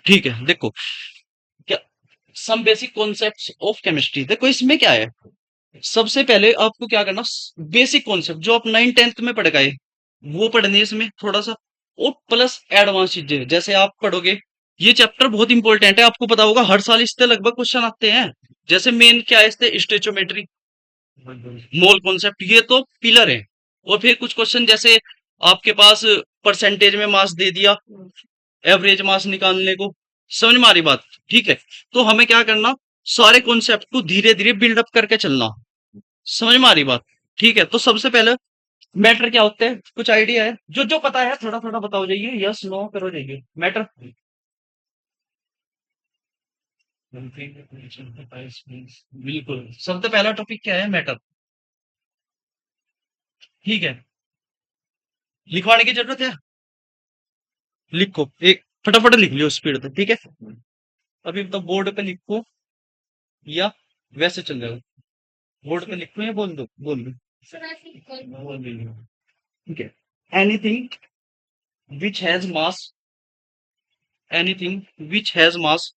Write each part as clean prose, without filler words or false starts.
ठीक है, देखो क्या some basic concepts of chemistry. देखो इसमें क्या है, सबसे पहले आपको क्या करना, बेसिक कॉन्सेप्ट जो आप 9th 10th में पढ़ गए वो पढ़नी है इसमें थोड़ा सा, और प्लस एडवांस चीजें जैसे आप पढ़ोगे। ये चैप्टर बहुत इंपॉर्टेंट है, आपको पता होगा हर साल इससे लगभग क्वेश्चन आते हैं। जैसे मेन क्या है इससे, स्टेचोमेट्री, मोल कॉन्सेप्ट, ये तो पिलर है। और फिर कुछ क्वेश्चन जैसे आपके पास परसेंटेज में मास दे दिया, एवरेज मास निकालने को, समझ में आ रही बात? ठीक है, तो हमें क्या करना, सारे कॉन्सेप्ट को धीरे धीरे बिल्डअप करके चलना, समझ में आ रही बात? ठीक है, तो सबसे पहले मैटर क्या होते हैं, कुछ आइडिया है? जो जो पता है थोड़ा थोड़ा बताओ जाइए, यस नो करो जाइए। मैटर, बिल्कुल सबसे पहला टॉपिक क्या है, मैटर। ठीक है, लिखवाने की जरूरत है? लिखो, एक फटाफट लिख लियो स्पीड पे, ठीक है। अभी तो बोर्ड पे लिखो या वैसे चल जाएगा? बोर्ड पे लिखो या बोल दो, बोल दो, बोल दो। ठीक है, anything which has mass, anything which has mass,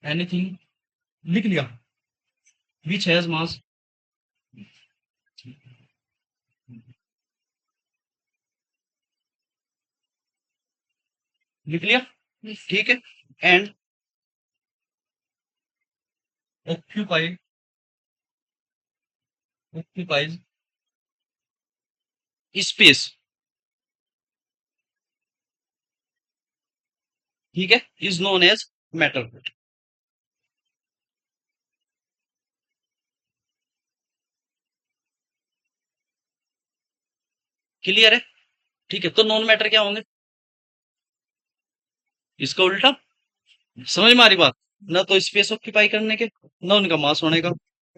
anything, लिख लिया, विच हैज मास, लिख लिया, ठीक है। एंड ऑक्यूपाइड, ऑक्यूपाइज स्पेस, ठीक है, is known as matter. Clear है? ठीक है, तो नॉन मैटर क्या होंगे, इसका उल्टा, समझ में आ रही बात? ना तो स्पेस ऑक्यूपाई करने के, ना उनका मास होने का।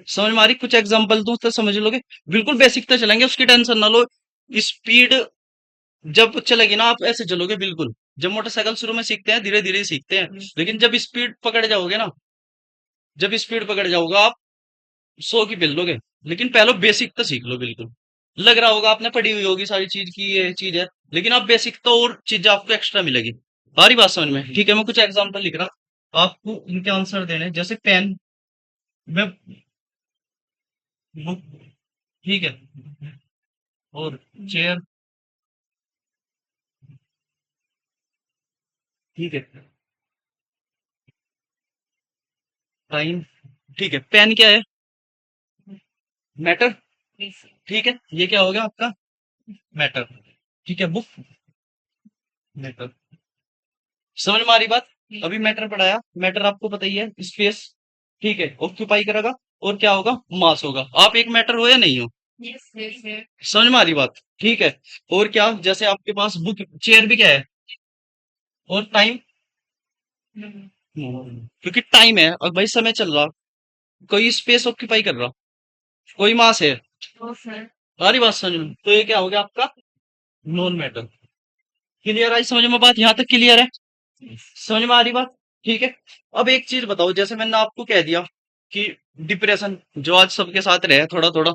समझ में आ रही? कुछ एग्जांपल दूं तो समझ लोगे। बिल्कुल बेसिक तो चलेंगे, उसकी टेंशन ना लो। स्पीड जब चलेगी ना, आप ऐसे चलोगे बिल्कुल। जब मोटरसाइकिल शुरू में सीखते हैं, धीरे धीरे सीखते हैं, लेकिन जब स्पीड पकड़ जाओगे ना, जब स्पीड पकड़ जाओगे आप 100 की बिल दोगे। लेकिन पहले बेसिक तो सीख लो बिल्कुल। लग रहा होगा आपने पढ़ी हुई होगी सारी चीज की ये चीज है, लेकिन आप बेसिक तो और चीजें आपको एक्स्ट्रा मिलेगी। सारी बात समझ में? ठीक है, मैं कुछ एग्जांपल लिख रहा हूं, आपको इनके आंसर देने हैं। जैसे पेन में, बुक, ठीक है, और चेयर, ठीक है, टाइम, ठीक है। पेन क्या है, मैटर, ठीक है, ये क्या हो गया आपका, मैटर, ठीक है। बुक, मैटर, समझ में आ रही बात? अभी मैटर पढ़ाया, मैटर आपको पता ही है, स्पेस, ठीक है, ऑक्यूपाई करेगा, और क्या होगा, मास होगा। आप एक मैटर हो या नहीं हो? समझ में आ रही बात? ठीक है, और क्या, जैसे आपके पास बुक, चेयर भी क्या है, और टाइम, क्योंकि टाइम है और भाई समय चल रहा, कोई स्पेस ऑक्यूपाई कर रहा, कोई मास है। सारी बात समझ में? तो ये क्या हो गया आपका, नॉन मैटर। क्लियर आई समझ में बात? यहां तक क्लियर है? समझ में आ रही बात? ठीक है। अब एक चीज बताओ, जैसे मैंने आपको कह दिया कि डिप्रेशन जो आज सबके साथ रहे थोड़ा थोड़ा,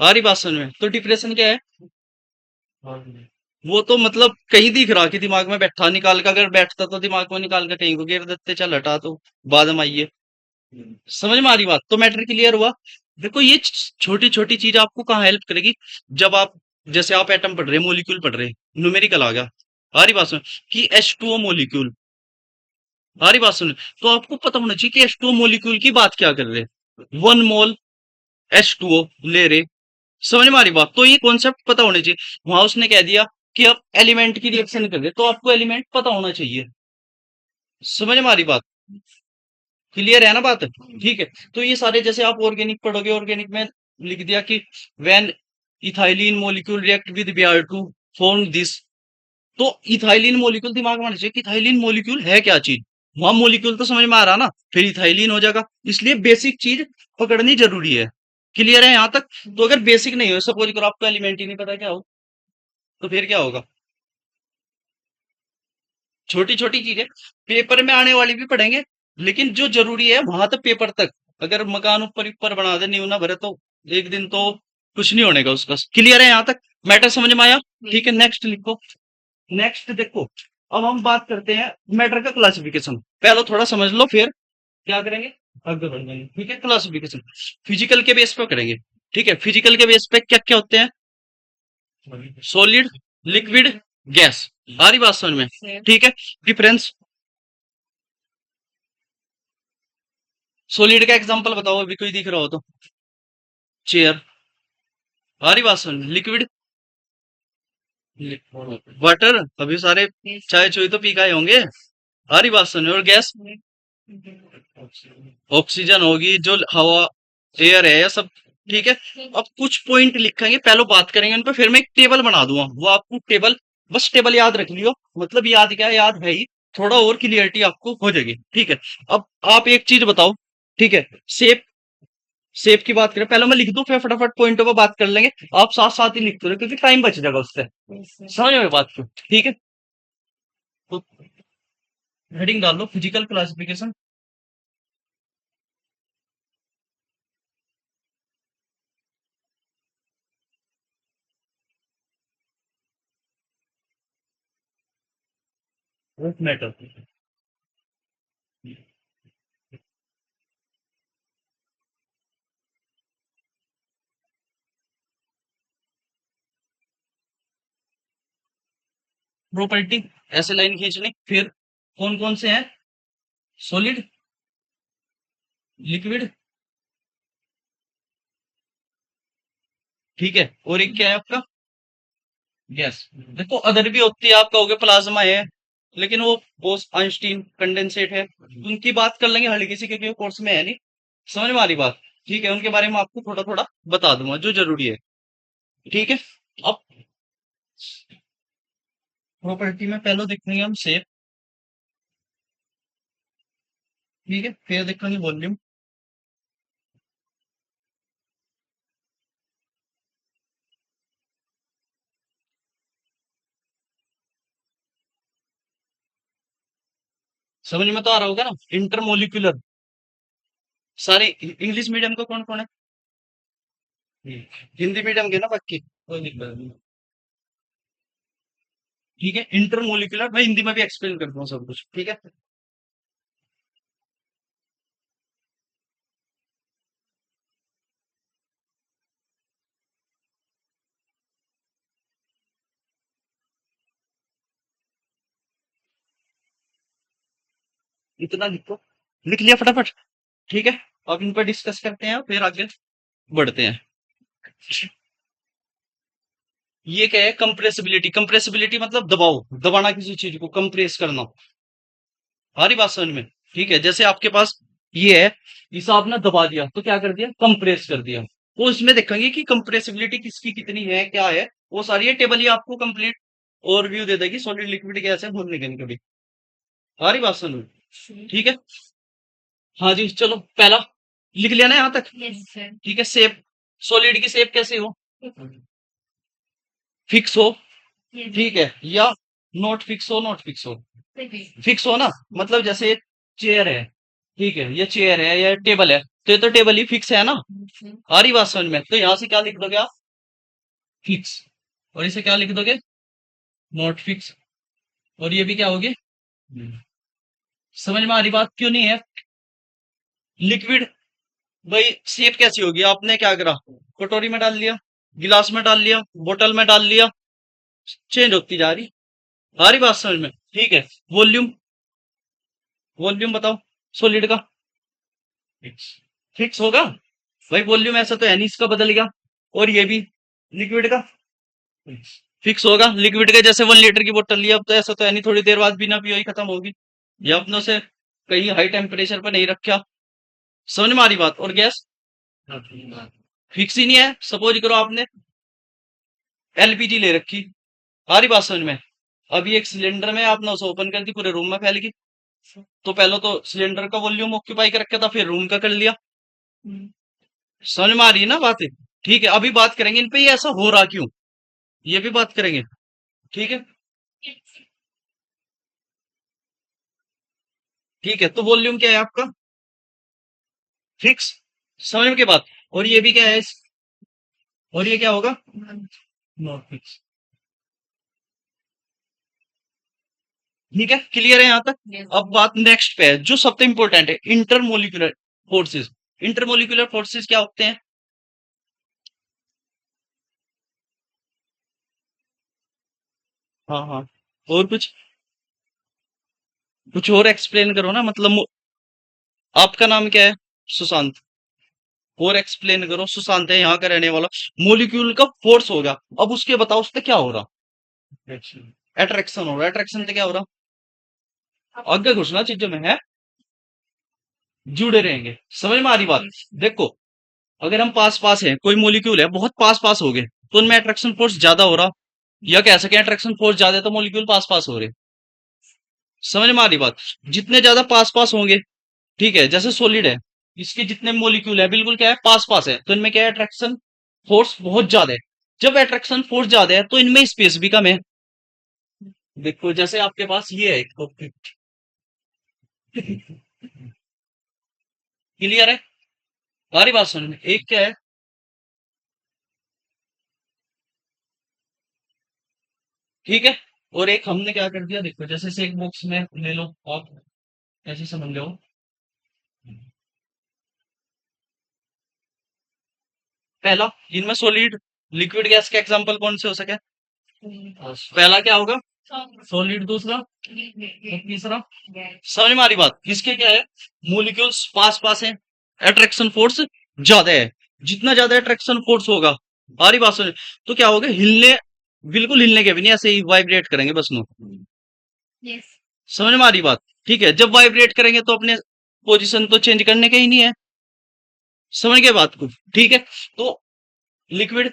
आ रही बात समझ में? तो डिप्रेशन क्या है, वो तो मतलब कहीं दिख रहा कि दिमाग में बैठा, निकाल का अगर बैठता तो दिमाग में निकाल कर कहीं को गिर देते, चल हटा तो बाद में आइए। समझ में आ रही बात? तो मैटर क्लियर हुआ। देखो ये छोटी छोटी चीज आपको कहाँ हेल्प करेगी, जब आप, जैसे आप एटम पढ़ रहे, मोलिक्यूल पढ़ रहे, न्यूमेरिकल आ गया, आ रही बात समझ, कि H2O मोलिक्यूल, आ रही बात सुन, तो आपको पता होना चाहिए कि H2O मोलिक्यूल की बात क्या कर रहे, 1 मोल H2O ले रहे। समझ में आ रही बात? तो ये कॉन्सेप्ट पता होना चाहिए। वहां उसने कह दिया कि अब एलिमेंट की रिएक्शन कर रहे, तो आपको एलिमेंट पता होना चाहिए। समझ में आ रही बात? क्लियर है ना बात? ठीक है, तो ये सारे जैसे आप ऑर्गेनिक पढ़ोगे, ऑर्गेनिक में लिख दिया कि when ethylene molecule react with Br2 form this. तो इथाइलिन मोलिक्यूल दिमाग में आना चाहिए कि इथाइलिन मोलिक्यूल है क्या चीज। वहां मोलिक्यूल तो समझ में आ रहा ना, फिर इथाइलिन हो जाएगा। इसलिए बेसिक चीज पकड़नी जरूरी है। क्लियर है यहां तक? तो अगर बेसिक नहीं हो, सपोज करो आपको एलिमेंट ही नहीं पता क्या हो, तो फिर क्या होगा? छोटी छोटी चीजें पेपर में आने वाली भी पढ़ेंगे, लेकिन जो जरूरी है वहां तक, पेपर तक। अगर मकान ऊपर ऊपर बना दे, नींव ना भरे, तो एक दिन तो कुछ नहीं होने का उसका। क्लियर है यहां तक? मैटर समझ में आया? ठीक है, नेक्स्ट लिखो। नेक्स्ट देखो, अब हम बात करते हैं मैटर का क्लासिफिकेशन। पहले थोड़ा समझ लो, फिर क्या करेंगे, आगे बढ़ जाएंगे। ठीक है, क्लासिफिकेशन फिजिकल के बेस पे करेंगे। ठीक है, फिजिकल के बेस पे क्या क्या होते हैं? Solid, liquid, gas. आ रही बात समझ में? ठीक है, डिफरेंस। सॉलिड का एग्जांपल बताओ, अभी कोई दिख रहा हो तो। चेयर। आ रही बात समझ में? लिक्विड, वाटर, अभी सारे चाय चुई तो पी के आए होंगे। आ रही बात समझ में? और गैस, ऑक्सीजन होगी, जो हवा, एयर है, या सब। ठीक है, अब कुछ पॉइंट लिखेंगे, पहले बात करेंगे उन पर, फिर मैं एक टेबल बना दूंगा, वो आपको टेबल, बस टेबल याद रख लियो। मतलब याद क्या है, याद है ही, थोड़ा और क्लियरिटी आपको हो जाएगी। ठीक है, अब आप एक चीज बताओ। ठीक है, शेप, शेप की बात करें, पहले मैं लिख दूं, फिर फटाफट पॉइंटों पर बात कर लेंगे। आप साथ साथ ही लिखते रहो, क्योंकि टाइम बच जाएगा उससे। समझ में बात को? ठीक है, तो हेडिंग डाल लो, फिजिकल क्लासिफिकेशन। मैटर, प्रॉपर्टी, ऐसे लाइन खींचनी। फिर कौन कौन से हैं? सॉलिड, लिक्विड, ठीक है, और एक क्या है आपका? गैस। देखो अदर भी होती है, आप कहोगे प्लाज्मा है, लेकिन वो बोस आइंस्टीन कंडेंसेट है, उनकी बात कर लेंगे हल्की सी, क्योंकि वो कोर्स में है नहीं। समझ में आ रही बात? ठीक है, उनके बारे में आपको थोड़ा थोड़ा बता दूंगा जो जरूरी है। ठीक है, अब प्रॉपर्टी में पहले देखेंगे हम शेप। ठीक है, फिर देखेंगे वॉल्यूम। समझ में तो आ रहा होगा ना? इंटरमोलिकुलर, सारे इंग्लिश मीडियम का कौन कौन है? हिंदी मीडियम के ना बाकी, कोई दिक्कत नहीं। ठीक है, इंटरमोलिकुलर मैं हिंदी में भी एक्सप्लेन करता हूँ सब कुछ। ठीक है, इतना लिखो, लिख लिया फटाफट। ठीक है, अब इन पर डिस्कस करते हैं, फिर आगे बढ़ते हैं। ये क्या है? कंप्रेसिबिलिटी। कंप्रेसिबिलिटी मतलब दबाव, दबाना किसी चीज को, कंप्रेस करना। हमारी बात समझ में? ठीक है, जैसे आपके पास ये है, इसे आपने दबा दिया तो क्या कर दिया? कंप्रेस कर दिया। तो इसमें देखेंगे कि कंप्रेसिबिलिटी किसकी कितनी है, क्या है, वो सारी ये टेबल ही आपको कंप्लीट ओवरव्यू दे देगी, सॉलिड लिक्विड गैस है, भूलने के कभी। हमारी बात समझ में? ठीक है, हाँ जी, चलो पहला लिख लिया ना यहाँ तक? ठीक है, शेप, सॉलिड की शेप कैसे हो? फिक्स हो, ठीक है, या नॉट फिक्स हो? नॉट फिक्स हो, फिक्स हो ना, मतलब जैसे चेयर है, ठीक है, ये चेयर है या टेबल है, तो ये तो टेबल ही फिक्स है ना। आ रही बात समझ में? तो यहां से क्या लिख दोगे आप? फिक्स। और इसे क्या लिख दोगे? Not fix. और ये भी क्या होगी? समझ में आ रही बात क्यों नहीं है? लिक्विड, भाई शेप कैसी होगी? आपने क्या करा, कटोरी में डाल लिया, गिलास में डाल लिया, बोतल में डाल लिया, चेंज होती जा रही। आ रही बात समझ में? ठीक है, वॉल्यूम, वॉल्यूम बताओ सॉलिड का। फिक्स होगा भाई, वॉल्यूम ऐसा तो है नहीं इसका बदल गया। और ये भी लिक्विड का फिक्स होगा। लिक्विड के जैसे 1 लीटर की बोतल लिया, अब तो ऐसा तो है नहीं थोड़ी देर बाद बिना पियो ही खत्म होगी, ये अपनों से कहीं हाई टेम्परेचर पर नहीं रखा। समझ में आ रही बात? और गैस फिक्स ही नहीं है। सपोज करो आपने एलपीजी ले रखी, आ रही बात समझ में? अभी एक सिलेंडर में आपने उसे ओपन कर दी, पूरे रूम में फैल गई। तो पहले तो सिलेंडर का वॉल्यूम ऑक्यूपाई कर रखा था, फिर रूम का कर लिया। समझ में आ रही है ना बात? ठीक है, अभी बात करेंगे इन पे ये ऐसा हो रहा क्यों, ये भी बात करेंगे। ठीक है, ठीक है, तो वॉल्यूम क्या है आपका? फिक्स। समझ में की बात? और ये भी क्या है और ये क्या होगा? Not fix. ठीक है, क्लियर है यहाँ तक? Yes. अब बात नेक्स्ट पे है जो सबसे इंपॉर्टेंट है, इंटरमोलिकुलर फोर्सेस। इंटरमोलिकुलर फोर्सेस क्या होते हैं? हाँ हाँ, और कुछ और एक्सप्लेन करो ना, मतलब आपका नाम क्या है? सुशांत। और एक्सप्लेन करो, सुशांत है यहाँ का रहने वाला। मोलिक्यूल का फोर्स होगा, अब उसके बताओ उससे क्या हो रहा? अट्रैक्शन हो रहा है, अट्रैक्शन से क्या हो रहा? आगे घुसना चीजों में है, जुड़े रहेंगे। समझ में आ रही बात? देखो, अगर हम पास पास हैं, कोई मोलिक्यूल है बहुत पास पास हो गए, तो उनमें अट्रैक्शन फोर्स ज्यादा हो रहा, या कह सके अट्रैक्शन फोर्स ज्यादा है तो मोलिक्यूल पास पास हो रहे। समझ में आ रही बात? जितने ज्यादा पास पास होंगे, ठीक है, जैसे सॉलिड है, इसके जितने मोलिक्यूल है बिल्कुल क्या है, पास पास है, तो इनमें क्या है, अट्रैक्शन फोर्स बहुत ज्यादा है। जब अट्रैक्शन फोर्स ज्यादा है तो इनमें स्पेस भी कम है। देखो जैसे आपके पास ये है एक ऑब्जेक्ट, क्लियर है? सारी बात समझ में, एक क्या है, ठीक है, और एक हमने क्या कर दिया, देखो जैसे से एक बॉक्स में ले लो आप, ऐसे समझ लो। पहला, इनमें सॉलिड लिक्विड गैस के एग्जांपल कौन से हो सके? पहला क्या होगा? सॉलिड। दूसरा और तीसरा? समझ में आ रही बात? इसके क्या है, मोलिक्यूल्स पास पास है, अट्रैक्शन फोर्स ज्यादा है। जितना ज्यादा अट्रैक्शन फोर्स होगा, आ रही बात समझ? तो क्या होगा, हिलने, बिल्कुल हिलने के भी नहीं, ऐसे ही वाइब्रेट करेंगे बस नो। Yes. समझ में आ रही बात? ठीक है, जब वाइब्रेट करेंगे तो अपने पोजीशन तो चेंज करने का ही नहीं है। समझ गए बात को? ठीक है, तो लिक्विड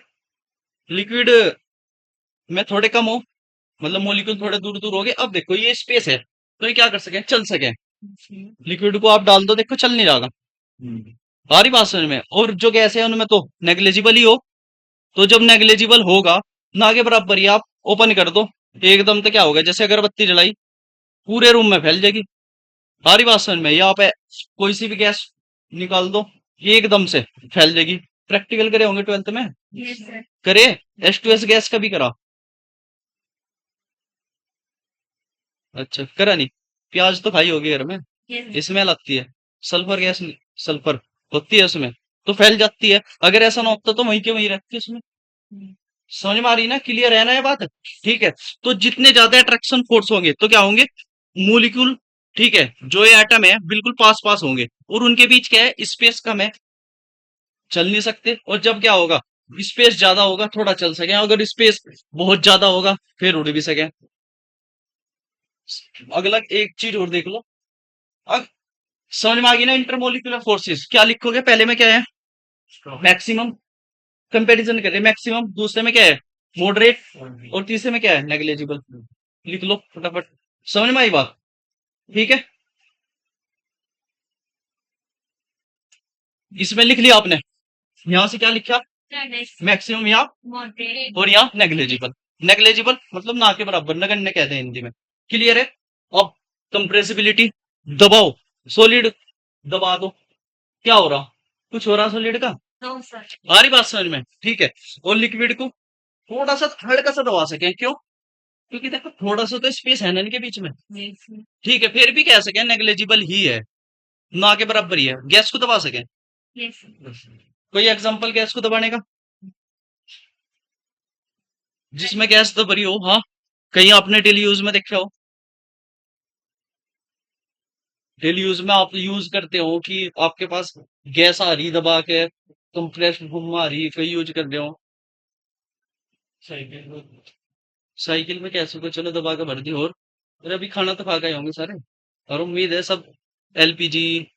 लिक्विड में थोड़े कम हो, मतलब मोलिक्यूल थोड़े दूर दूर हो गए। अब देखो ये स्पेस है, तो ये क्या कर सके, चल सके। लिक्विड को आप डाल दो, देखो चल नहीं रहा। सारी बात समझ में? और जो गैस है उनमें तो नेग्लेजिबल ही हो, तो जब नेग्लेजिबल होगा, ना के बराबर ही आप ओपन कर दो, एकदम तो क्या होगा, जैसे अगरबत्ती जलाई, पूरे रूम में फैल जाएगी। सारी बात समझ में? यहाँ पे कोई सी भी गैस निकाल दो, ये एकदम से फैल जाएगी। प्रैक्टिकल करे होंगे 12th में? Yes, sir. करे? H2S गैस का भी करा? अच्छा, करा नहीं? प्याज तो खाई होगी घर में, Yes. स्मेल आती है। सल्फर गैस, सल्फर होती है उसमें, तो फैल जाती है। अगर ऐसा ना होता तो वहीं के वहीं रहती है उसमें। समझ में आ रही ना? क्लियर है ना ये बात? ठीक है, तो जितने ज्यादा अट्रैक्शन फोर्स होंगे तो क्या होंगे, मोलिक्यूल, ठीक है, जो ये एटम है बिल्कुल पास पास होंगे, और उनके बीच क्या है, स्पेस कम है, चल नहीं सकते। और जब क्या होगा, स्पेस ज्यादा होगा, थोड़ा चल सके। अगर स्पेस बहुत ज्यादा होगा, फिर उड़ भी सके। अगला एक चीज और देख लो। अब समझ में आ गई ना? इंटरमोलिकुलर फोर्सेस क्या लिखोगे, पहले में क्या है, मैक्सिमम, कंपैरिजन कर रहे मैक्सिमम, दूसरे में क्या है, मॉडरेट, और तीसरे में क्या है, नेग्लेजिबल। लिख लो फटाफट। समझ में आई बात? ठीक है, इसमें लिख लिया आपने, यहां से क्या लिखा, मैक्सिमम या, Moderate. और यहाँ नेग्लेजिबल। नेग्लेजिबल मतलब ना के बराबर, नगण्य कहते हैं हिंदी में। क्लियर है? अब कंप्रेसिबिलिटी, दबाओ, सॉलिड दबा दो, क्या हो रहा, कुछ हो रहा सॉलिड का? No, sir. आ रही बात समझ में? ठीक है, और लिक्विड को थोड़ा सा हल्का सा दबा सके, क्यों? क्योंकि देखो थोड़ा सा तो स्पेस है ना इनके बीच में। Yes, sir. ठीक है, फिर भी कह सके नेग्लेजिबल ही है, ना के बराबर ही है। गैस को दबा सके? Yes, sir. कोई एग्जांपल गैस को दबाने का, जिसमें गैस तो भरी हो? हाँ, कहीं आपने डेली यूज में देखा हो, डेली यूज में आप यूज करते हो कि आपके पास गैस आ रही दबा के, कंप्रेस घुमा रही, कहीं यूज कर रहे हो? साइकिल में कैसे को चलो दबा के भर दी। और अभी खाना तो खा गए होंगे सारे, और उम्मीद है सब एलपीजी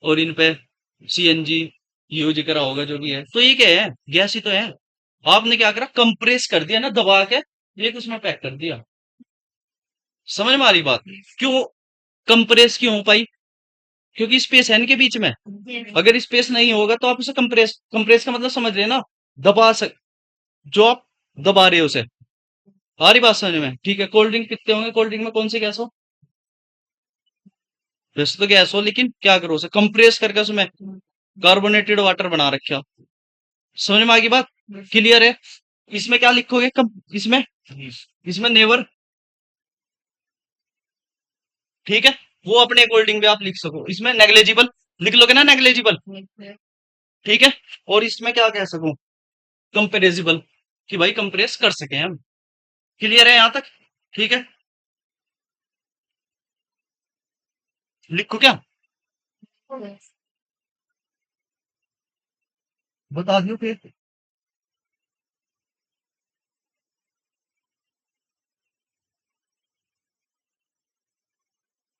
और इन पे सीएनजी यूज करा होगा, जो भी है। तो ये क्या है, गैस ही तो है। आपने क्या करा, कंप्रेस कर दिया ना दबा के, एक उसमें पैक कर दिया। समझ में आ रही बात? क्यों कंप्रेस क्यों हो पाई, क्योंकि स्पेस है इनके बीच में। Yes. अगर स्पेस नहीं होगा तो आप उसे कंप्रेस, कंप्रेस का मतलब समझ रहे हैं ना, दबा सक, जो आप दबा रहे हो उसे। आ रही बात समझ में? ठीक है, कोल्ड ड्रिंक पीते होंगे, कोल्ड ड्रिंक में कौन सी गैस हो, वैसे तो गैस हो, लेकिन क्या करो उसे कंप्रेस करके उसमें कार्बोनेटेड वाटर बना रखा। समझ में आ गई बात? क्लियर है? इसमें क्या लिखोगे, कम इसमें, इसमें नेवर, ठीक है, वो अपने अकॉर्डिंग भी आप लिख सको। इसमें नेग्लेजिबल लिख लोगे ना, नेग्लेजिबल, yes, ठीक है। और इसमें क्या कह सकूं, कंपेरेजिबल, कि भाई कंप्रेस कर सके हम। क्लियर है यहां तक? ठीक है, लिखो क्या, yes, बता दियो फिर।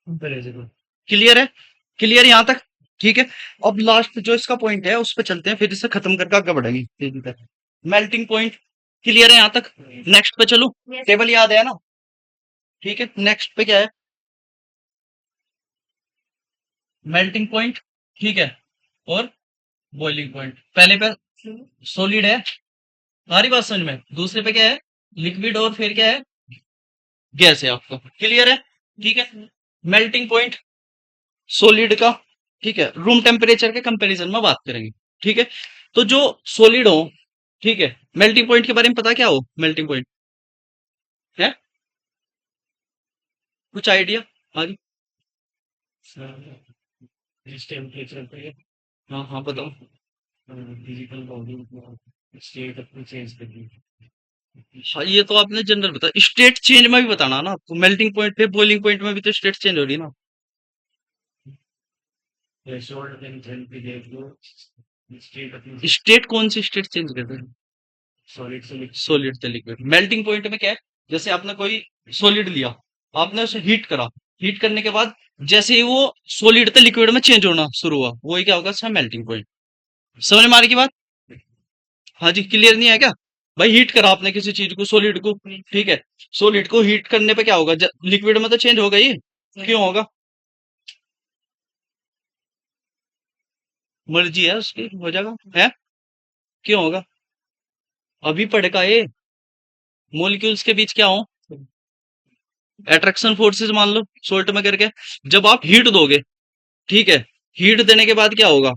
कंपेरेजिबल, क्लियर है, क्लियर यहां तक? ठीक है। अब लास्ट जो इसका पॉइंट है उस पर चलते हैं, फिर इसे खत्म करके आगे बढ़ेंगे तेजी से। मेल्टिंग पॉइंट, क्लियर है यहां तक? नेक्स्ट पे चलो, yes, टेबल याद है ना? ठीक है, नेक्स्ट पे क्या है, मेल्टिंग पॉइंट, ठीक है, और बॉइलिंग पॉइंट। पहले पे सॉलिड है, सारी बात समझ में। दूसरे पे क्या है, लिक्विड, और फिर क्या है, गैस है आपका। क्लियर है? ठीक है। मेल्टिंग पॉइंट सॉलिड का, ठीक है, रूम टेम्परेचर के कंपैरिजन में बात करेंगे। ठीक है, तो जो सॉलिड हो, ठीक है, मेल्टिंग पॉइंट के बारे में पता क्या हो, मेल्टिंग पॉइंट है, कुछ आइडिया आगे? जिस टेम्परेचर पे हाँ हाँ बताओ। फिजिकल बॉडी स्टेट अपनी चेंज करनी हाँ, ये तो आपने जनरल बताया, स्टेट चेंज में भी बताना ना आपको। मेल्टिंग पॉइंट पे बॉइलिंग पॉइंट में भी तो स्टेट चेंज हो रही है ना। है, थ्रेशोल्ड एंड पे देख लो स्टेट अपनी स्टेट कौन सी स्टेट चेंज करते हैं, सॉलिड से सॉलिड से लिक्विड। मेल्टिंग पॉइंट में क्या है, जैसे आपने कोई सॉलिड लिया, आपने उसे हीट करा, हीट करने के बाद जैसे ही वो सॉलिड से लिक्विड में चेंज होना शुरू हुआ, वही क्या होगा, इसका मेल्टिंग पॉइंट। समझ में आ रही की बात? हाँ जी, क्लियर नहीं है क्या? भाई हीट करा आपने किसी चीज को, सॉलिड को, ठीक है, सॉलिड को हीट करने पे क्या होगा, लिक्विड में तो चेंज होगा ही। क्यों होगा, मर्जी है उसकी, हो जाएगा है। क्यों होगा, अभी पढ़ेगा ये, मोलिक्यूल्स के बीच क्या हो, अट्रैक्शन फोर्सेस मान लो सोल्ट में करके। जब आप हीट दोगे, ठीक है, हीट देने के बाद क्या होगा,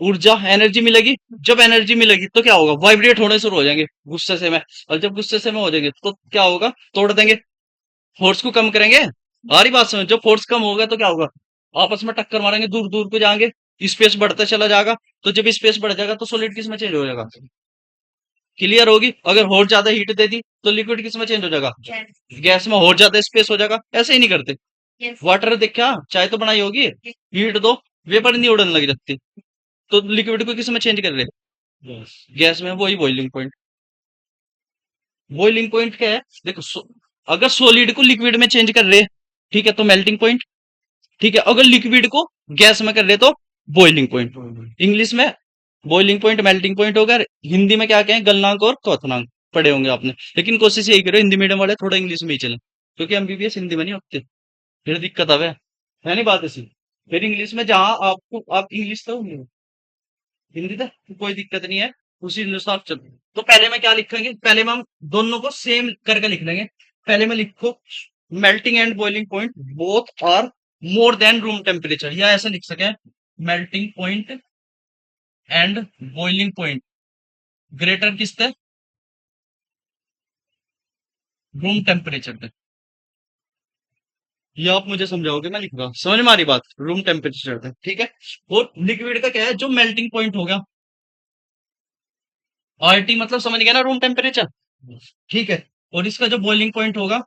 ऊर्जा, एनर्जी मिलेगी। जब एनर्जी मिलेगी तो क्या होगा, वाइब्रेट होने शुरू हो जाएंगे गुस्से से में। और जब गुस्से से में हो जाएंगे तो क्या होगा, तोड़ देंगे, फोर्स को कम करेंगे। आ रही बात समझ? जब फोर्स कम होगा तो क्या होगा, आपस में टक्कर मारेंगे, दूर दूर को जाएंगे, स्पेस बढ़ता चला जाएगा। तो जब स्पेस बढ़ जाएगा तो सॉलिड किस में चेंज हो जाएगा, क्लियर होगी? अगर और ज्यादा हीट दे दी तो लिक्विड किस में चेंज हो जाएगा, yes, गैस में और ज्यादा स्पेस हो जाएगा। ऐसे ही नहीं करते, yes, वाटर देखा, चाय तो बनाई होगी, हीट दो, वेपर नहीं उड़ने लग जाती। तो लिक्विड को किस में चेंज कर रहे हैं, यस गैस में। वही बॉइलिंग पॉइंट। बॉइलिंग पॉइंट क्या है, देखो अगर सॉलिड को लिक्विड में चेंज कर रहे हैं, ठीक है, तो मेल्टिंग पॉइंट। ठीक है, अगर लिक्विड को गैस में कर रहे तो बॉइलिंग पॉइंट। इंग्लिश में बॉइलिंग पॉइंट, मेल्टिंग पॉइंट होगा। हिंदी में क्या कहें, गलनांक और क्वथनांक पढ़े होंगे आपने। लेकिन कोशिश यही करो हिंदी मीडियम वाले थोड़ा इंग्लिश में ही चले, क्योंकि एमबीबीएस हिंदी में नहीं होते, फिर दिक्कत आवे, है नहीं बात ऐसी। फिर इंग्लिश में जहां आपको, आप इंग्लिश तो हिंदी तक कोई दिक्कत नहीं है, उसी अनुसार चल। तो पहले में क्या लिखेंगे, पहले में हम दोनों को सेम करके लिख लेंगे। पहले में लिखो, melting and boiling point both are more than room temperature, या ऐसा लिख सके, melting point and boiling point greater किस तक, रूम टेम्परेचर तक। ये आप मुझे समझाओगे, मैं लिख रहा हूं, समझ में आ रही बात, रूम टेम्परेचर तक, ठीक है। और लिक्विड का क्या है, जो मेल्टिंग पॉइंट होगा, आरटी मतलब समझ गया ना, रूम टेम्परेचर, ठीक है। और इसका जो बॉइलिंग पॉइंट होगा,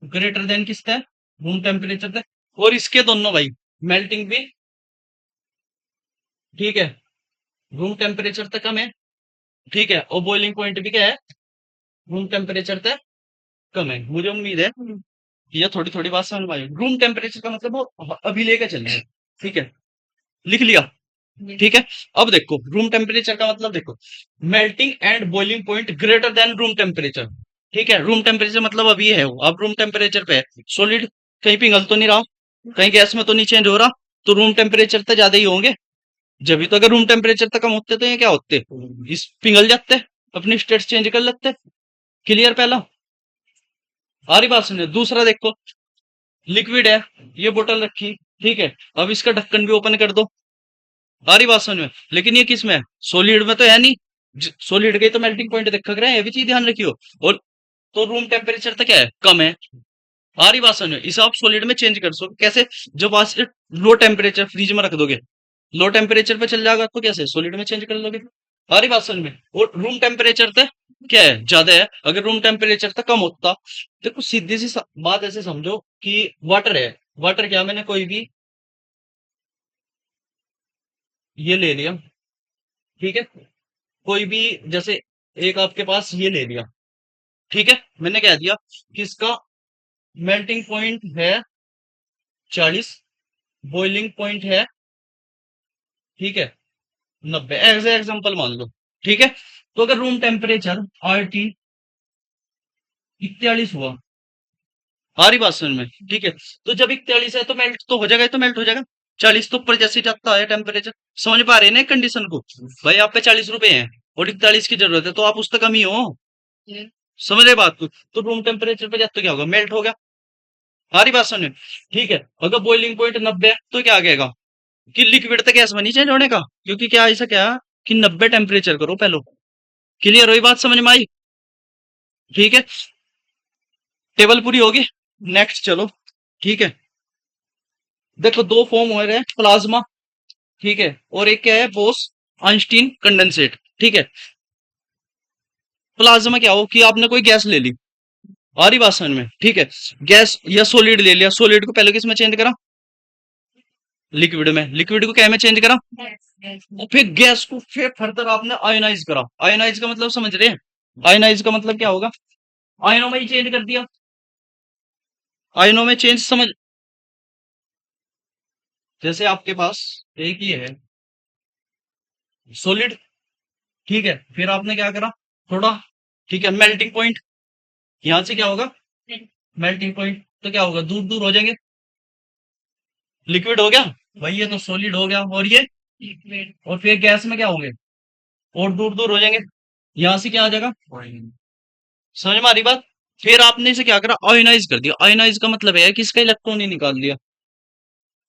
ग्रेटर देन किस तक, रूम टेम्परेचर तक। और इसके दोनों भाई, मेल्टिंग भी, ठीक है, रूम टेम्परेचर तक कम है, ठीक है, और बॉइलिंग पॉइंट भी क्या है, रूम टेम्परेचर तक कम है। मुझे उम्मीद है ये थोड़ी थोड़ी बात समझ में आई। रूम टेम्परेचर का मतलब वो अभी लेकर चल रहे हैं, ठीक है, लिख लिया, yes, ठीक है। अब देखो रूम टेम्परेचर का मतलब, देखो melting and boiling point greater than room temperature, ठीक है। रूम टेम्परेचर मतलब अब ये है, वो अब रूम टेम्परेचर पे है सॉलिड, कहीं पिघल तो नहीं रहा, कहीं गैस में तो नहीं चेंज हो रहा, तो रूम टेम्परेचर तो ज्यादा ही होंगे। जब भी तो, अगर रूम टेम्परेचर तक कम होते तो ये क्या होते, इस पिघल जाते, अपनी स्टेट चेंज कर लेते। क्लियर पहला, आ रही बात सुनिए। दूसरा देखो, लिक्विड है, ये बोतल रखी, ठीक है, अब इसका ढक्कन भी ओपन कर दो, आ रही बात समझ में। लेकिन ये किस में है, सॉलिड में तो है नहीं, सॉलिड के तो मेल्टिंग पॉइंट देखा रहे हैं, ये भी चीज ध्यान रखियो। और तो रूम टेम्परेचर तक क्या है, कम है, आ रही बात समझ में? इसे आप सॉलिड में चेंज कर सको कैसे? जब आज लो टेम्परेचर फ्रिज में रख दोगे, लो टेम्परेचर पे चल जाएगा तो कैसे सॉलिड में चेंज कर लोगे? आ रही बात समझ में? और रूम टेम्परेचर तक क्या है, ज्यादा है। अगर रूम टेम्परेचर तक कम होता, देखो सीधी सी बात ऐसे समझो कि वाटर है। वाटर क्या, मैंने कोई भी ये ले लिया, ठीक है, कोई भी, जैसे एक आपके पास ये ले लिया, ठीक है, मैंने कह दिया कि इसका मेल्टिंग पॉइंट है 40, बॉइलिंग पॉइंट है, ठीक है, 90, एज एग्जाम्पल मान लो, ठीक है। तो अगर रूम टेम्परेचर RT 41 हुआ, आ रही बात समझ में? ठीक है, तो जब 41 है तो मेल्ट तो हो जाएगा, तो मेल्ट हो जाएगा। 40 तो ऊपर जैसे ही जाता है टेम्परेचर, समझ पा रहे हैं ना कंडीशन को? भाई आप पे 40 रुपए हैं और 41 की जरूरत है, तो आप उस तक कम ही हो, ये समझ रहे बात को? तो रूम टेम्परेचर पे जाते तो क्या होगा, मेल्ट होगा। आ रही बात समझ में? ठीक है, अगर बॉइलिंग पॉइंट 90 है तो क्या आ जाएगा कि लिक्विड तक गैस में नहीं चेंज होने का, क्योंकि क्या ऐसा क्या कि 90 टेम्परेचर करो पहले। क्लियर हुई बात समझ में आई? ठीक है, टेबल पूरी होगी। नेक्स्ट चलो, ठीक है। देखो दो फॉर्म हो रहे हैं, प्लाज्मा, ठीक है, और एक क्या है, बोस आइंस्टीन कंडेंसेट, ठीक है। प्लाज्मा क्या हो कि आपने कोई गैस ले ली, आ रही बात समझ में? ठीक है, गैस या सॉलिड ले लिया, सॉलिड को पहले किस में चेंज करा, लिक्विड में, लिक्विड को क्या में चेंज करा, गैस गैस और फिर गैस को फिर फर्दर आपने आयोनाइज करा। आयोनाइज का मतलब समझ रहे हैं? आयोनाइज का मतलब क्या होगा, आयनों में ही चेंज कर दिया। आयनों में चेंज समझ, जैसे आपके पास एक ही है सॉलिड, ठीक है, फिर आपने क्या करा, थोड़ा, ठीक है, मेल्टिंग पॉइंट, यहां से क्या होगा, मेल्टिंग पॉइंट, तो क्या होगा, दूर दूर हो जाएंगे, लिक्विड हो गया भाई, ये तो सॉलिड हो गया, और ये, लिक्विड और फिर गैस में क्या होंगे, और दूर दूर हो जाएंगे, यहां से क्या आ जाएगा, समझ में आ रही बात? फिर आपने इसे क्या करा, आयोनाइज कर दिया। आयोनाइज का मतलब है कि इसका इलेक्ट्रॉन ही निकाल दिया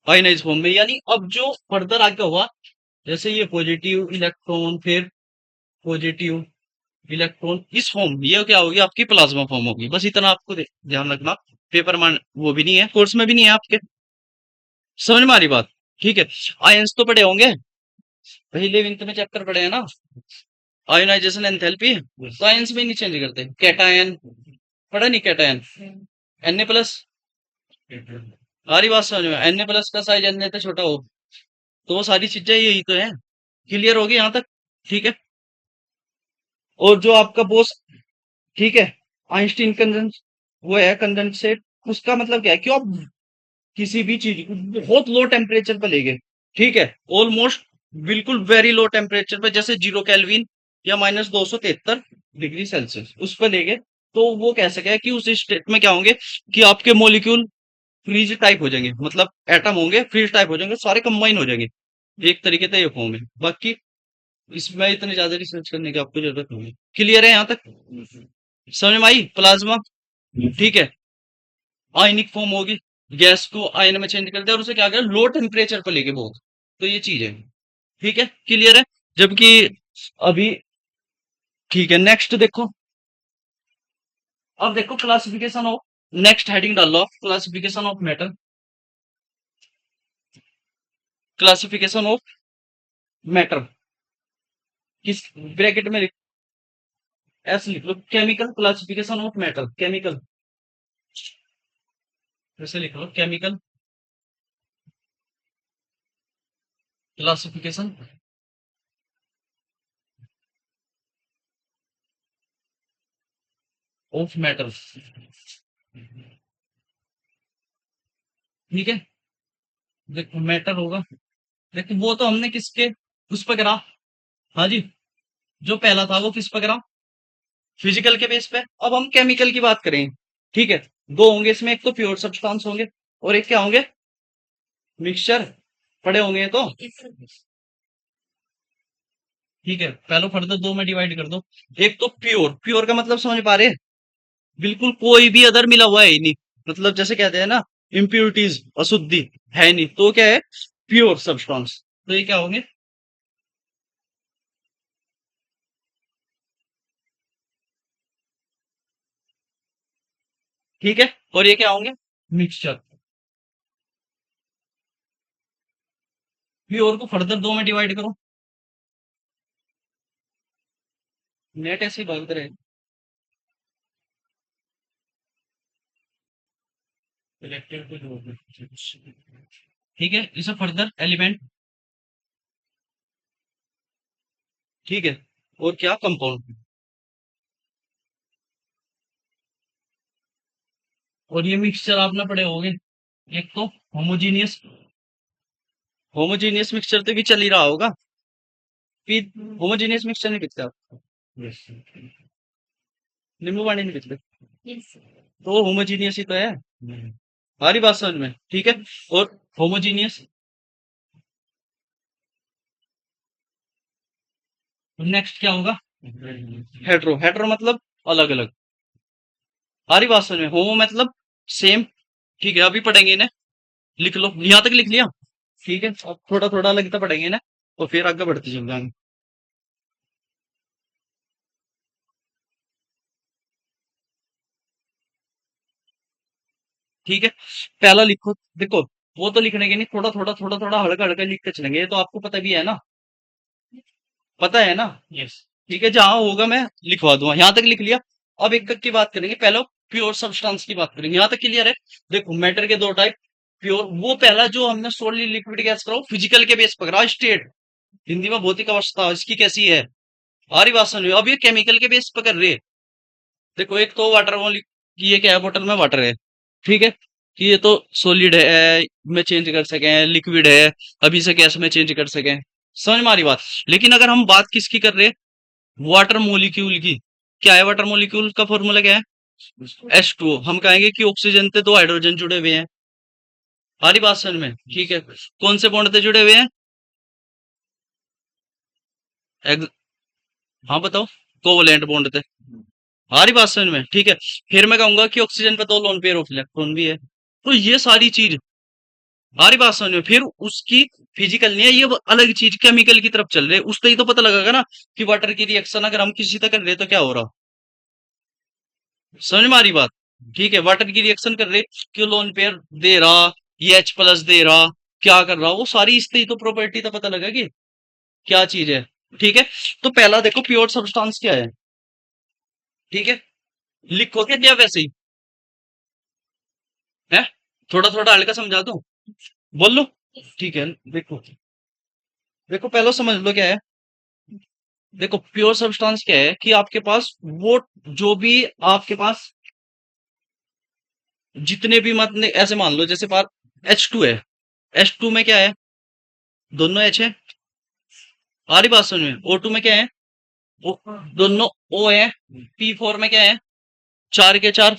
आयोनाइज फॉर्म में, यानी अब जो फर्दर आगे हुआ, जैसे ये पॉजिटिव इलेक्ट्रॉन, फिर पॉजिटिव इलेक्ट्रॉन, इस फॉर्म, ये क्या होगी आपकी प्लाज्मा फॉर्म होगी। बस इतना आपको ध्यान रखना। पेपर मान वो भी नहीं है, कोर्स में भी नहीं है आपके, समझ में आ रही बात? ठीक है, आयंस तो पढ़े होंगे, पहले इलेवेंथ में चैप्टर पढ़े हैं ना, आयोनाइजेशन एंथैल्पी, तो आयंस में नहीं चेंज करते, कैटायन पढ़ा नहीं, कैटायन Na+, आ रही बात समझ में? Na+ का साइज Na से छोटा हो, तो वो सारी चीजें यही तो है। क्लियर होगी यहाँ तक? ठीक है, और जो आपका बोस, ठीक है, आइंस्टीन कंडेंस, वो है कंडेंसेट, उसका मतलब क्या है कि आप किसी भी चीज को बहुत लो टेम्परेचर पे ले गए, ठीक है, ऑलमोस्ट बिल्कुल वेरी लो टेम्परेचर पे, जैसे 0 केल्विन या -273 डिग्री सेल्सियस उस पर ले गए, तो वो कह सके कि उस स्टेट में क्या होंगे कि आपके मॉलिक्यूल फ्रीज टाइप हो जाएंगे, मतलब एटम होंगे फ्रीज टाइप हो जाएंगे, सारे कंबाइन हो जाएंगे एक तरीके से, ये फॉर्म में। बाकी इसमें इतनी ज्यादा रिसर्च करने की आपको जरूरत नहीं है। क्लियर है यहाँ तक? समझ में आई? प्लाज्मा, ठीक है, आयनिक फॉर्म होगी, गैस को आयन में चेंज कर दिया और उसे क्या कर लो टेम्परेचर पर लेके बहुत, तो ये चीज है, ठीक है, क्लियर है? जबकि अभी, ठीक है, नेक्स्ट देखो, अब देखो क्लासिफिकेशन ऑफ, नेक्स्ट हेडिंग डाल लो, classification of metal, classification of matter, किस ब्रैकेट में ऐसे लिख लो, chemical classification of metal, chemical, ऐसे लिख लो, केमिकल क्लासिफिकेशन ऑफ मेटल, ठीक है। देखो मेटल होगा, देखो वो तो हमने किसके उस पर करा, हाँ जी, जो पहला था वो किस पर करा, फिजिकल के बेस पे। अब हम केमिकल की बात करें, ठीक है, दो होंगे इसमें, एक तो प्योर सब्सटेंस होंगे और एक क्या होंगे, मिक्सचर, पड़े होंगे ये तो, ठीक है, पहले फर्दर दो में डिवाइड कर दो। एक तो प्योर, प्योर का मतलब समझ पा रहे हैं, बिल्कुल कोई भी अदर मिला हुआ है ही नहीं, मतलब जैसे कहते हैं ना इम्प्यूरिटीज, अशुद्धि है नहीं, तो क्या है, प्योर सब्सटेंस, तो ये क्या होंगे, ठीक है, और ये क्या होंगे? मिक्सचर। प्योर को फर्दर दो में डिवाइड करो, नेट ऐसे ही भागते रहे। इलेक्ट्रिक को जोड़ दो। ठीक है, इसे फर्दर एलिमेंट। ठीक है, और क्या? कंपाउंड। और ये मिक्सचर आपने पढ़े होंगे, एक तो होमोजीनियस। होमोजीनियस मिक्सचर तो भी चल ही रहा होगा, फिर होमोजीनियस मिक्सचर नहीं पिघता, यस। नींबू पानी नहीं पिघते, Yes. तो होमोजीनियस ही तो है। हमारी बात समझ में? ठीक है, और होमोजीनियस नेक्स्ट क्या होगा? हेट्रो। हेट्रो मतलब अलग अलग। हमारी बात समझ में? होमो मतलब सेम। ठीक है, अभी पढ़ेंगे इन्हें, लिख लो, यहाँ तक लिख लिया। ठीक है, अब थोड़ा थोड़ा लगता पढ़ेंगे ना, तो फिर आगे बढ़ते चल जाएंगे। ठीक है, पहला लिखो। देखो, वो तो लिखने के नहीं, थोड़ा थोड़ा थोड़ा थोड़ा हल्का हल्का लिखते चलेंगे, ये तो आपको पता भी है ना, पता है ना। यस। ठीक है, जहां होगा मैं लिखवा दूंगा, यहाँ तक लिख लिया। अब एक एक की बात करेंगे, पहले प्योर सब्सटेंस की बात करेंगे, यहाँ तक क्लियर है? देखो, मैटर के दो टाइप, प्योर वो पहला जो हमने सोलली लिक्विड गैस करा, फिजिकल के बेस पकड़ा, स्टेट, हिंदी में भौतिक अवस्था इसकी कैसी है, आ रही बात समझ में? अब ये केमिकल के बेस पकड़ रहे। देखो, एक तो वाटर ये क्या है, बोतल में वाटर है, ठीक है, कि ये तो सॉलिड है, में चेंज कर सकें, लिक्विड है, अभी से गैस में चेंज कर सकें, समझ में आ रही बात? लेकिन अगर हम बात किसकी कर रहे हैं, वाटर मोलिक्यूल की, क्या है वाटर मोलिक्यूल का फॉर्मूला क्या है? H2O। हम कहेंगे कि ऑक्सीजन से दो हाइड्रोजन जुड़े हुए हैं, हमारी बात समझ में? ठीक है, कौन से बॉन्ड से जुड़े हुए हैं? एग- हाँ बताओ, कोवलेंट बॉन्ड थे, हमारी बात समझ में? ठीक है, फिर मैं कहूंगा कि ऑक्सीजन पे दो लोन पेयर ऑफ इलेक्ट्रॉन भी है, तो ये सारी चीज, हमारी बात समझ में? फिर उसकी फिजिकल नहीं है, ये अलग चीज केमिकल की तरफ चल रहे हैं, उससे ही तो पता लगेगा ना कि वाटर की रिएक्शन अगर हम किसी तक कर रहे हैं तो क्या हो रहा, समझ में आ रही बात? ठीक है, वाटर की रिएक्शन कर रहे, क्यों लोन पेयर दे रहा, ये H+ दे रहा, क्या कर रहा, वो सारी इससे ही तो प्रॉपर्टी तो पता लगेगी क्या चीज है। ठीक है, तो पहला देखो, प्योर सब्सटेंस क्या है, ठीक है, लिखोगे क्या वैसे ही है, थोड़ा थोड़ा हल्का समझा दूं, बोल लो। ठीक है, देखो, देखो पहले समझ लो क्या है। देखो, प्योर सब्सटेंस क्या है कि आपके पास वो, जो भी आपके पास जितने भी मतलब ऐसे मान लो, जैसे पार H2 है, H2 में क्या है, दोनों H है, आ रही बात समझ में? O2 में क्या है, ओ, दोनों O है, P4 में क्या है, चार के चार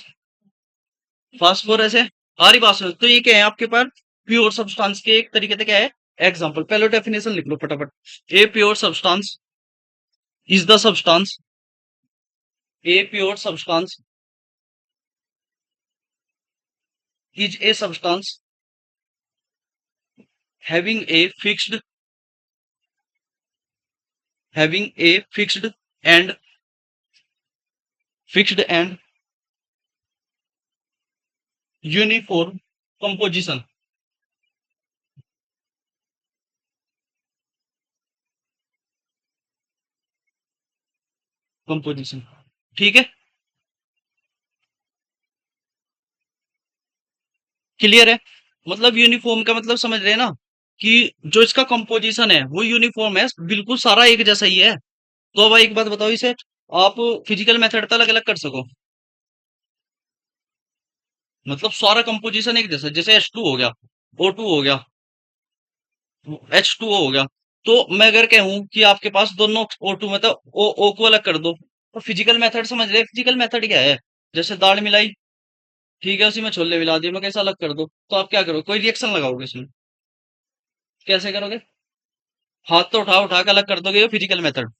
फास्फोरस है, आ रही बात समझ? तो ये क्या है आपके पास, प्योर सब्सटेंस के एक तरीके से क्या है, एग्जाम्पल, पहले डेफिनेशन लिख लो फटाफट। A pure substance is the substance, a pure substance is a substance having a fixed having a and fixed and uniform composition। Composition, ठीक है, क्लियर है? मतलब यूनिफॉर्म का मतलब समझ रहे हैं ना, कि जो इसका कंपोजिशन है वो यूनिफॉर्म है, बिल्कुल सारा एक जैसा ही है। तो अब एक बात बताओ, इसे आप फिजिकल मेथड तो अलग अलग कर सको, मतलब सारा कंपोजिशन एक जैसा, जैसे H2 हो गया, O2 हो गया, H2O हो गया, तो मैं अगर कहूं कि आपके पास दोनों O2 में, तो O को अलग कर दो, तो फिजिकल मेथड समझ रहे? फिजिकल मेथड क्या है, जैसे दाल मिलाई, ठीक है, उसी में छोले मिला दिए, मैं कैसे अलग कर दो, तो आप क्या करोगे, कोई रिएक्शन लगाओगे इसमें, कैसे करोगे? हाथ तो उठा उठा के अलग कर दोगे, ये फिजिकल मेथड।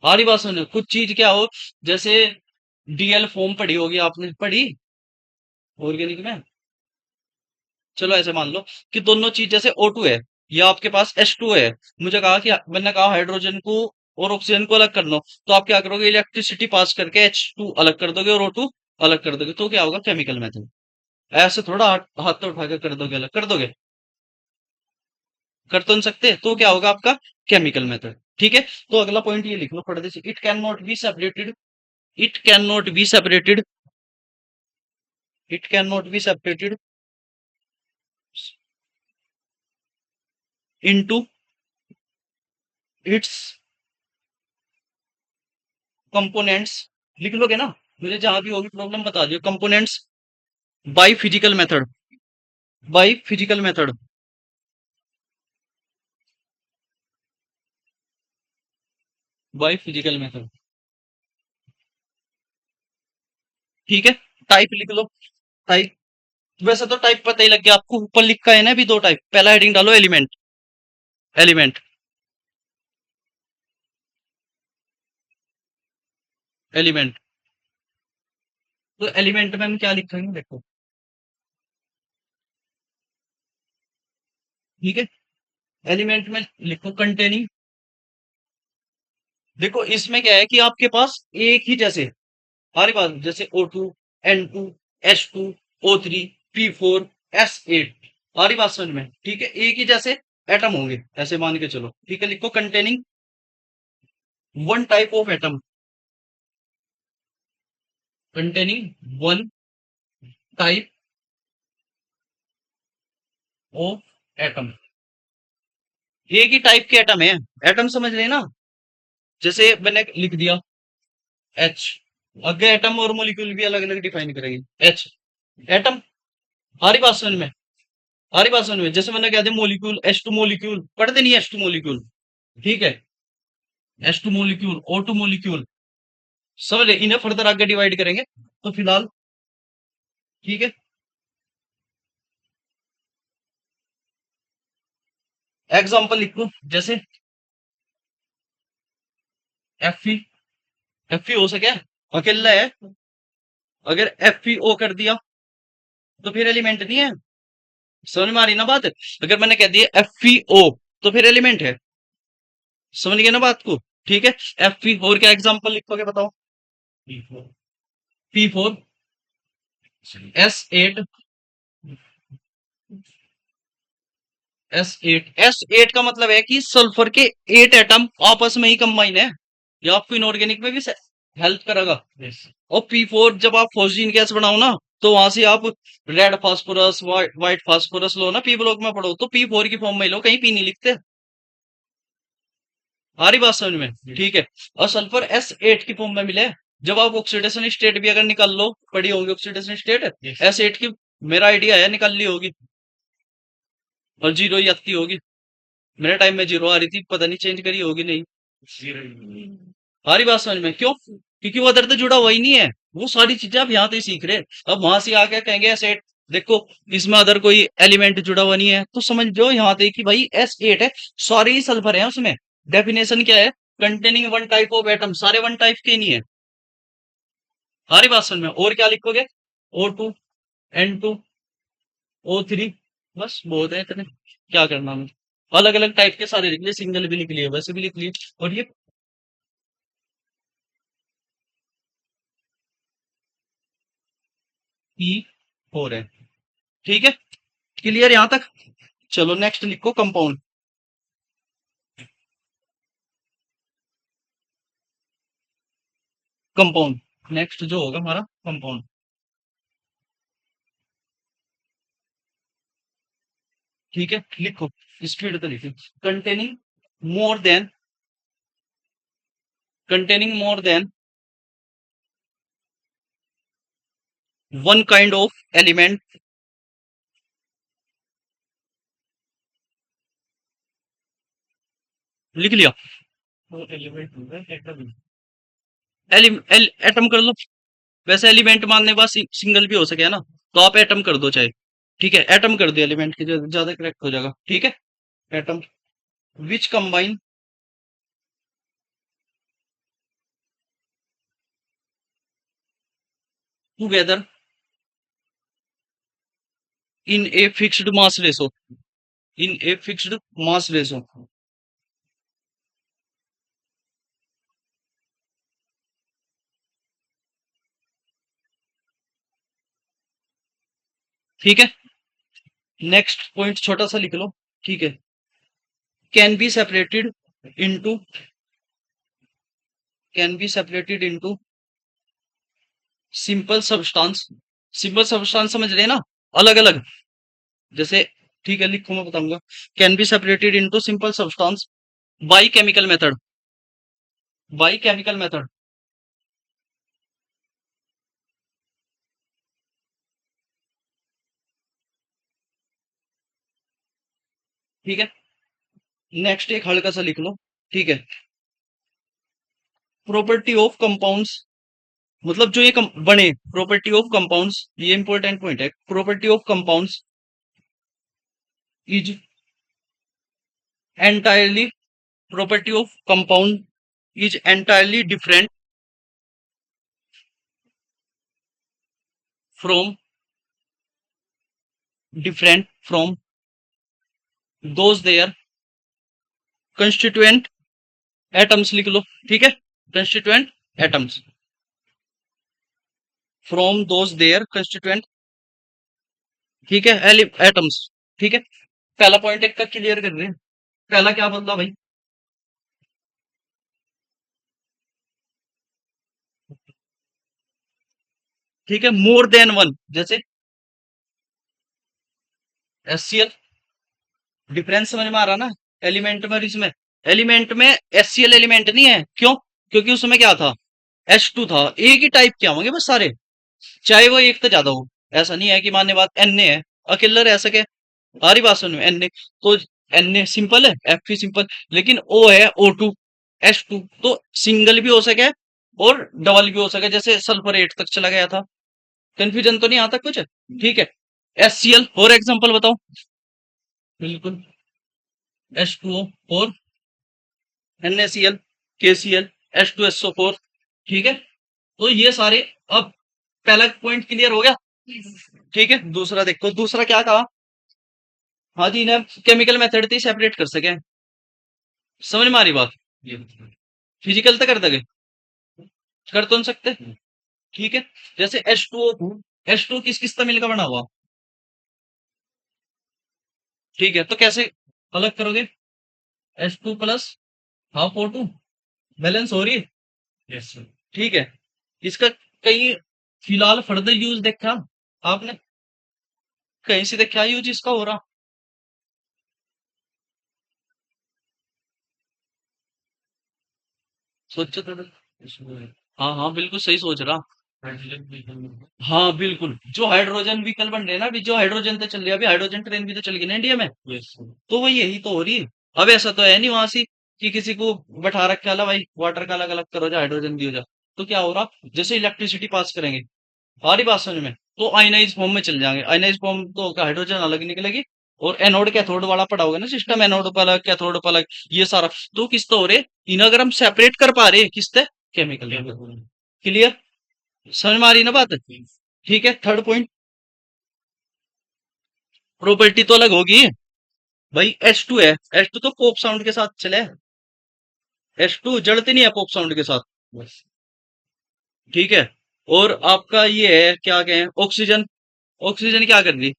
हमारी बात सुनो, कुछ चीज क्या हो, जैसे डीएल फॉर्म पढ़ी होगी आपने, पढ़ी ऑर्गेनिक में, चलो ऐसे मान लो कि दोनों चीज, जैसे O2 है, या आपके पास H2 है, मुझे कहा कि मैंने कहा हाइड्रोजन को और ऑक्सीजन को अलग कर लो, तो आप क्या करोगे, इलेक्ट्रिसिटी पास करके H2 अलग कर दोगे और O2 अलग कर दोगे तो क्या होगा? Chemical method. ऐसे थोड़ा हाथ हाथ तो उठा के कर दोगे, अलग कर दोगे, कर तो नहीं सकते, तो क्या होगा आपका? Chemical method. ठीक है, तो अगला पॉइंट ये लिख लो पढ़ते से, it can not be separated, it can not be separated, it can not be separated into its components. लिख लोगे ना? मुझे जहां भी होगी प्रॉब्लम बता दियो। Components by physical method, by physical method, by physical method. ठीक है, टाइप लिख लो, टाइप। वैसे तो टाइप पता ही लग गया आपको, ऊपर लिखा है ना भी दो टाइप। पहला हेडिंग डालो एलिमेंट, एलिमेंट, एलिमेंट। तो एलिमेंट में हम क्या लिखेंगे देखो। ठीक है, एलिमेंट में लिखो कंटेनिंग। देखो इसमें क्या है कि आपके पास एक ही जैसे हमारे पास जैसे O2, N2, H2, O3, P4, S8, हमारी बात समझ में? ठीक है, एक ही जैसे एटम होंगे ऐसे मान के चलो। ठीक है, लिखो containing one type of atom, containing one type of atom. एक ही टाइप के एटम है, एटम समझ लेना। जैसे मैंने लिख दिया एच, आगे एटम और मॉलिक्यूल भी अलग अलग डिफाइन करेंगे। एच एटम, हमारी बात समझ में? हमारी बात समझ में? जैसे मैंने कह दिया मॉलिक्यूल, H2 मॉलिक्यूल, पढ़ते नहीं H2 मॉलिक्यूल। ठीक है, H2 मॉलिक्यूल, O2 मॉलिक्यूल, समझ रहे? इन्हें फर्दर आगे डिवाइड करेंगे। तो फिलहाल ठीक है, एग्जांपल लिखो जैसे Fe, Fe हो सके अकेला है, अगर FeO कर दिया तो फिर एलिमेंट नहीं है। समझ में आ रही ना बात? अगर मैंने कह दिया FeO तो फिर एलिमेंट है। समझ गए ना बात को? ठीक है, Fe और क्या एग्जांपल लिखोगे बताओ? P4 P4, S8, S8 का मतलब है कि सल्फर के 8 एटम आपस में ही कंबाइन है। ये आपको इनऑर्गेनिक में भी हेल्प करेगा। yes और P4 जब आप फॉस्फीन गैस बनाओ ना, तो वहां से आप रेड फास्फोरस, व्हाइट फास्फोरस लो ना, पी ब्लॉक में पढ़ो तो P4 की फॉर्म में लो, कहीं पी नहीं लिखते। आ रही बात समझ में? yes ठीक है, और सल्फर S8 की फॉर्म में मिले। जब आप ऑक्सीडेशन स्टेट भी अगर निकाल लो, पढ़ी होगी ऑक्सीडेशन स्टेट, yes S8 की मेरा आइडिया है निकाल ली होगी, और जीरो ही आती होगी। मेरे टाइम में जीरो आ रही थी, पता नहीं चेंज करी होगी नहीं। zero हमारी बात समझ में? क्यों? क्योंकि वो अदर तो जुड़ा हुआ ही नहीं है। वो सारी चीजें आप यहाँ से ही सीख रहे हैं। अब वहां से आके कहेंगे S8, देखो इसमें अदर कोई एलिमेंट जुड़ा हुआ नहीं है, तो समझ जाओ यहाँ से कि भाई S8 है, सारे ही सल्फर है उसमें। डेफिनेशन क्या है? Containing one type of atom, सारे वन टाइप के नहीं है। हमारी बात समझ में? और क्या लिखोगे? O2, N2, O3, बस बहुत है इतने। क्या करना हमें? अलग अलग टाइप के सारे लिख लिए, सिंगल भी लिख लिए, वैसे भी लिख लिए। और ये P4 है। ठीक है, क्लियर यहाँ तक? चलो नेक्स्ट लिखो कंपाउंड, कंपाउंड नेक्स्ट जो होगा हमारा कंपाउंड। ठीक है, लिखो स्पीड तो लिखो। Containing more than, containing more than one kind of element. लिख लिया? तो एलिमेंट होगा एटम एटम कर लो। वैसे एलिमेंट मानने के बाद सिंगल भी हो सके है ना, तो आप एटम कर दो चाहे। ठीक है, एटम कर दो एलिमेंट की, ज्यादा करेक्ट हो जाएगा। ठीक है, atom which combine together in a fixed mass ratio, in a fixed mass ratio. ठीक है, नेक्स्ट पॉइंट छोटा सा लिख लो। ठीक है, can be separated into, can be separated into simple substance. Simple substance समझ रहे हैं ना, अलग अलग, जैसे, ठीक है लिखो मैं बताऊंगा। Can be separated into simple substance by chemical method, by chemical method. ठीक है, नेक्स्ट एक हल्का सा लिख लो। ठीक है, प्रॉपर्टी ऑफ कंपाउंड्स, मतलब जो ये बने, प्रॉपर्टी ऑफ कंपाउंड्स, ये इंपॉर्टेंट पॉइंट है। Property of compounds is entirely, property of compound is entirely from different from those their constituent atoms, लिख लो। ठीक है, constituent atoms from those their constituent, ठीक है, atoms। ठीक है, पहला पॉइंट एक का क्लियर कर रहे हैं। पहला क्या बदला भाई, ठीक है, मोर देन वन, जैसे HCl, डिफरेंस समझ में आ रहा ना, एलिमेंट में और इसमें। एलिमेंट में HCl एलिमेंट नहीं है, क्यों? क्योंकि उसमें क्या था, H2 था। एक ही टाइप के होंगे बस सारे, चाहे वो एक तो ज्यादा हो। ऐसा नहीं है कि मान्य बात Na है, अकेला रह सके, हमारी बात सुनो। Na तो Na सिंपल है, Fe सिंपल, लेकिन O है O2, H2 तो सिंगल भी हो सके और डबल भी हो सके, जैसे सल्फर 8 तक चला गया था। कंफ्यूजन तो नहीं आता कुछ? ठीक है, HCl और एग्जांपल बताओ। बिल्कुल, H2O और NaCl, KCl, H2SO4। ठीक है, तो ये सारे, अब पहला पॉइंट क्लियर हो गया। Yes. ठीक है, दूसरा देखो, दूसरा क्या कहा, हाँ जी, इन्हें केमिकल मेथड से सेपरेट कर सके। समझ में आ रही बात, ये फिजिकल तो कर दोगे, कर तो नहीं सकते। ठीक है, जैसे H2O, H2 किस किस मिल का बना हुआ, ठीक है, तो कैसे अलग करोगे, H2 plus half O2, balance हो रही है। Yes sir. ठीक है, इसका कहीं फिलहाल फर्दर यूज देखा आपने, कहीं से देखा यूज इसका हो रहा, सोचो थोड़ा। इसमें हाँ हाँ, बिल्कुल सही सोच रहा। हाइड्रोजन भी हाँ बिल्कुल, जो हाइड्रोजन व्हीकल बन रहे हैं ना अभी, जो हाइड्रोजन पे चल रही है अभी, हाइड्रोजन ट्रेन भी तो चल गई ना इंडिया में, यस सर। तो वो यही तो हो रही है। अब ऐसा तो है नहीं वहां से कि किसी को बैठा रखा है, भाई वाटर का अलग अलग करो जा, हाइड्रोजन भी हो जा। तो क्या हो रहा, जैसे इलेक्ट्रिसिटी पास करेंगे, हमारी बात समझ में, तो आयनाइज फॉर्म में चल जाएंगे। आयनाइज फॉर्म तो हाइड्रोजन अलग निकलेगी, और एनोड कैथोड वाला पड़ा होगा ना सिस्टम, एनोड पर अलग कैथोड पर अलग, ये सारा तो किस तो हो रहे, इन अगर हम सेपरेट कर पा रहे किसते, केमिकल। क्लियर, समझ में आ रही ना बात? ठीक है, थर्ड पॉइंट, प्रॉपर्टी तो अलग होगी भाई। H2 है, H2 तो पॉप साउंड के साथ चले, H2 जड़ते नहीं है पॉप साउंड के साथ। बस ठीक है, और आपका ये है क्या कहें, ऑक्सीजन, ऑक्सीजन क्या कर रही,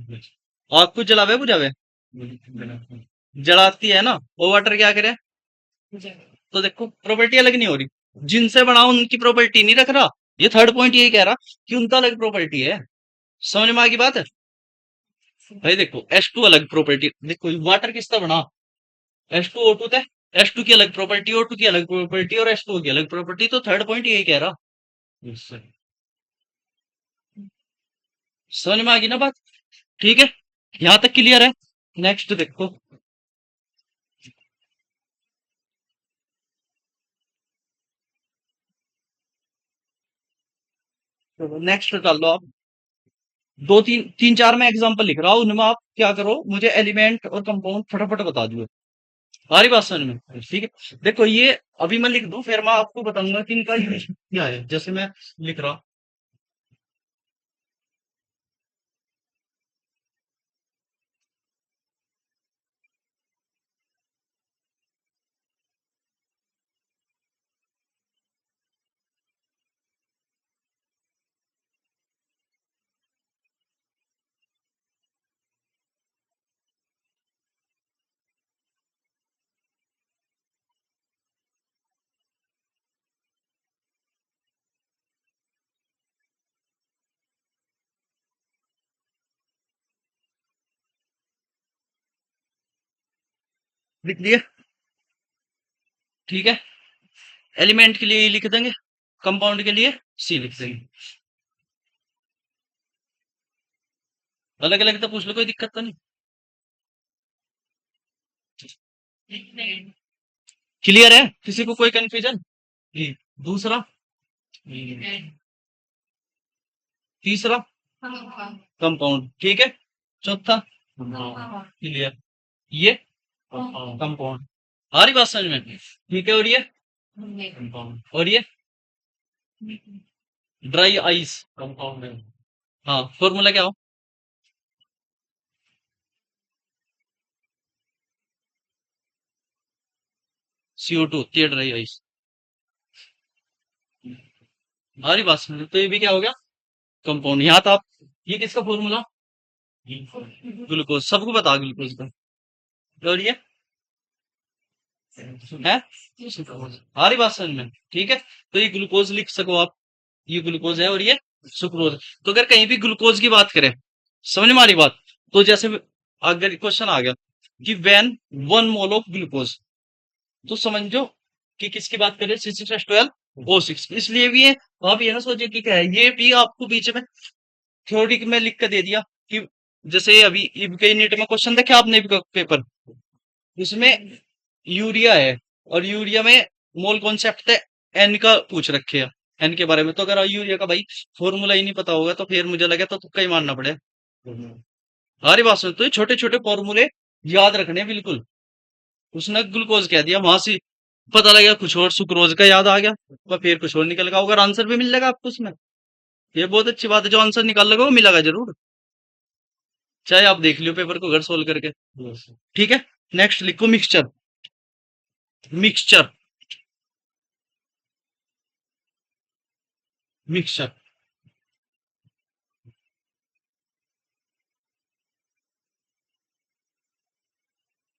बस आग को जलावे बुझावे, जलाती है ना, वो वाटर क्या करे, तो देखो प्रॉपर्टी अलग नहीं हो रही, जिनसे बना उनकी प्रॉपर्टी नहीं रख रहा। ये थर्ड पॉइंट यही कह रहा कि उनका अलग प्रॉपर्टी है। समझ में आ गई बात है भाई? देखो H2 अलग प्रॉपर्टी, देखो वाटर किसका बना, H2O2 थे, H2 की अलग प्रॉपर्टी, O2 की अलग प्रॉपर्टी, और H2O की अलग प्रॉपर्टी, तो थर्ड पॉइंट यही कह रहा। Yes sir. समझ में आ गई ना बात? ठीक है, यहां तक क्लियर है। नेक्स्ट देखो, नेक्स्ट कर लो आप। दो तीन तीन चार मैं एग्जांपल लिख रहा हूं, उनमें आप क्या करो, मुझे एलिमेंट और कंपाउंड फटाफट बता दो, सारी बात समझ में। ठीक है, देखो ये अभी मैं लिख दूं, फिर मैं आपको बताऊंगा कि इनका यूज क्या है। जैसे मैं लिख रहा, लिख दिए, ठीक है। एलिमेंट के लिए E लिख देंगे, कंपाउंड के लिए C लिख देंगे। अलग अलग तो पूछ लो, कोई दिक्कत तो नहीं। क्लियर है, किसी को कोई कंफ्यूजन? जी। दूसरा, तीसरा कंपाउंड, ठीक है। चौथा क्लियर, ये कंपाउंड। आ रही बात समझ में? ठीक है। और ये ड्राई आइस कंपाउंड है। हाँ, फॉर्मूला क्या हो? CO2 होती है ड्राई आइस। आ रही बात समझ में? तो ये भी क्या हो गया? कंपाउंड। यहाँ तो आप, ये किसका फॉर्मूला? ग्लूकोज, सबको बता ग्लूकोज का। और ये है, आ रही बात समझ में? ठीक है। तो ये ग्लूकोज लिख सको आप, ये ग्लूकोज है और ये सुक्रोज। तो अगर कहीं भी ग्लूकोज की बात करें, समझ में आ रही बात? तो जैसे अगर क्वेश्चन आ गया कि व्हेन 1 मोल ऑफ ग्लूकोज, तो समझो कि किसकी बात करें, C6H12O6। इसलिए भी है, आप ये ना सोचिए कि क्या है, ये भी आपको बीच में थ्योरी में लिख कर दे दिया कि जैसे अभी इबके नीट में क्वेश्चन देखे आपने इबका पेपर, उसमें यूरिया है और यूरिया में मोल कॉन्सेप्ट है एन का पूछ रखे हैं, एन के बारे में। तो अगर यूरिया का भाई फॉर्मूला ही नहीं पता होगा तो फिर मुझे लगे तो तुक्का ही मारना पड़े। हमारी बात सुन, तो ये छोटे छोटे फॉर्मूले याद रखने हैं बिल्कुल। उसने ग्लूकोज कह दिया, वहां से पता लगा कुछ और, सुक्रोज का याद आ गया तो फिर कुछ और निकल गया होगा, आंसर भी मिल जाएगा आपको उसमें। ये बहुत अच्छी बात है, जो आंसर निकाल लगा वो मिलेगा जरूर, चाहे आप देख लियो पेपर को घर सोल्व करके। ठीक है। नेक्स्ट लिखो मिक्सचर, मिक्सचर, मिक्सचर,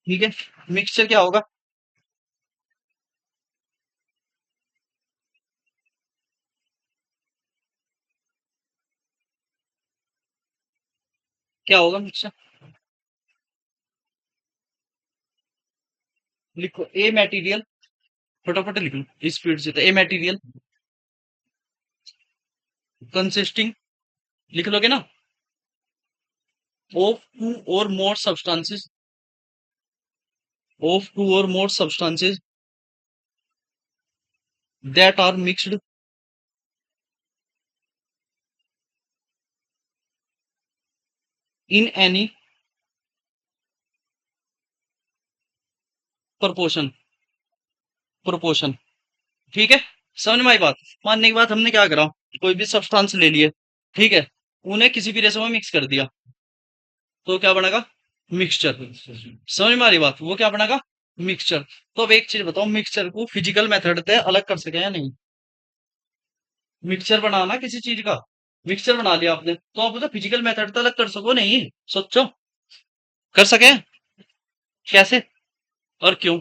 ठीक है। मिक्सचर क्या होगा? क्या होगा मिक्सचर? लिखो ए मटेरियल, फटाफट लिख लो स्पीड से। तो ए मटेरियल कंसिस्टिंग, लिख लोगे ना, of two or more substances, of two or more substances that are mixed in any proportion, proportion, ठीक है। समझ में आई बात? मानने के बाद हमने क्या करा, कोई भी सब्सटेंस ले लिए, ठीक है, उन्हें किसी भी रेशो में मिक्स कर दिया, तो क्या बनेगा? मिक्सचर। समझ में आ रही बात? वो क्या बनेगा? मिक्सचर। तो अब एक चीज बताओ, मिक्सचर को फिजिकल मेथड से अलग कर सके या नहीं? मिक्सचर बनाना किसी चीज का, मिक्सचर बना लिया आपने, तो आप उसे फिजिकल मेथड से अलग कर सको नहीं? सोचो, कर सके? कैसे और क्यों?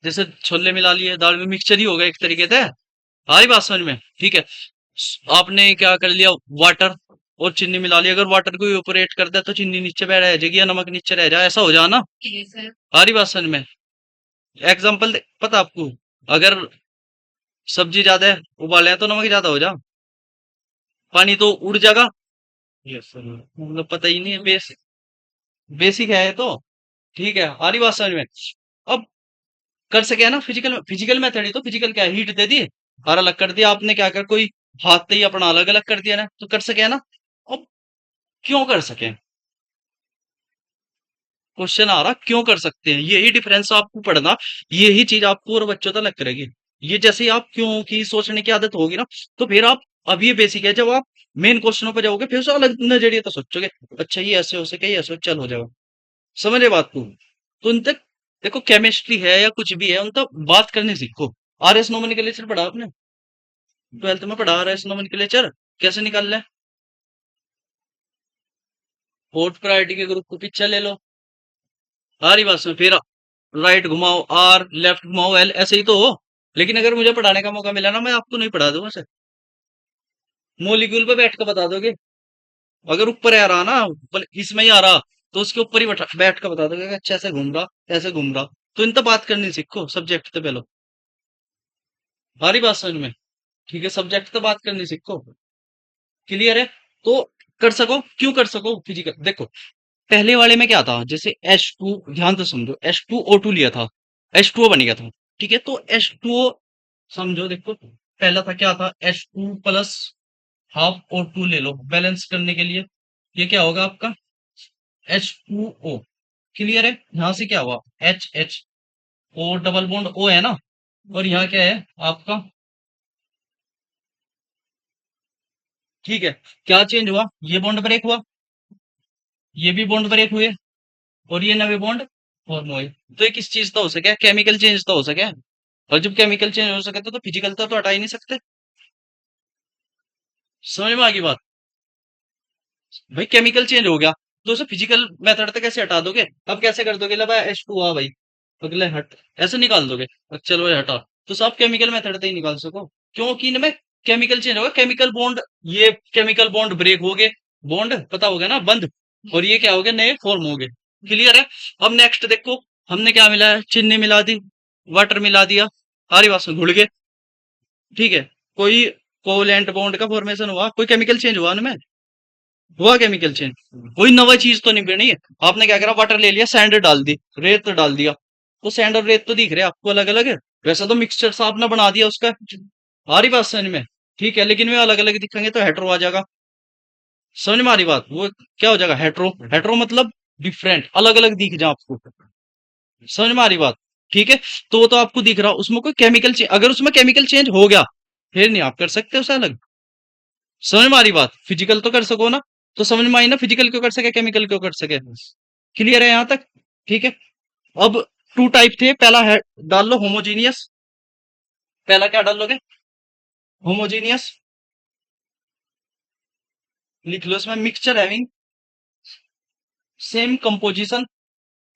जैसे छोले मिला लिए दाल में, मिक्सचर ही होगा एक तरीके से। हमारी बात समझ में? ठीक है। आपने क्या कर लिया, वाटर और चीनी मिला लिया, अगर वाटर को इवेपोरेट कर दे तो चीनी नीचे बह रह जाएगी या नमक नीचे रह जाए, ऐसा हो जाए ना? हमारी बात समझ में? एग्जाम्पल पता आपको, अगर सब्जी ज्यादा है उबाले हैं तो नमक ज्यादा हो जा, पानी तो उड़ जाएगा। Yes sir. मतलब पता ही नहीं है, बेसिक, बेसिक है ये तो। ठीक है, आ रही बात समझ में? अब कर सके ना फिजिकल, फिजिकल मेथड ही तो, फिजिकल क्या हीट दे दी और अलग कर दिया आपने, क्या कर कोई हाथ से ही अपना अलग अलग कर दिया ना, तो कर सके ना? अब क्यों कर सके? क्वेश्चन आ रहा क्यों कर सकते हैं, यही डिफरेंस आपको पढ़ना, यही चीज आपको और बच्चों तक लग करेगी। ये जैसे ही आप क्यों की सोचने की आदत होगी ना, तो फिर आप, अब ये बेसिक है, जब आप मेन क्वेश्चनों पर जाओगे फिर से अलग नजरिए तो सोचोगे, अच्छा ये ऐसे हो सके, ये ऐसे चल हो जाएगा। समझे बात को? तो उन तक देखो, केमिस्ट्री है या कुछ भी है, उन तक बात करने सीखो। RS नोमेनक्लेचर पढ़ा आपने? 12th में पढ़ा RS नोमेनक्लेचर कैसे निकालना है? फोर्थ प्रायोरिटी के ग्रुप को पिक्चर ले लो, आ रही बात में? फिर राइट घुमाओ R, लेफ्ट घुमाओ L, ऐसे ही तो हो। लेकिन अगर मुझे पढ़ाने का मौका मिला ना, मैं आपको नहीं पढ़ा दूंगा सर। मोलिक्यूल पे बैठ कर बता दोगे। अगर ऊपर आ रहा ना, इसमें ही आ रहा, तो उसके ऊपर ही बैठ कर बता दोगे कि अच्छा ऐसे घूम रहा, ऐसे घूम रहा। तो इन तो बात करनी सीखो सब्जेक्ट तो पहले। हमारी बात समझ में? ठीक है, सब्जेक्ट तो बात करनी सीखो। क्लियर है? तो कर सको, क्यों कर सको फिजिकल, देखो पहले वाले में क्या था, जैसे H2, ध्यान से समझो, H2O2 लिया था, H2O बन गया था। ठीक है, तो H2O समझो, देखो पहला था क्या था, H2 प्लस हाफ O2 ले लो बैलेंस करने के लिए। ये क्या होगा आपका H2O। क्लियर है? यहां से क्या हुआ, H O double bond O है ना, और यहाँ क्या है आपका, ठीक है, क्या चेंज हुआ, ये बॉन्ड ब्रेक हुआ, ये भी बॉन्ड ब्रेक हुए, और ये नवे बॉन्ड फॉर्म हुए। तो ये किस चीज का हो सके, केमिकल चेंज तो हो सके। और जब केमिकल चेंज हो सके तो फिजिकल तो हटा ही नहीं सकते। समझ में आ गई बात? भाई केमिकल चेंज हो गया, तो उसे फिजिकल मेथड से कैसे हटा दोगे? अब कैसे कर दोगे, ले भाई H2 आ भाई, अगले हट, ऐसे निकाल दोगे, अब चलो ये हटा। तो सब केमिकल मेथड से ही निकाल सको, क्योंकि इनमें केमिकल चेंज होगा, केमिकल बॉन्ड, ये केमिकल बॉन्ड ब्रेक हो गए, बॉन्ड पता हो गया ना बंद, और ये क्या हो गया, नए फॉर्म हो गए। क्लियर है? अब नेक्स्ट देखो, हमने क्या मिला है, चीनी मिला दी, वाटर मिला दिया, सारी बात में घुल गए। ठीक है, कोई कोवलेंट बॉन्ड का फॉर्मेशन हुआ, कोई केमिकल चेंज हुआ उनमें, हुआ केमिकल चेंज, कोई नवा चीज तो नहीं बनी है। आपने क्या करा, वाटर ले लिया, सैंड डाल दी, रेत डाल दिया, तो सैंड और रेत तो दिख रहे हैं आपको अलग अलग है, वैसा तो मिक्सचर सा आपने बना दिया उसका। आ रही बात समझ में? ठीक है, लेकिन वे अलग अलग दिखेंगे तो हेट्रो आ जाएगा। समझ में आ रही बात? वो क्या हो जाएगा, हेट्रो, हेट्रो मतलब डिफरेंट, अलग अलग दिख जाए आपको। समझ में आ रही बात? ठीक है, तो वो तो आपको दिख रहा, उसमें कोई केमिकल चेंज, अगर उसमें केमिकल चेंज हो गया फिर नहीं आप कर सकते उसे अलग। समझ में आ रही बात? फिजिकल तो कर सको ना, तो समझ में आई ना, फिजिकल क्यों कर सके, केमिकल क्यों कर सके। क्लियर है यहां तक? ठीक है, अब टू टाइप थे, पहला है, डाल लो होमोजीनियस, पहला क्या डाल लोगे, होमोजीनियस, लिख लो इसमें, mixture having same composition,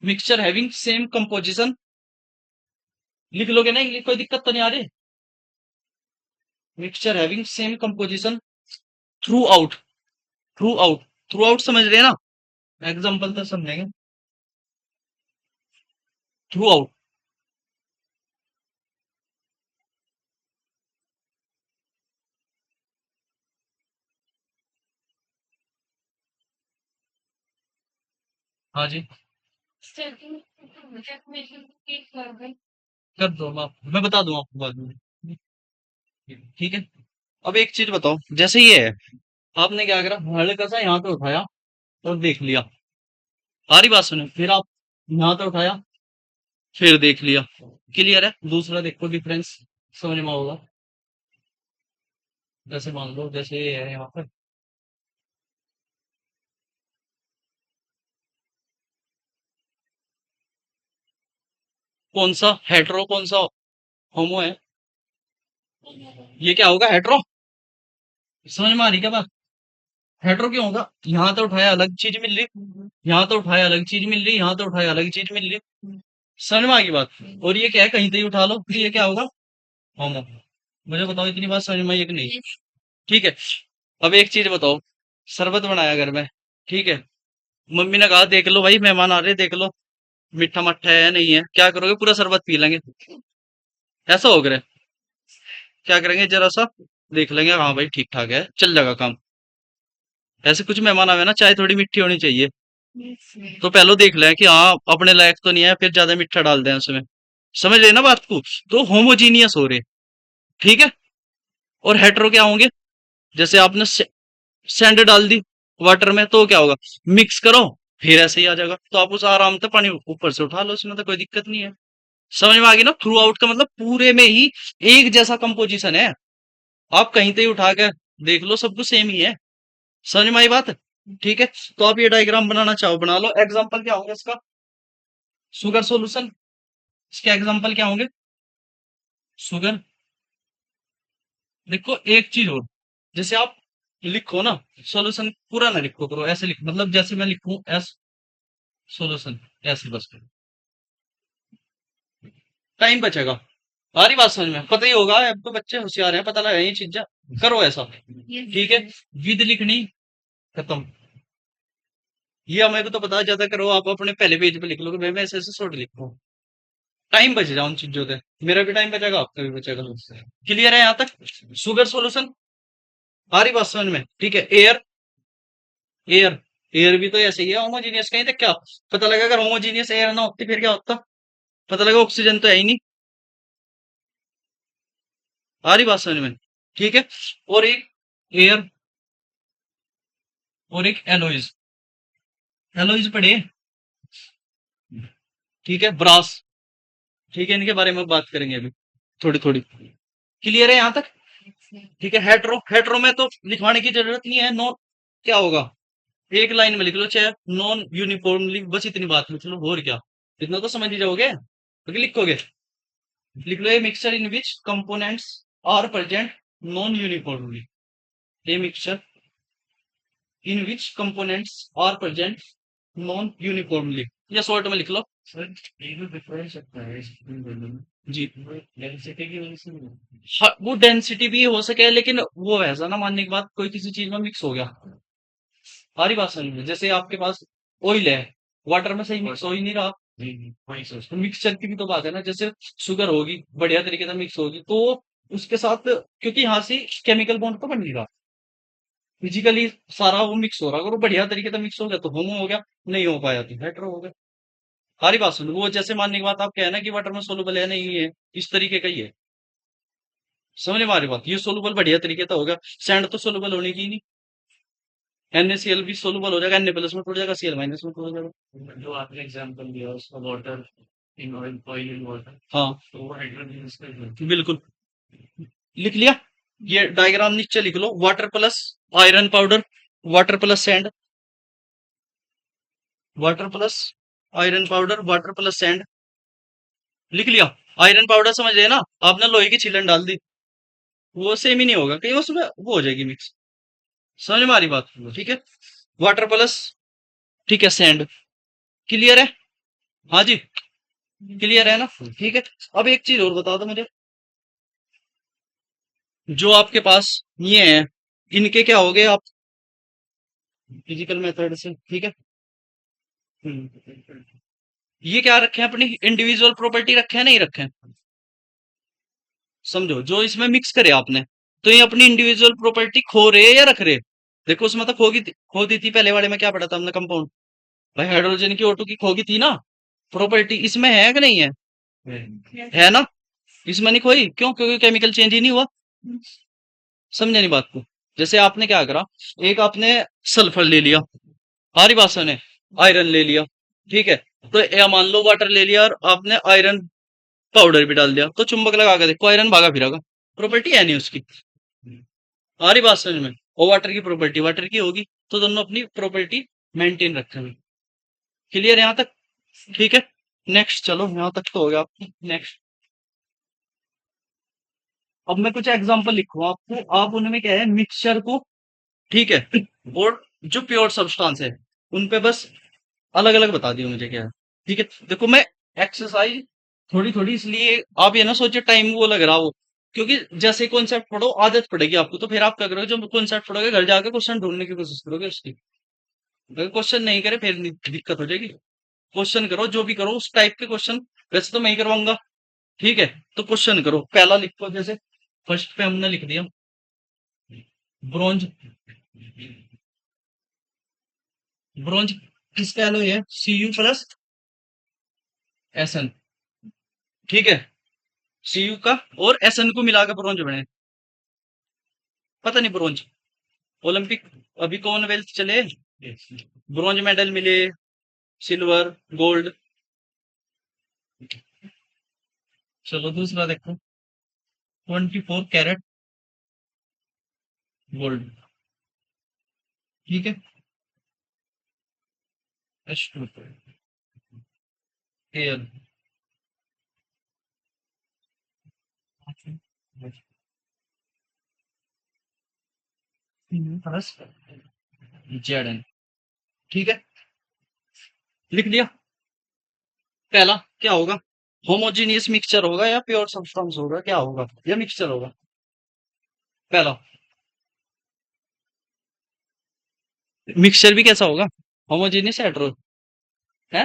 mixture having same composition, लिख लोगे ना, कोई दिक्कत तो नहीं आ रही, mixture having same composition through out, through out, through out समझ रहे हैं ना, एग्जाम्पल तो समझेंगे, थ्रू आउट। हाँ जी, स्टार्टिंग डेफिनेशन की कर गई। कर दो, मैं बता दूं आपको बाद में। ठीक है, अब एक चीज बताओ, जैसे ये है, आपने क्या करा, हल्का सा यहाँ पे उठाया और देख लिया, सारी बात सुनो, फिर आप यहाँ पे उठाया, फिर देख लिया। क्लियर है? दूसरा देखो डिफरेंस, समझ में होगा, जैसे मान लो जैसे ये है यहाँ पर, कौन सा हेट्रो कौन सा होमो है, ये क्या होगा, हेट्रो। समझ में आ रही क्या बात? हेट्रो क्यों होगा, यहाँ तो उठाया अलग चीज मिल रही, यहाँ तो उठाया अलग चीज मिल रही, यहाँ तो उठाया अलग चीज मिल रही। समझ में आ गई बात? और ये क्या है, कहीं से ही उठा लो, फिर ये क्या होगा, होमो। मुझे बताओ इतनी बात समझ में आई है कि नहीं? ठीक है, अब एक चीज बताओ, शरबत बनाया घर में, ठीक है, मम्मी ने कहा देख लो भाई मेहमान आ रहे देख लो, मीठा मट्ठा है नहीं है, क्या करोगे, पूरा शरबत पी लेंगे, ऐसा हो गया, क्या करेंगे, जरा सा देख लेंगे, हाँ भाई ठीक ठाक है, चल जाएगा काम। ऐसे कुछ मेहमान आवे ना, चाय थोड़ी मीठी होनी चाहिए, तो पहले देख लें कि हाँ अपने लायक तो नहीं है, फिर ज्यादा मीठा डाल दें उसमें। समझ रहे ना बात को? तो होमोजीनियस हो रहे, ठीक है। और हेट्रो क्या होंगे, जैसे आपने सैंड डाल दी वाटर में, तो क्या होगा, मिक्स करो, फिर ऐसे ही आ जाएगा, तो आप उस आराम से पानी ऊपर से उठा लो, उसमें तो कोई दिक्कत नहीं है। समझ में आ गई ना, थ्रू आउट का मतलब पूरे में ही एक जैसा कंपोजिशन है, आप कहीं से ही उठा के देख लो, सब कुछ सेम ही है। समझ में आई बात? ठीक है, तो आप ये डायग्राम बनाना चाहो बना लो, एग्जाम्पल क्या होगा इसका, शुगर सॉल्यूशन, इसके एग्जाम्पल क्या होंगे, शुगर। देखो एक चीज और, जैसे आप लिखो ना, सॉल्यूशन पूरा ना लिखो करो, ऐसे लिखो, मतलब जैसे मैं लिखूं एस सॉल्यूशन, ऐसे बस टाइम बचेगा। आ रही बात समझ में? पता ही होगा, अब तो बच्चे होशियार हैं, पता लगा ये चीजें। करो ऐसा, ये ठीक है। विद लिखनी खत्म। ये मेरे को तो पता है, ज्यादा करो आप अपने पहले पेज पे लिख लो कि भाई मैं ऐसे ऐसे शॉर्ट लिख रहा हूँ। टाइम बच जाए उन चीजों से, मेरा भी टाइम बचेगा, आपका भी बचेगा। क्लियर है यहाँ तक? शुगर सॉल्यूशन आ रही बात समझ में? ठीक है। एयर, एयर, एयर भी तो ऐसे ही है होमोजीनियस, कहीं तक क्या पता लगा, अगर होमोजीनियस एयर ना होती फिर क्या होता? पता लगा ऑक्सीजन तो है ही नहीं। आ रही बात समझ में? ठीक है। और एक एयर और एक एलोइज, एलोइज पढ़े, ठीक है। ब्रास, ठीक है, इनके बारे में बात करेंगे अभी थोड़ी थोड़ी। क्लियर है यहाँ तक? ठीक है। हेट्रो, हेट्रो में तो लिखवाने की जरूरत नहीं है। नॉन क्या होगा, एक लाइन में लिख लो चाहे, नॉन यूनिफॉर्मली, बस इतनी बात लिख लो, और क्या, इतना तो समझ ही जाओगे। तो लिखोगे, लिख लो, a mixture in which components are present non uniformly, a mixture in which components are present non uniformly, या शॉर्ट में लिख लो। सर ये भी डिफरेंस सकता है इस दोनों में, जी। डेंसिटी की वजह से नहीं होता। हाँ, वो डेंसिटी भी हो सके, लेकिन वो ऐसा ना मानने के बाद कोई किसी चीज में मिक्स हो गया। सारी बात समझ में? जैसे आपके पास ऑयल है, वाटर में सही मिक्स हो ही नहीं रहा, जी जी, वही सोच। तो मिक्सचर की भी तो बात है ना। जैसे शुगर होगी, बढ़िया तरीके से मिक्स होगी, तो उसके साथ, क्योंकि यहाँ से केमिकल बॉन्ड तो बन नहीं रहा, फिजिकली सारा वो मिक्स हो रहा, अगर वो बढ़िया तरीके से मिक्स हो गया तो होमो हो गया, नहीं हो पाया तो हेट्रो हो गया। सारी बात सुन, वो जैसे मानने की बात आप कहना कि वाटर में सोलुबल है, नहीं है, इस तरीके का ही है। समझ में आ रही बात? ये सोलुबल बढ़िया तरीके से होगा, सैंड तो सोलुबल होने की ही नहीं। NaCl भी सोलुबल हो जाएगा, Na प्लस में टूट जाएगा, Cl माइनस में टूट जाएगा। जो आपने एग्जांपल दिया उसका water in oil, oil in water, हाँ, तो वो हाइड्रोजन इसका बिल्कुल। लिख लिया? ये डायग्राम नीचे लिख लो, water plus iron powder, water plus sand, water plus iron powder, water plus sand. लिख लिया? आयरन पाउडर समझ रहे ना, आपने लोहे की छीलन डाल दी, वो सेम ही नहीं होगा, कहीं उसमें वो हो जाएगी मिक्स। समझ में आ रही बात? ठीक है। वाटर प्लस, ठीक है, सैंड। क्लियर है? हाँ जी, क्लियर है ना? ठीक है। अब एक चीज और बता दो मुझे, जो आपके पास ये है, इनके क्या हो गए आप फिजिकल मेथड से, ठीक है। ये क्या रखे हैं, अपनी इंडिविजुअल प्रॉपर्टी रखे हैं, नहीं रखे हैं? समझो, जो इसमें मिक्स करे आपने, तो ये अपनी इंडिविजुअल प्रॉपर्टी खो रहे या रख रहे? देखो उसमें तो खो दी थी, पहले वाले में क्या पढ़ा था हमने, कंपाउंड। भाई हाइड्रोजन की O2 की खोगी थी ना प्रॉपर्टी, इसमें है कि नहीं है? है ना? इसमें नहीं खोई, क्यों? क्योंकि केमिकल चेंज ही नहीं हुआ। समझे नहीं बात को? जैसे आपने क्या करा, एक आपने सल्फर ले लिया, हमारी बात सुने, आयरन ले लिया, ठीक है। तो या मान लो वाटर ले लिया और आपने आयरन पाउडर भी डाल दिया, तो चुंबक लगा के देखो, आयरन भागा फिरेगा, प्रॉपर्टी है नहीं उसकी। हमारी बात समझ में? और वाटर की प्रॉपर्टी वाटर की होगी, तो दोनों अपनी प्रॉपर्टी मेंटेन रखेंगे। क्लियर यहाँ तक? ठीक है। नेक्स्ट चलो, यहाँ तक तो हो गया आपको। नेक्स्ट, अब मैं कुछ एग्जांपल लिखूँ आपको, आप उनमें क्या है, मिक्सचर को, ठीक है, और जो प्योर सब्सटेंस है उन पे बस अलग अलग बता दियो मुझे क्या है। ठीक है। देखो मैं एक्सरसाइज थोड़ी थोड़ी, इसलिए आप ये ना सोचे टाइम वो लग रहा हो, क्योंकि जैसे कॉन्सेप्ट पढ़ो आदत पड़ेगी आपको, तो फिर आप क्या करोगे, जो कॉन्सेप्ट पढ़ोगे घर जाके क्वेश्चन ढूंढने की कोशिश करोगे उसकी। अगर क्वेश्चन नहीं करे फिर दिक्कत हो जाएगी। क्वेश्चन करो, जो भी करो उस टाइप के क्वेश्चन, वैसे तो मैं ही करवाऊंगा, ठीक है। तो क्वेश्चन करो, पहला लिखो, जैसे फर्स्ट पे हमने लिख दिया ब्रोंज, ब्रोंज किसका एलॉय है, Cu प्लस Sn, ठीक है। Cu का और Sn को मिलाकर ब्रोंज बने, पता नहीं ब्रोंज, ओलंपिक अभी कॉमनवेल्थ चले, ब्रोंज मेडल मिले, सिल्वर, गोल्ड। चलो दूसरा देखो, 24 कैरेट गोल्ड, ठीक है। H2 एयर प्लस Zn, ठीक है। लिख दिया? पहला क्या होगा, होमोजीनियस मिक्सचर होगा या प्योर सब्सटेंस होगा, क्या होगा, या मिक्सचर होगा? पहला, मिक्सचर भी कैसा होगा, होमोजीनियस हेटेरो है?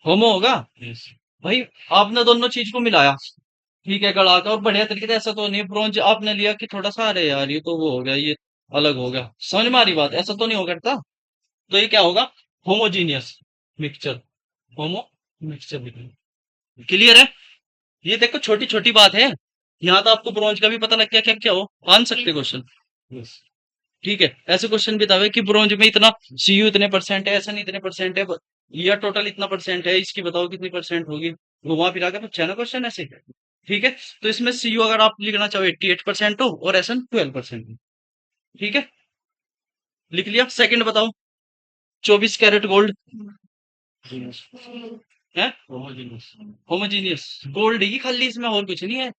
होमो होगा। यस। भाई आपने दोनों चीज को मिलाया, ठीक है, गड़ा के, और बढ़िया तरीके से, ऐसा तो नहीं ब्रोंज आपने लिया कि थोड़ा सा, अरे यार ये तो वो हो गया, ये अलग हो गया, समझ में आ रही बात, ऐसा तो नहीं हो करता। तो ये क्या होगा, होमोजीनियस मिक्सचर, होमो मिक्सचर। क्लियर है? ये देखो छोटी छोटी बात है, यहाँ तो आपको ब्रोंज का भी पता लग गया क्या क्या हो, आन सकते क्वेश्चन। यस। ठीक है, ऐसे क्वेश्चन भी था कि ब्रोंज में इतना, सीयू इतने परसेंट है, ऐसा नहीं इतने परसेंट है, या टोटल इतना परसेंट है, इसकी बताओ कितनी परसेंट होगी, घुमा फिरा के पूछा है ना क्वेश्चन ऐसे। ठीक है, तो इसमें सीयू अगर आप लिखना चाहो 88% हो, और एसएन 12% हो। ठीक है, लिख लिया। सेकंड बताओ, 24 कैरेट गोल्ड जीनस। है, होमोजीनियस। होमोजीनियस गोल्ड ही खाली, इसमें और कुछ नहीं है,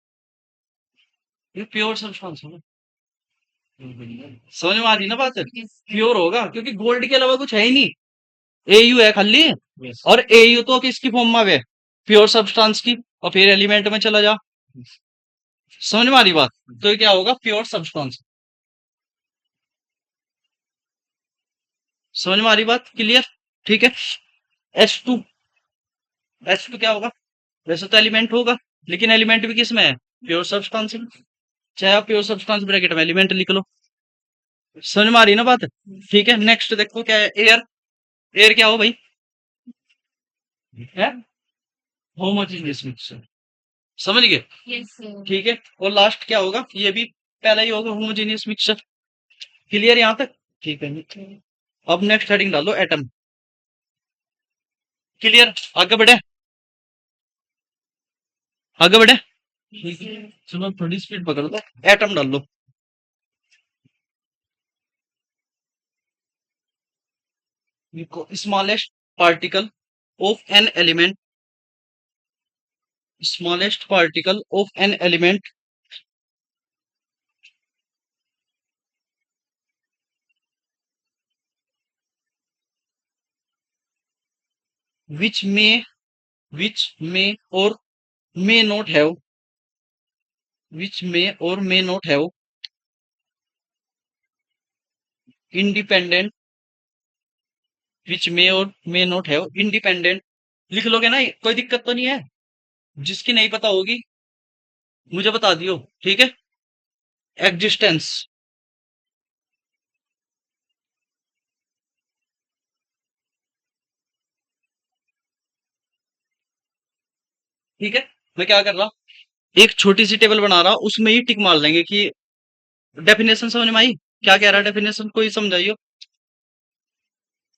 ये प्योर सब्सटेंस होगा। समझ में आ रही ना बात, प्योर होगा, क्योंकि गोल्ड के अलावा कुछ है ही नहीं, एयू है खाली, यस। और एयू तो किसकी फॉर्म में है, प्योर सब्सटेंस की, और फिर एलिमेंट में चला जा। समझ में आ रही बात, तो ये क्या होगा, प्योर सब्सटेंस। समझ में आ रही बात, क्लियर? ठीक है, एच टू, एच टू क्या होगा, वैसे तो एलिमेंट होगा, लेकिन एलिमेंट भी किस में है, प्योर सब्सटेंस में, चाहे आप प्योर सब्सटेंस ब्रैकेट में एलिमेंट लिख लो। समझ में आ रही ना बात? ठीक है, नेक्स्ट देखो क्या है, एयर, एयर क्या हो भाई, है होमोजीनियस मिक्सचर, समझ गए? Yes, sir. ठीक है, और लास्ट क्या होगा, ये भी पहला ही होगा, होमोजीनियस मिक्सचर। क्लियर यहाँ तक? ठीक है, अब नेक्स्ट हेडिंग डालो, एटम। क्लियर, आगे बढ़े, आगे बढ़े। ठीक है, चलो थोड़ी स्पीड पकड़ लो, एटम डाल लो। Smallest particle of an element, smallest particle of an element which may, which may or may not have, which may or may not have independent, which may or may not have independent, लिख लोगे ना, कोई दिक्कत तो नहीं है, जिसकी नहीं पता होगी मुझे बता दियो, ठीक है, एग्जिस्टेंस। ठीक है, मैं क्या कर रहा, एक छोटी सी टेबल बना रहा, उसमें ही टिक मार लेंगे कि डेफिनेशन समझ में आई, क्या कह रहा है डेफिनेशन, कोई समझाइयो।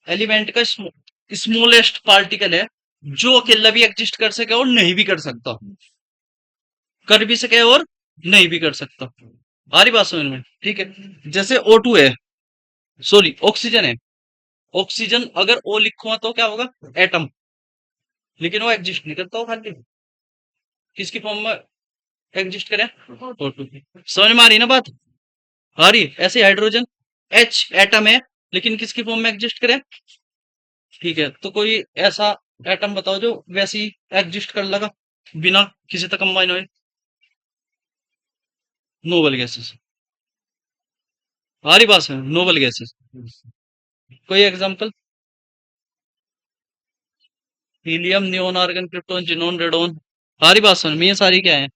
एलिमेंट का स्मॉलेस्ट पार्टिकल है, जो अकेला भी एग्जिस्ट कर सके और नहीं भी कर सकता, कर भी सके और नहीं भी कर सकता। आ रही बात समझ में? ठीक है, जैसे O2 है, सॉरी ऑक्सीजन है, ऑक्सीजन अगर O लिखूंगा तो क्या होगा, एटम, लेकिन वो एग्जिस्ट नहीं करता, वो खाली किसकी फॉर्म में एग्जिस्ट करे, O2 की। समझ में आ रही ना बात, आ रही? ऐसे हाइड्रोजन H एटम है, लेकिन किसकी फॉर्म में एग्जिस्ट करे, ठीक है, तो कोई ऐसा एटम बताओ जो वैसे ही एग्जिस्ट कर लगा, बिना किसी तक कंबाइन हुए, नोबल गैसेस। आ रही बात है, नोबल गैसेस, कोई example, helium, neon, argon, krypton, xenon, radon. आ रही बात समझ में, ये सारी क्या है,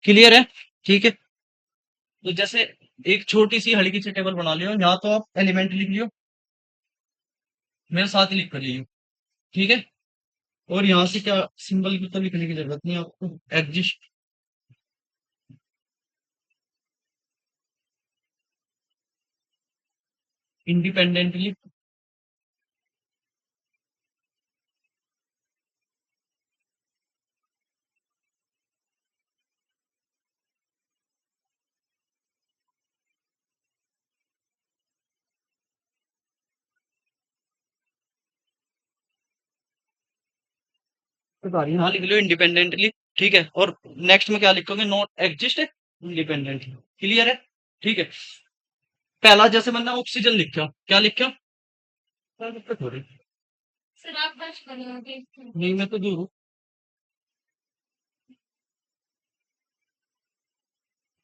क्लियर है? ठीक है, तो जैसे एक छोटी सी हल्की सी टेबल बना लियो, यहाँ तो आप एलिमेंट लिख लियो, मेरे साथ ही लिख कर लियो, ठीक है, और यहाँ से क्या सिंबल भी तो लिखने की जरूरत नहीं है आपको, एग्जिस्ट इंडिपेंडेंटली, यहाँ लिख लियो इंडिपेंडेंटली, ठीक है, और नेक्स्ट में क्या लिखोगे, नॉट एग्जिस्ट इंडिपेंडेंटली। क्लियर है? ठीक है, पहला जैसे मैंने ऑक्सीजन लिखा, क्या लिखा, क्या दिक्कत हो रही? Sir, आप बस करोगे। नहीं मैं तो दूर हूँ,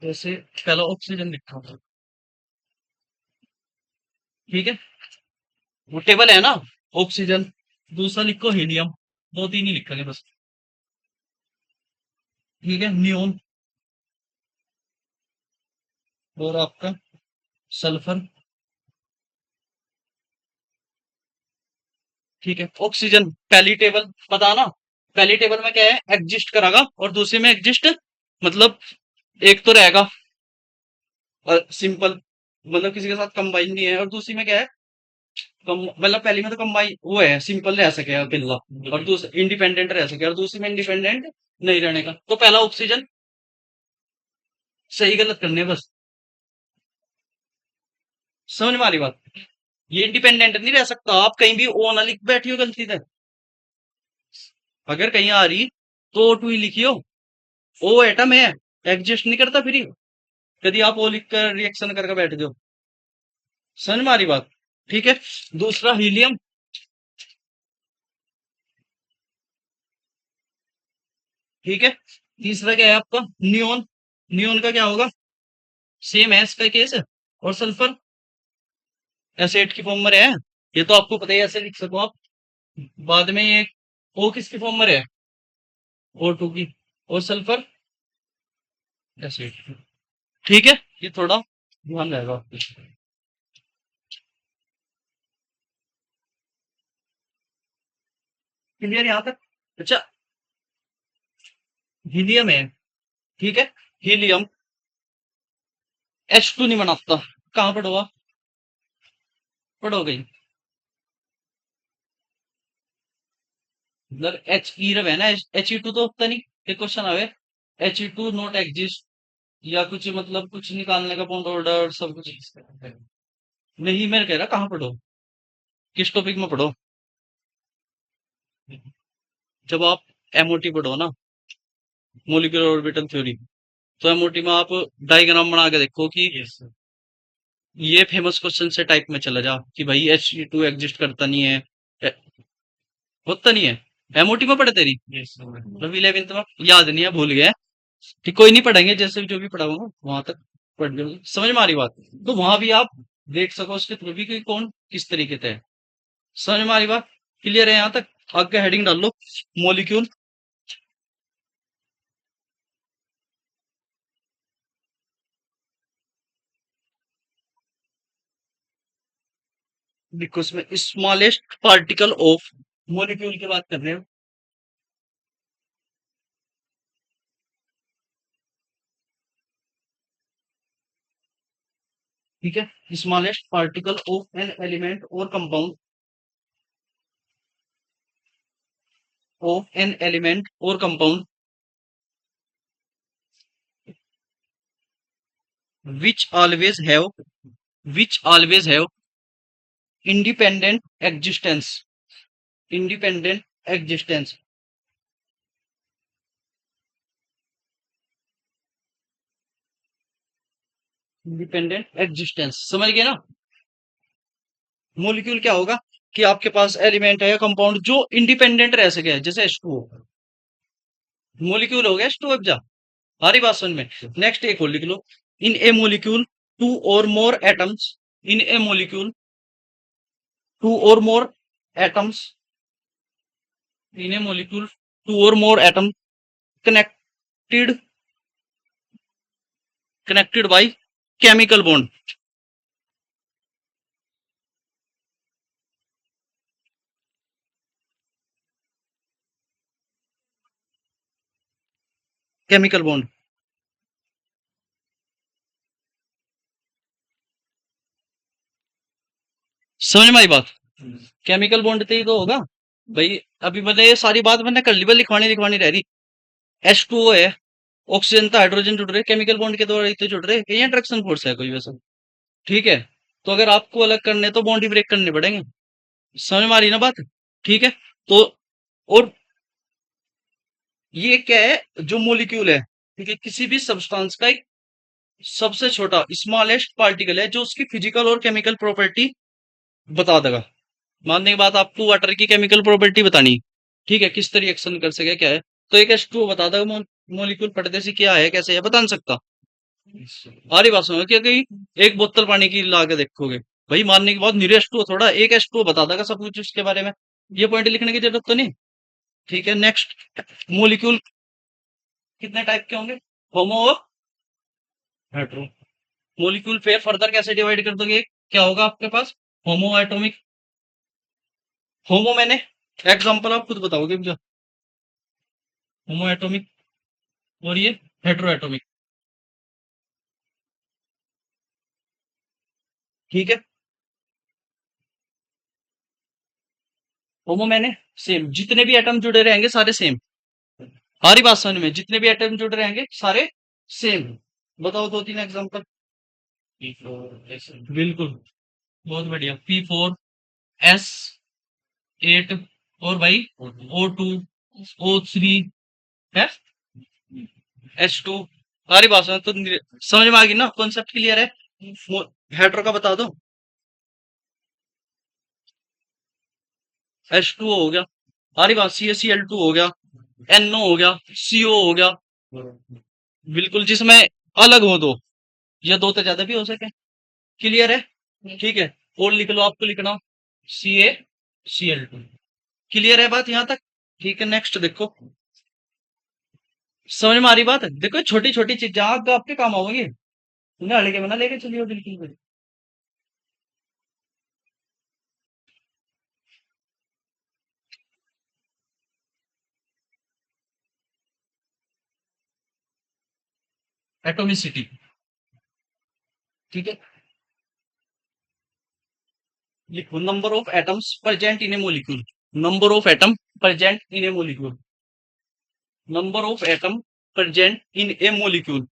जैसे पहला ऑक्सीजन लिखा था, ठीक है, वो टेबल है ना, ऑक्सीजन। दूसरा लिखो हीलियम, दो तीन ही लिखेंगे बस, ठीक है, नियोन, और आपका सल्फर, ठीक है। ऑक्सीजन पहली टेबल पता ना, पहली टेबल में क्या है, एग्जिस्ट करागा, और दूसरी में एग्जिस्ट मतलब एक तो रहेगा सिंपल, मतलब किसी के साथ कंबाइन नहीं है, और दूसरी में क्या है, कम मतलब पहली में तो कंबाइन वो है, सिंपल रह सके अकेला, और दूसरी इंडिपेंडेंट रह सके, और दूसरी में इंडिपेंडेंट नहीं रहने का। तो पहला ऑक्सीजन, सही गलत करने हैं बस, समझ में आ रही बात। ये इंडिपेंडेंट नहीं रह सकता, आप कहीं भी ओ ना लिख बैठी हो गलती से, अगर कहीं आ रही तो ओ टू ही लिखियो, ओ एटम है, एग्जिस्ट नहीं करता फिर, यदि आप ओ लिख कर रिएक्शन करके बैठ जाओ, समझ में आ रही बात, ठीक है। दूसरा हीलियम, ठीक है। तीसरा क्या है आपका, नियोन, नियोन का क्या होगा, सेम एस का केस है, और सल्फर एसिड की फॉर्म में है, ये तो आपको पता ही है, ऐसे लिख सको आप। बाद में ये ओ किसकी फॉर्म में है, ओ टू की, और सल्फर एसिड, ठीक है। ये थोड़ा ध्यान रहेगा आपको, क्लियर यहाँ तक। अच्छा, हीलियम है, ठीक है, हीलियम H2 नहीं बनाता, कहाँ पढ़ोगा, पढ़ो गई, मतलब एच ई रवे ना, एच ई टू तो होता नहीं, ये क्वेश्चन आवे H E to not exist, या कुछ मतलब कुछ निकालने का बॉन्ड ऑर्डर सब कुछ, नहीं मैं कह रहा कहाँ पढ़ो, किस टॉपिक में पढ़ो, जब आप एमओटी पढ़ो ना, मोलिकुलर ऑर्बिटल थ्योरी, तो एमओटी में आप डायग्राम बना के देखो कि यस सर। ये फेमस क्वेश्चन से टाइप में चला जा कि भाई एच टू एग्जिस्ट करता नहीं है, ए- होता नहीं है, एमओटी में पढ़े तेरी, यस सर। मतलब 11th में याद नहीं है, भूल गया, ठीक, कोई नहीं, पढ़ेंगे जैसे भी जो भी पढ़ाऊंगा वहां तक पढ़ लो, समझ में आ रही बात, तो वहां भी आप देख सको उसके थ्रू भी कि कौन किस तरीके से है, समझ में आ रही बात, क्लियर है यहाँ तक। आगे हेडिंग डाल लो, मोलिक्यूल, लिखो उसमें स्मॉलेस्ट पार्टिकल ऑफ, मोलिक्यूल की बात कर रहे हो, ठीक है, smallest particle of an element और कंपाउंड, ऑफ एन एलिमेंट और compound which always have which always have independent existence, independent existence, independent existence, समझ गए ना। मोलिक्यूल क्या होगा कि आपके पास एलिमेंट है या कंपाउंड जो इंडिपेंडेंट रह सके, जैसे H2O, मोलिक्यूल हो गया H2O, अब जा हमारी बात समझ में। नेक्स्ट एक और लिख लो, इन a molecule two or more atoms, in a molecule two or more atoms, in a molecule two or more atom connected, connected by chemical bond, chemical bond, समझ में आई बात, केमिकल बॉन्ड से ही तो होगा भाई। अभी मैंने ये सारी बात मैंने कर ली, बस लिखवानी लिखवानी रह रही। H2O है, ऑक्सीजन तो हाइड्रोजन जुड़ रहे, केमिकल बॉन्ड के द्वारा ही तो जुड़ रहे, कहीं अट्रैक्शन फोर्स है कोई वैसा, ठीक है। तो अगर आपको अलग करने तो बॉन्ड ही ब्रेक करने पड़ेंगे, समझ में आ रही ना बात, ठीक है। तो और ये क्या है, जो मोलिक्यूल है, ठीक है, किसी भी सब्सटेंस का एक सबसे छोटा स्मॉलेस्ट पार्टिकल है जो उसकी फिजिकल और केमिकल प्रॉपर्टी बता देगा। मानने की बात, आपको वाटर की केमिकल प्रॉपर्टी बतानी, ठीक है, किस तरह रिएक्शन कर सके क्या है, तो एक H2O बता देगा, मोलिक्यूल पर्दे से क्या है कैसे है बता नहीं सकता, आ रही बात समझ क्या कही? एक बोतल पानी की ला के देखोगे, भाई मानने के बाद नीरे एच टू थोड़ा एक एच टू बता देगा सब कुछ उसके बारे में, ये पॉइंट लिखने की जरूरत तो नहीं। ठीक है, नेक्स्ट। मोलिक्यूल कितने टाइप के होंगे? होमो और हेट्रो। मोलिक्यूल फिर फर्दर कैसे डिवाइड कर दोगे? क्या होगा आपके पास? होमो एटॉमिक। होमो मैंने एग्जांपल आप खुद बताओगे मुझे। होमो एटॉमिक और ये हेट्रो एटॉमिक। ठीक है, होमो मैंने सेम, जितने भी एटम जुड़े रहेंगे सारे सेम। हमारी बात समझ में, जितने भी एटम जुड़े रहेंगे सारे सेम। बताओ दो तीन एग्जांपल। बिल्कुल, बहुत बढ़िया। P4S8 और भाई O2 O3 है H2। हमारी बात समझ तो समझ में आ गई ना, कॉन्सेप्ट क्लियर है। हेट्रो का बता दो। H2O हो गया, हमारी बात CaCl2 हो गया, NO हो गया, CO हो गया। बिल्कुल, जिसमें अलग हो दो या दो तो ज्यादा भी हो सके। क्लियर है? ठीक है, और लिख लो आपको लिखना CaCl2। क्लियर है बात यहाँ तक? ठीक है, नेक्स्ट देखो। समझ में आ रही बात? देखो छोटी छोटी चीजें आगे आपके काम आओगी, उन्हें हल्के के बना लेके चलिए बिल्कुल। एटोमिसिटी। ठीक है, लिखो number of atoms present in a molecule. Number of atom present in a molecule. Number of atom present in a molecule.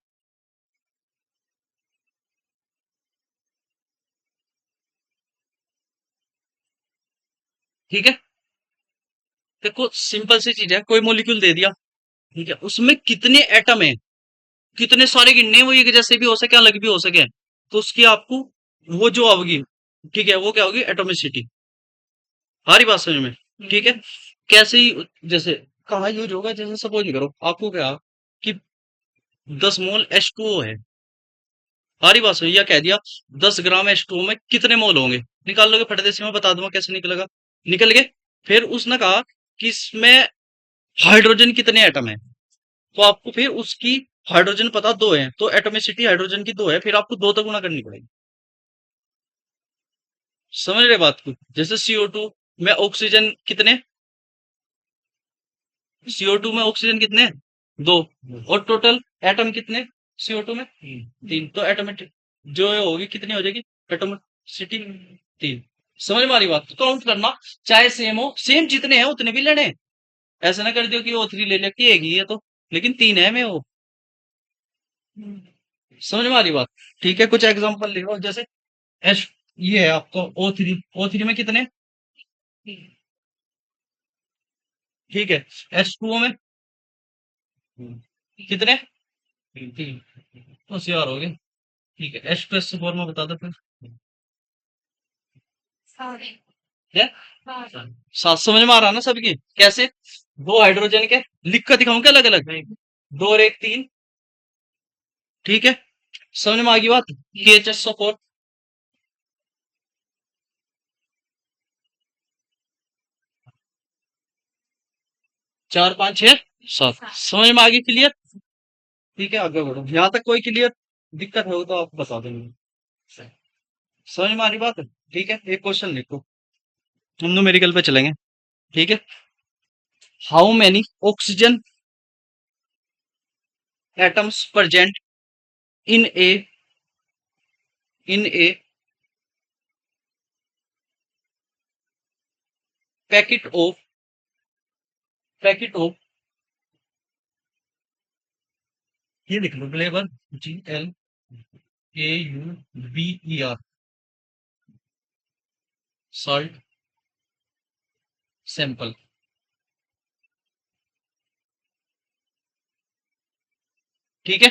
ठीक है, देखो सिंपल सी चीज है, कोई मोलिक्यूल दे दिया, ठीक है, उसमें कितने एटम है, कितने सारे गिनने हैं, वो एक जैसे भी हो सके अलग भी हो सके, तो उसकी आपको वो जो होगी, ठीक है, वो क्या होगी? एटोमिसिटी। हमारी बात समझ में? ठीक है, कैसे ही जैसे कहा यूज होगा, जैसे सपोज करो आपको क्या कि 10 मोल H2O है। हमारी बात समझ, या कह दिया 10 ग्राम H2O में कितने मोल होंगे, निकाल लोगे फट देसी में, बता दूंगा कैसे निकलेगा। निकल गए। फिर उसने कहा कि इसमें हाइड्रोजन कितने एटम है, तो आपको फिर उसकी हाइड्रोजन पता दो है, तो एटोमिसिटी हाइड्रोजन की दो है, फिर आपको दो तो गुना करनी पड़ेगी। समझ रहे बात को? जैसे CO2 में ऑक्सीजन कितने, CO2 में ऑक्सीजन कितने हैं? दो। और टोटल एटम कितने CO2 में? तीन। तो एटोमेटिक जो ये होगी कितनी हो जाएगी? एटोमिसिटी तीन। समझ में आ रही बात? तो काउंट करना, चाहे सेम हो, सेम जितने हैं उतने भी लेने। ऐसा ना कर दियो कि O3 ले लेके एक ही है तो, लेकिन तीन है में वो। समझ में आ रही बात? ठीक है, कुछ एग्जांपल ले लो, जैसे एच, ये है आपको O3 में कितने? ठीक है, H2O में कितने? तीन। होशियार हो गए। ठीक है, H+4 में बता दो फिर। सारे क्या? बार सात। समझ में आ रहा ना सबकी? कैसे? दो हाइड्रोजन के लिख कर दिखाऊं क्या अलग अलग? दो और एक तीन। ठीक है, समझ में आ गई बात? KHSO4। चार पांच छह सात। समझ में आ गई? क्लियर? ठीक है, आगे बढ़ो, यहाँ तक कोई क्लियर दिक्कत हो तो आप बता देंगे। समझ में आ रही बात है? ठीक है, एक क्वेश्चन लिखो, हम न्यूमेरिकल पे चलेंगे। ठीक है, how many oxygen atoms present in A in A packet of packet of, ये लिख लो, ग्लेबर, GLAUBER, सॉल्ट सैंपल। ठीक है,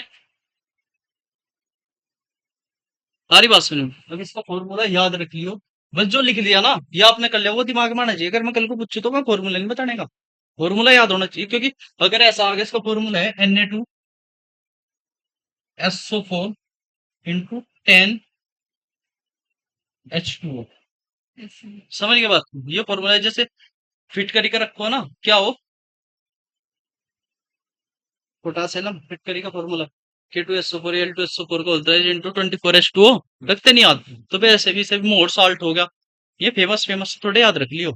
सारी बात सुनो, अब इसका फॉर्मूला याद रख लियो। बस जो लिख लिया ना, ये आपने कर लिया, वो दिमाग में आना चाहिए। अगर मैं कल को पूछूं तो मैं फॉर्मूला नहीं बताने का, फॉर्मूला याद होना चाहिए, क्योंकि अगर ऐसा आ गया, इसका फॉर्मूला है Na2SO4 इंटू 10H2O। समझ गए बात? ये फॉर्मूला है, जैसे फिट करके रखो ना, क्या हो, पोटासियम फिट करी का फॉर्मूला K2SO4 Al2SO4 का होता है इंटू 24H2O। रखते नहीं याद? तो फिर ऐसे भी मोर साल्ट हो गया। ये फेमस फेमस थोड़े याद रख लियो।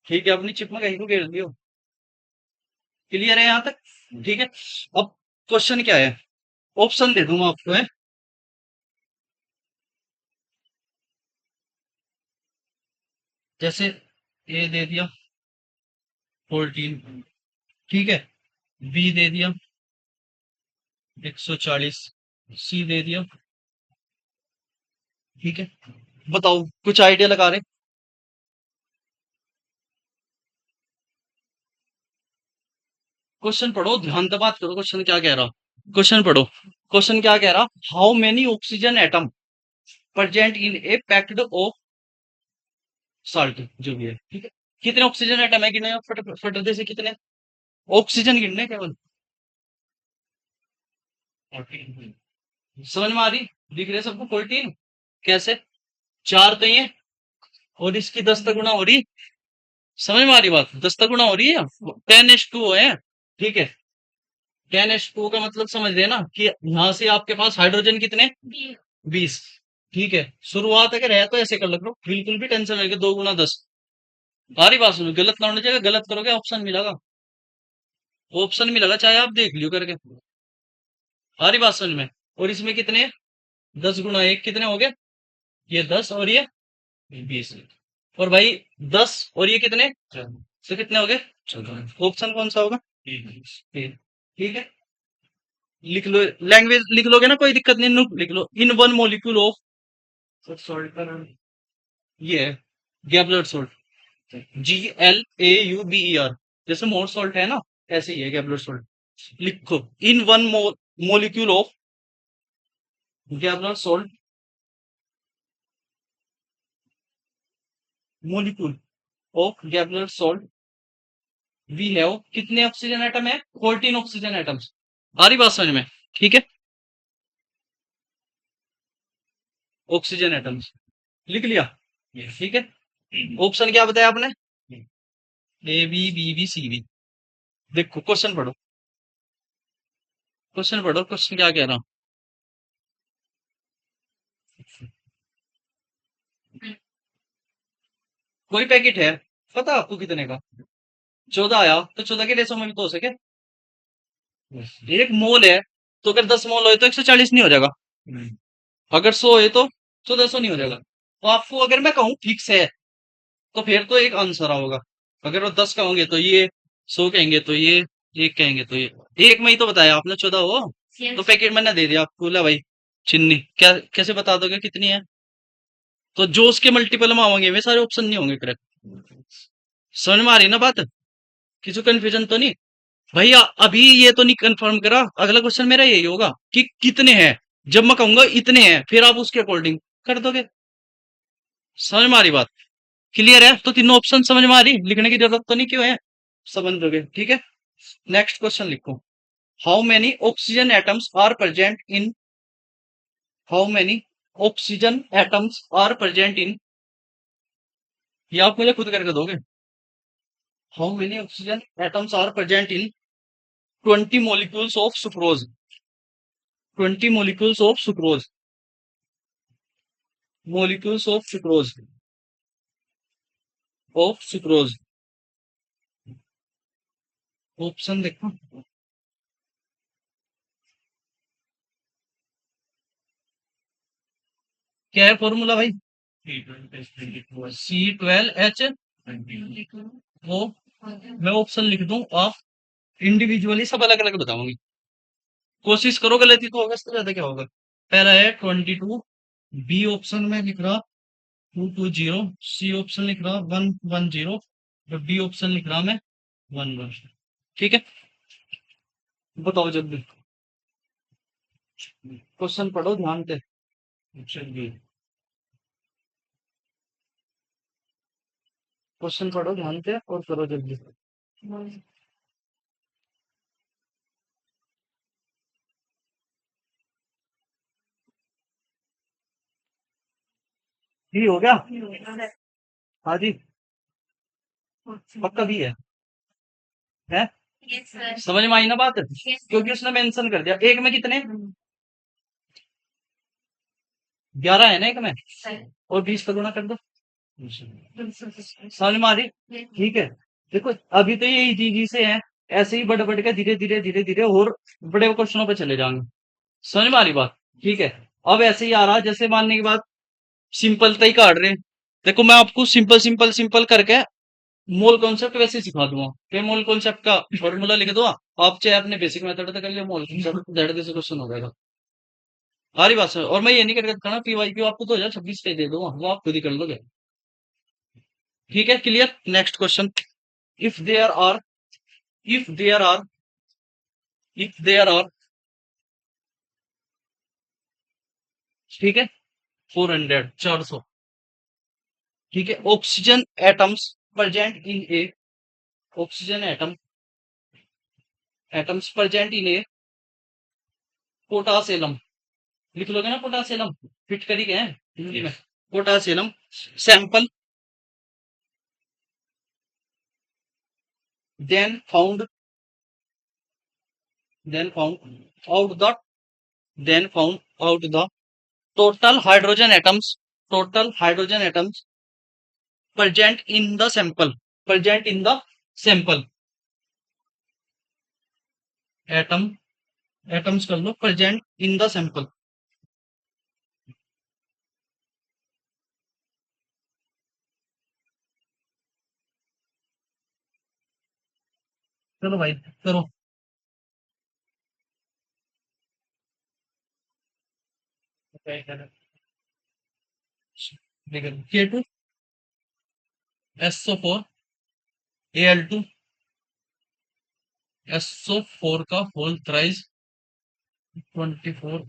ठीक है, अपनी चिप में कहीं को घेर लियो। क्लियर है यहाँ तक? ठीक है। अब क्वेश्चन क्या है, ऑप्शन दे दूंगा आपको है। जैसे ए दे दिया 14, ठीक है, बी दे दिया 140, सी दे दिया, ठीक है। बताओ, कुछ आइडिया लगा रहे? क्वेश्चन पढ़ो, ध्यान से बात करो, क्वेश्चन क्या कह रहा। क्वेश्चन पढ़ो, क्वेश्चन क्या कह रहा, how many oxygen atom present in A packed of salt, जो भी है, ठीक है। कितने ऑक्सीजन एटम है गिने, फटते से कितने ऑक्सीजन गिनने केवल। 14। समझ में आ रही? दिख रहे सबको 14? कैसे, चार तो ये, और इसकी 10 गुना हो रही। समझ में आ रही बात? 10 गुना हो रही है, 10H2O है, ठीक है। 10H2O का मतलब समझ रहे ना, कि यहां से आपके पास हाइड्रोजन कितने, 20, ठीक है। शुरुआत अगर है तो ऐसे कर लो, बिल्कुल भी टेंशन नहीं, 2 गुना 10। आ रही बात सुनो, गलत ना होने चाहिए, गलत करोगे ऑप्शन मिलेगा, ऑप्शन मिलेगा, चाहे आप देख लियो करके। आ रही बात समझ में? और इसमें कितने, 10 गुना 1 कितने हो गए, ये 10 और ये 20, और भाई 10 और ये कितने, तो कितने हो गए, 14। ऑप्शन कौन सा होगा, A। ठीक है, लिख लो, लैंग्वेज लिख लोगे ना, कोई दिक्कत नहीं, लिख लो, in one molecule of, salt का नाम ये है गैब्लर सोल्ट, GLAUBER, जैसे मोर सॉल्ट है ना, ऐसे ही है गैब्लर सोल्ट। लिखो, in one molecule of Glauber salt, molecule of Glauber salt we have, कितने ऑक्सीजन एटम है, 14 ऑक्सीजन एटम्स। आ रही बात समझ में? ठीक है, ऑक्सीजन एटम्स लिख लिया, ठीक है। ऑप्शन क्या बताया आपने, A B B B C B। देखो क्वेश्चन पढ़ो, क्वेश्चन पढ़ो, क्वेश्चन क्या कह रहा हूं। कोई पैकेट है, पता आपको कितने का, 14 आया, तो 14 के रेशो में भी तो हो सके। एक मोल है, तो अगर 10 मोल हो तो 140 नहीं हो जाएगा, अगर 100 है तो 1400 नहीं हो जाएगा। तो आपको अगर मैं कहूँ फिक्स है, तो फिर तो एक आंसर होगा। अगर वो 10 कहोगे तो ये, 100 कहेंगे तो ये, एक कहेंगे तो ये। एक में ही तो बताया आपने 14 हो, तो पैकेट मैंने दे दिया आपको, ला भाई चिन्नी, क्या कैसे बता दोगे कितनी है? तो जो उसके मल्टीपल में आएंगे वे सारे ऑप्शन नहीं होंगे करेक्ट। समझ में आ रही ना बात? किसी कंफ्यूजन तो नहीं? भैया अभी ये तो नहीं कंफर्म करा, अगला क्वेश्चन मेरा यही होगा कि कितने हैं, जब मैं कहूंगा इतने हैं, फिर आप उसके अकॉर्डिंग कर दोगे। समझ में आ रही बात? क्लियर है? तो तीनों ऑप्शन समझ में आ रही, लिखने की जरूरत तो नहीं, क्यों है, समझ लोगे, ठीक है। नेक्स्ट क्वेश्चन लिखो, how many oxygen atoms are present in, how many oxygen atoms are present in, ये आप मुझे खुद करके दोगे। How many oxygen atoms are present in 20 molecules of sucrose, 20 molecules of sucrose, molecules of sucrose, of sucrose। Option देखो, क्या है formula भाई, C12H, वो मैं ऑप्शन लिख दूं, आप इंडिविजुअली सब अलग अलग बताऊंगी, कोशिश करो, गलती तो होगा, इससे ज्यादा क्या होगा। पहला है 22, बी ऑप्शन में लिख रहा 220, सी ऑप्शन लिख रहा 110, डी ऑप्शन लिख रहा मैं 11। ठीक है, बताओ जल्दी, क्वेश्चन पढ़ो ध्यान से, क्वेश्चन पढ़ो ध्यान से और करो जल्दी। भी हो गया। हाँ जी, पक्का भी है यस सर। समझ में आई ना बात? यस क्योंकि उसने मेंशन कर दिया एक में कितने 11 है ना एक में, सर। और 20 का गुणा कर दो, समझ में आ रही? ठीक है, देखो अभी तो ये इजी से है, ऐसे ही बढ़ बढ़ के धीरे धीरे धीरे धीरे और बड़े क्वेश्चनों पे चले जाएंगे। समझ में आ रही बात? ठीक है, अब ऐसे ही आ रहा जैसे मानने की बात सिंपल तय काट रहे हैं। देखो मैं आपको सिंपल सिंपल सिंपल करके मोल कॉन्सेप्ट वैसे ही सिखा दूंगा कि मोल कॉन्सेप्ट का फॉर्मूला लिख दो, आप चाहे अपने बेसिक मेथड से कर लियो, मोल कॉन्सेप्ट दैट से क्वेश्चन हो जाएगा। आ रही बात सर? और मैं ये नहीं करके कहना पीवाई क्यू आपको 2026 पे दे दूंगा, वो आप खुद ही कर लोगे। ठीक है, clear? Next question, if there are if there are if there are ठीक है 400 ठीक है, oxygen atoms present in a oxygen atoms present in a potassium, लिख लोगे ना पोटासियम, फिट करी गए हैं हिंदी में, potassium sample then found then found out the then found out the total hydrogen atoms present in the sample atom atoms कर लो present in the sample। चलो भाई करो, K2 SO4 Al2 SO4 का whole thrice 24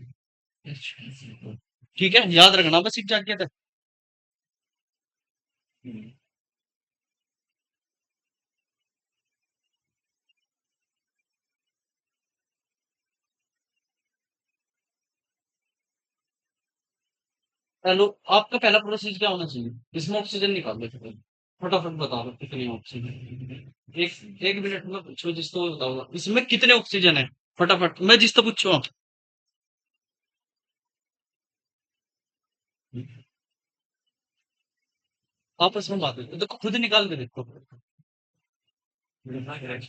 ठीक है, याद रखना बस एग्जैक्ट क्या था। हेलो, आपका पहला प्रोसेस क्या होना चाहिए, इसमें ऑक्सीजन निकाल दो पहले। फटाफट बता दो कितनी ऑक्सीजन, एक एक मिनट में पूछो जिसको बताऊंगा इसमें कितने ऑक्सीजन है, फटाफट मैं जिसको पूछूँ आपस में बात है देखो, खुद निकाल के देखो।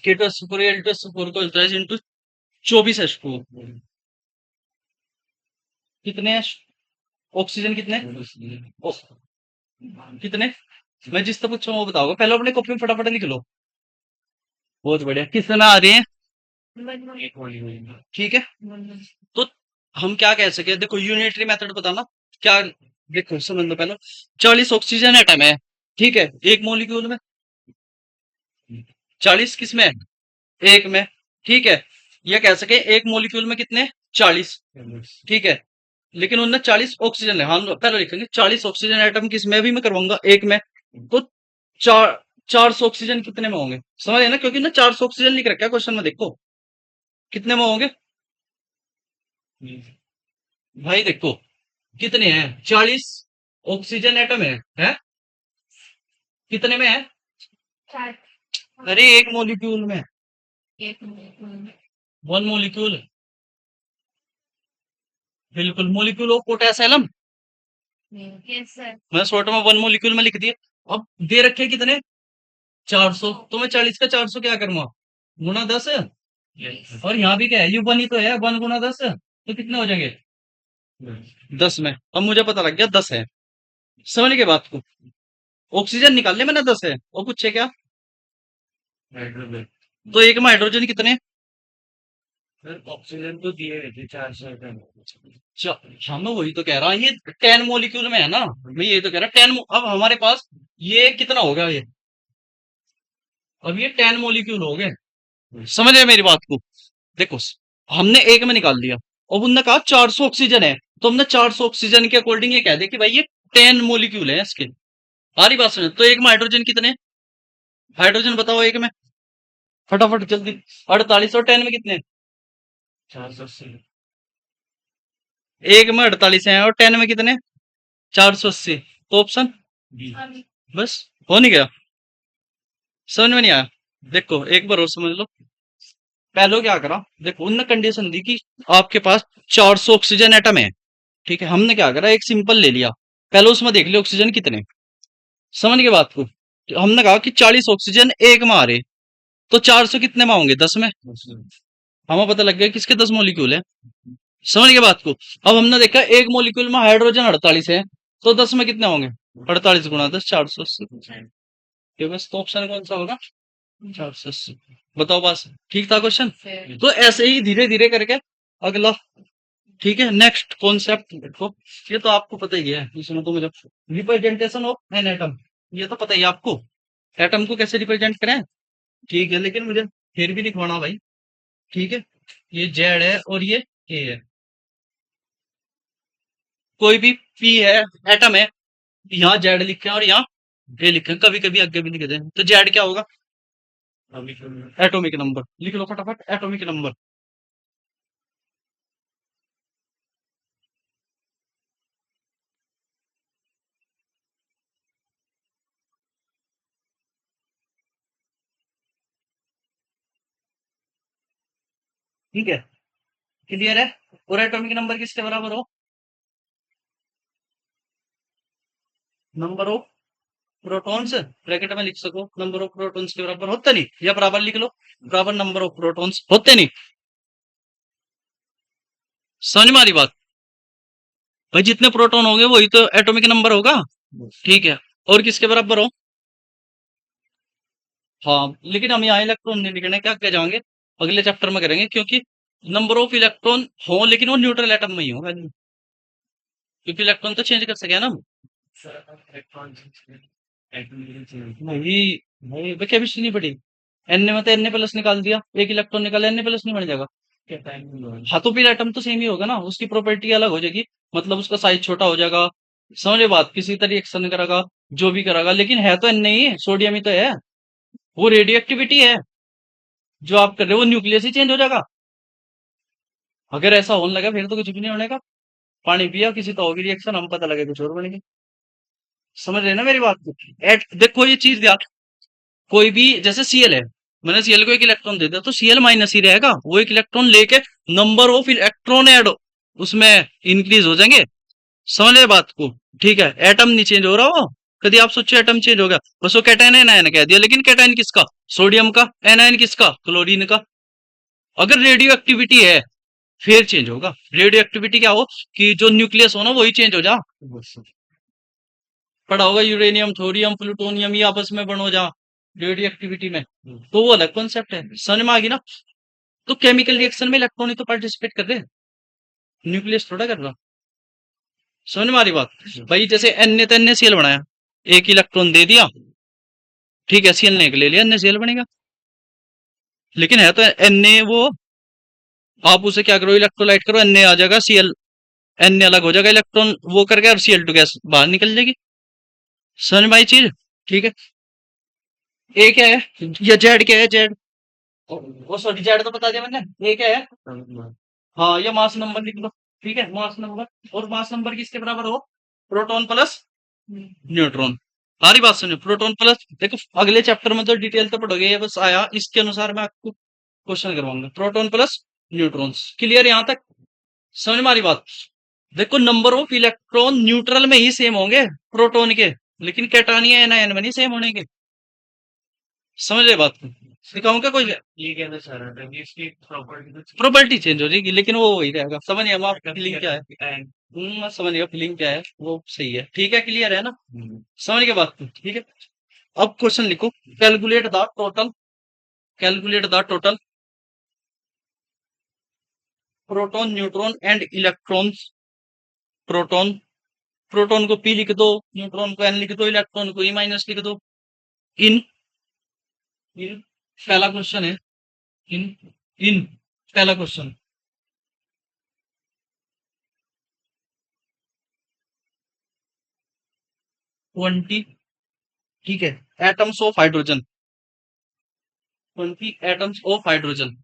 K2 SO4 Al2 SO4 को 24 H2 कितने ऑक्सीजन कितने कितने, मैं जिसको पूछूँ वो बताओगे, पहले अपने कॉपी में फटाफट लिख लो। बहुत बढ़िया, कितना आ रही है? ठीक है, तो हम क्या कह सके, देखो यूनिटरी मेथड बताना क्या, देखो समझ लो पहले 40 ऑक्सीजन एटम है, ठीक है एक मोलिक्यूल में, 40 किस में, एक में, ठीक है, ये कह सके एक मोलिक्यूल में कितने 40, ठीक है, लेकिन उनमें 40 ऑक्सीजन है, हम पहले लिखेंगे 40 ऑक्सीजन एटम किस में भी मैं करवाऊंगा एक में, तो 400 ऑक्सीजन कितने में होंगे, समझ ना, क्योंकि ना 400 ऑक्सीजन लिख रखा है क्वेश्चन में, देखो कितने में होंगे भाई, देखो कितने हैं 40 ऑक्सीजन एटम है कितने में है, चार। अरे एक मोलिक्यूल में, एक मिनट। वन मोलिक्यूल, बिल्कुल molecule of potassium, yes sir. मैं शॉर्ट में वन मोलिक्यूल में लिख दिया। अब दे रखे कितने 400, तो मैं 40 का 400 क्या करूंगा गुना 10, और यहाँ भी क्या है ये वन ही तो है, 1 गुना 10 तो कितने हो जाएंगे 10 में, अब मुझे पता लग गया 10 है, समझ के बात को, ऑक्सीजन निकाल लिया मैंने 10 है, और पूछे क्या, तो एक में हाइड्रोजन कितने, ऑक्सीजन तो दिए हुए थे 400 हाँ मैं वही तो कह रहा हूँ, ये 10 मोलिक्यूल में है ना, मैं ये तो कह रहा 10, अब हमारे पास ये कितना हो गया ये, अब ये 10 मोलिक्यूल हो गए, समझ रहे मेरी बात को, देखो हमने एक में निकाल दिया, और उनने कहा 400 ऑक्सीजन है, तो हमने 400 ऑक्सीजन के अकॉर्डिंग ये कह दिया कि भाई ये 10 मोलिक्यूल है इसके, आ रही बात समझ, तो एक में हाइड्रोजन कितने, हाइड्रोजन बताओ एक में, फटाफट जल्दी, 48 और 10 में कितने, 480 एक में 48 है और 10 में कितने 480, तो ऑप्शन बी। बस हो नहीं गया, समझ में नहीं आया। देखो एक बार और समझ लो। पहले क्या करा, देखो उनने कंडीशन दी कि आपके पास 400 ऑक्सीजन एटम है, ठीक है। हमने क्या करा, एक सिंपल ले लिया, पहले उसमें देख लिया ऑक्सीजन कितने, समझ गए बात को। तो हमने कहा कि 40 ऑक्सीजन एक में आ रहे, तो 400 कितने में होंगे, 10 में। हमें पता लग गया किसके 10 मॉलिक्यूल है, समझ गए बात को। अब हमने देखा एक मॉलिक्यूल में हाइड्रोजन 48 है, तो 10 में कितने होंगे, 48 गुणा 10, 480। ये बस, तो ऑप्शन कौन सा होगा, 480। बताओ बस, ठीक था क्वेश्चन। तो ऐसे ही धीरे धीरे करके अगला, ठीक है। नेक्स्ट कॉन्सेप्ट देखो, ये तो आपको पता ही है, इसमें तो मुझे रिप्रेजेंटेशन ऑफ एन एटम, ये तो पता ही है आपको, एटम को कैसे रिप्रेजेंट करें, ठीक है। लेकिन मुझे फिर भी लिखवाना भाई, ठीक है। ये जेड है और ये ए है, कोई भी पी है, एटम है, यहाँ जेड लिखे हैं और यहाँ ए लिखे हैं, कभी कभी आगे भी लिखे दें, तो जेड क्या होगा, एटॉमिक नंबर। लिख लो फटाफट, एटॉमिक नंबर। ठीक है, क्लियर है। और एटॉमिक नंबर किसके बराबर हो, नंबर ऑफ प्रोटॉन्स, ब्रैकेट में लिख सको, नंबर ऑफ प्रोटॉन्स के बराबर होता नहीं, या बराबर लिख लो, बराबर नंबर ऑफ प्रोटॉन्स होते नहीं। समझ में आ रही बात, भाई जितने प्रोटॉन होंगे वही तो एटॉमिक नंबर होगा, ठीक है। और किसके बराबर हो, हाँ, लेकिन हम यहाँ इलेक्ट्रॉन नहीं लिखने, क्या क्या जाएंगे, अगले चैप्टर में करेंगे, क्योंकि नंबर ऑफ इलेक्ट्रॉन हो लेकिन वो न्यूट्रल एटम में ही हो, क्योंकि इलेक्ट्रॉन तो चेंज कर सके ना हम। नहीं नहीं, केमिस्ट्री नहीं पढ़ी, एन में तो एन प्लस निकाल दिया, एक इलेक्ट्रॉन निकाला, एन प्लस नहीं बन जाएगा, हाँ तो फिर एटम तो सेम ही होगा ना, उसकी प्रॉपर्टी अलग हो जाएगी, मतलब उसका साइज छोटा हो जाएगा, समझे बात, किसी तरह रिएक्शन करेगा, जो भी करेगा, लेकिन है तो एन ही, सोडियम ही तो है, वो रेडियो एक्टिविटी है, जो आप कर रहे हो वो न्यूक्लियस ही चेंज हो जाएगा। अगर ऐसा होने लगा फिर तो कुछ भी नहीं होने का, पानी पिया किसी तो होगी रिएक्शन, हम पता लगे कुछ और बनेंगे। समझ रहे हैं ना मेरी बात को। देखो ये चीज ध्यान, कोई भी जैसे सीएल है, मैंने सीएल को एक इलेक्ट्रॉन दे दिया, तो सीएल माइनस ही रहेगा, वो एक इलेक्ट्रॉन लेके नंबर ऑफ इलेक्ट्रॉन ऐड उसमें इंक्रीज हो जाएंगे, समझ रहे बात को, ठीक है। एटम नहीं चेंज हो रहा हो, कभी आप सोचो एटम चेंज हो गया, बस वो कैटायन एनायन कह दिया, लेकिन कैटायन किसका, सोडियम का, एनायन किसका, क्लोरीन का। अगर रेडियो एक्टिविटी है फिर चेंज होगा, रेडियो एक्टिविटी क्या हो कि जो न्यूक्लियस हो ना वही चेंज हो जा, पड़ा होगा यूरेनियम, थोरियम, प्लूटोनियम, ये आपस में बनो जा रेडियो एक्टिविटी में, तो वो अलग कॉन्सेप्ट है, समझ में आ गई ना। तो केमिकल रिएक्शन में इलेक्ट्रॉन ही तो पार्टिसिपेट कर रहे हैं, न्यूक्लियस थोड़ा कर रहा, समझ में आ रही बात। भाई जैसे एन ने तो NaCl बनाया, एक इलेक्ट्रॉन दे दिया, ठीक है, Cl ने एक ले लिया, NaCl बनेगा, लेकिन है तो Na वो, आप उसे क्या करो, इलेक्ट्रोलाइट करो, Na आ जाएगा, Cl Na अलग हो जाएगा, इलेक्ट्रॉन वो करके, और Cl2 गैस बाहर निकल जाएगी, समझ में आई चीज, ठीक है। ए क्या है, या जेड क्या है, जेड, वो सॉरी जेड तो बता दिया मैंने, ए क्या है, हाँ ये मास नंबर लिख लो, ठीक है, मास नंबर। और मास नंबर किसके बराबर हो, प्रोटॉन प्लस न्यूट्रॉन। सारी बात सुनिए, प्रोटॉन प्लस, देखो अगले चैप्टर में तो डिटेल तो पढ़ोगे, ये बस आया इसके अनुसार मैं आपको क्वेश्चन करवाऊंगा, प्रोटॉन प्लस न्यूट्रॉन्स, क्लियर यहाँ तक, समझ में आ रही बात। देखो नंबर ऑफ इलेक्ट्रॉन न्यूट्रल में ही सेम होंगे प्रोटॉन के, लेकिन कैटानिया एनायन में नहीं सेम होने के, समझ रहे बात को। दिखाऊंगा कोई, ये कहना चाह रहा था कि इसकी प्रॉपर्टी प्रॉपर्टी चेंज हो जाएगी, लेकिन वो वही रहेगा, समझ नहीं, हम आपका फीलिंग क्या है, मैं समझ गया फीलिंग क्या है, वो सही है, ठीक है, क्लियर है ना, समझ के बात को, ठीक है। अब क्वेश्चन लिखो, calculate the total, calculate the total proton, neutron and electrons, proton, proton को पी लिख दो, न्यूट्रॉन को एन लिख दो, इलेक्ट्रॉन को ई माइनस लिख दो, इन इन पहला क्वेश्चन है, इन इन पहला क्वेश्चन, 20, ठीक है, atoms of hydrogen, 20 atoms of hydrogen,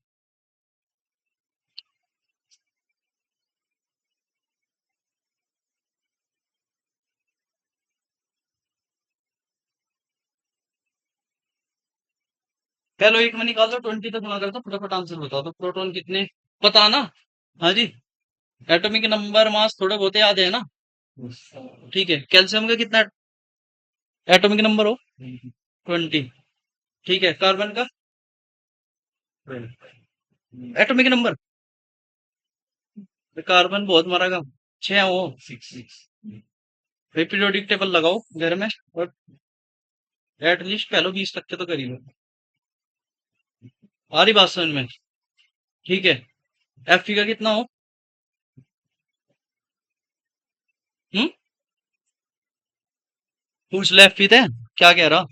पहले एक में निकाल दो 20 तक गुणा कर दो फटाफट आंसर बताओ तो प्रोटॉन कितने पता ना। हाँ जी एटॉमिक नंबर मास थोड़े बहुत याद है ना। ठीक है कैल्शियम का कितना एटॉमिक नंबर हो 20। ठीक है कार्बन का एटॉमिक नंबर कार्बन बहुत मारा कम 6 हो। पीरियोडिक टेबल लगाओ घर में और एटलीस्ट पहले 20 तक के तो करी लो। आ रही बात समझ में। ठीक है एफ का कितना हो पूछ ले एफ थे क्या कह रहा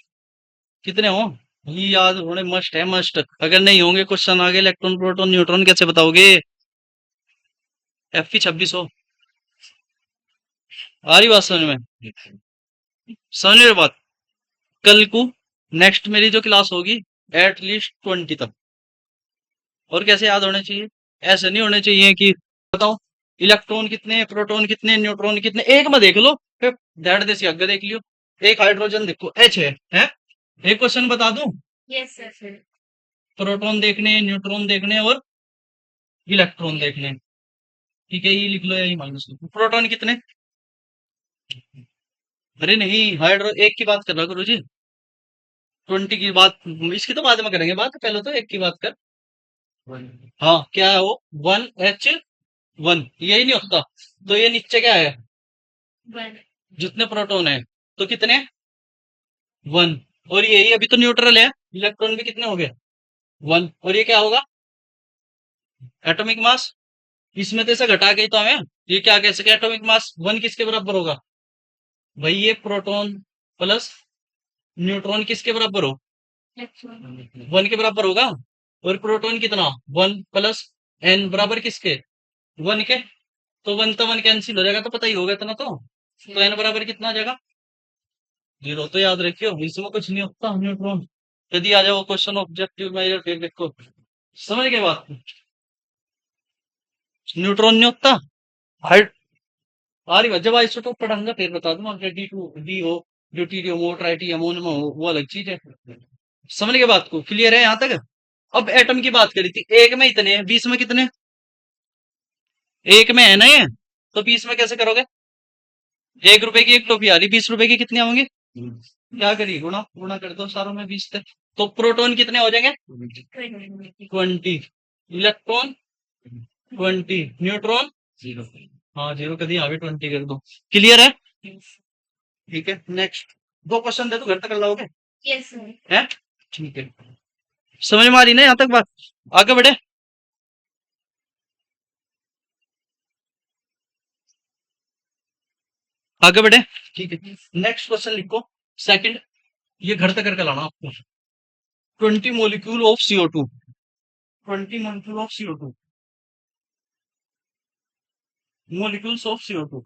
कितने हो ये याद होने मस्ट है मस्ट अगर नहीं होंगे क्वेश्चन आगे इलेक्ट्रॉन प्रोटॉन न्यूट्रॉन कैसे बताओगे। एफ 26 हो। आ रही बात समझ में समझ रहे हो बात। कल को नेक्स्ट मेरी जो क्लास होगी एटलीस्ट 20 तक और कैसे याद होने चाहिए ऐसे नहीं होने चाहिए कि बताओ इलेक्ट्रॉन कितने प्रोटॉन कितने न्यूट्रॉन कितने एक में देख लो फिर दैट देसी आगे देख लियो एक हाइड्रोजन देखो एच है एक क्वेश्चन बता दूं यस सर। प्रोटॉन देखने न्यूट्रॉन देखने और इलेक्ट्रॉन देखने। ठीक है ये लिख लो यही माइनस लो प्रोटॉन कितने अरे नहीं हाइड्रो एक की बात कर रहा करो जी 20 की बात इसकी तो बाद में करेंगे बात पहले तो एक की बात कर। हाँ क्या है वो 1H1 यही नहीं होता तो ये नीचे क्या है 1 जितने प्रोटॉन है तो कितने 1 और यही अभी तो न्यूट्रल है इलेक्ट्रॉन भी कितने हो गए 1 और ये क्या होगा एटॉमिक मास इसमें तो ऐसा घटा के ही तो हमें ये क्या कह सके एटॉमिक मास 1 किसके बराबर होगा भाई ये प्रोटॉन प्लस न्यूट्रॉन किसके बराबर हो 1 के बराबर होगा और प्रोटॉन कितना 1 प्लस n बराबर किसके 1 के तो 1 तो 1 कैंसिल हो जाएगा तो पता ही होगा इतना तो n बराबर कितना आ जाएगा 0 तो याद रखियो इसमें कुछ नहीं होता न्यूट्रॉन यदि आ जाओ क्वेश्चन ऑब्जेक्टिव मेजर फिर देखो समझ गए बात न्यूट्रॉन नहीं होता हाइट आ रही बात जब आइसोटोप पढ़ाऊंगा फिर बता दूंगा डी हो ड्यूटीरियम हो ट्राइटियम हो वो अलग चीज है समझ गए बात को क्लियर है यहाँ तक। अब एटम की बात करी थी एक में इतने हैं 20 में कितने एक में है ना ये तो 20 में कैसे करोगे 1 रुपए की एक टोपी आ रही 20 रुपए की कितनी आएंगे क्या करिए गुणा गुणा कर दो सारों में 20 तक तो प्रोटॉन कितने हो जाएंगे 20 इलेक्ट्रॉन 20 न्यूट्रॉन 0 हाँ 0 कभी यहाँ भी 20 कर दो क्लियर है। ठीक है नेक्स्ट 2 क्वेश्चन दे तो घर तक कर लाओगे यस सर। है ठीक है समझ में आ रही ना यहाँ तक बात आगे बढ़े। आगे बढ़े ठीक है नेक्स्ट क्वेश्चन लिखो सेकंड ये घर तक करके लाना आपको 20 molecule of CO2 20 molecule of CO2 molecules of CO2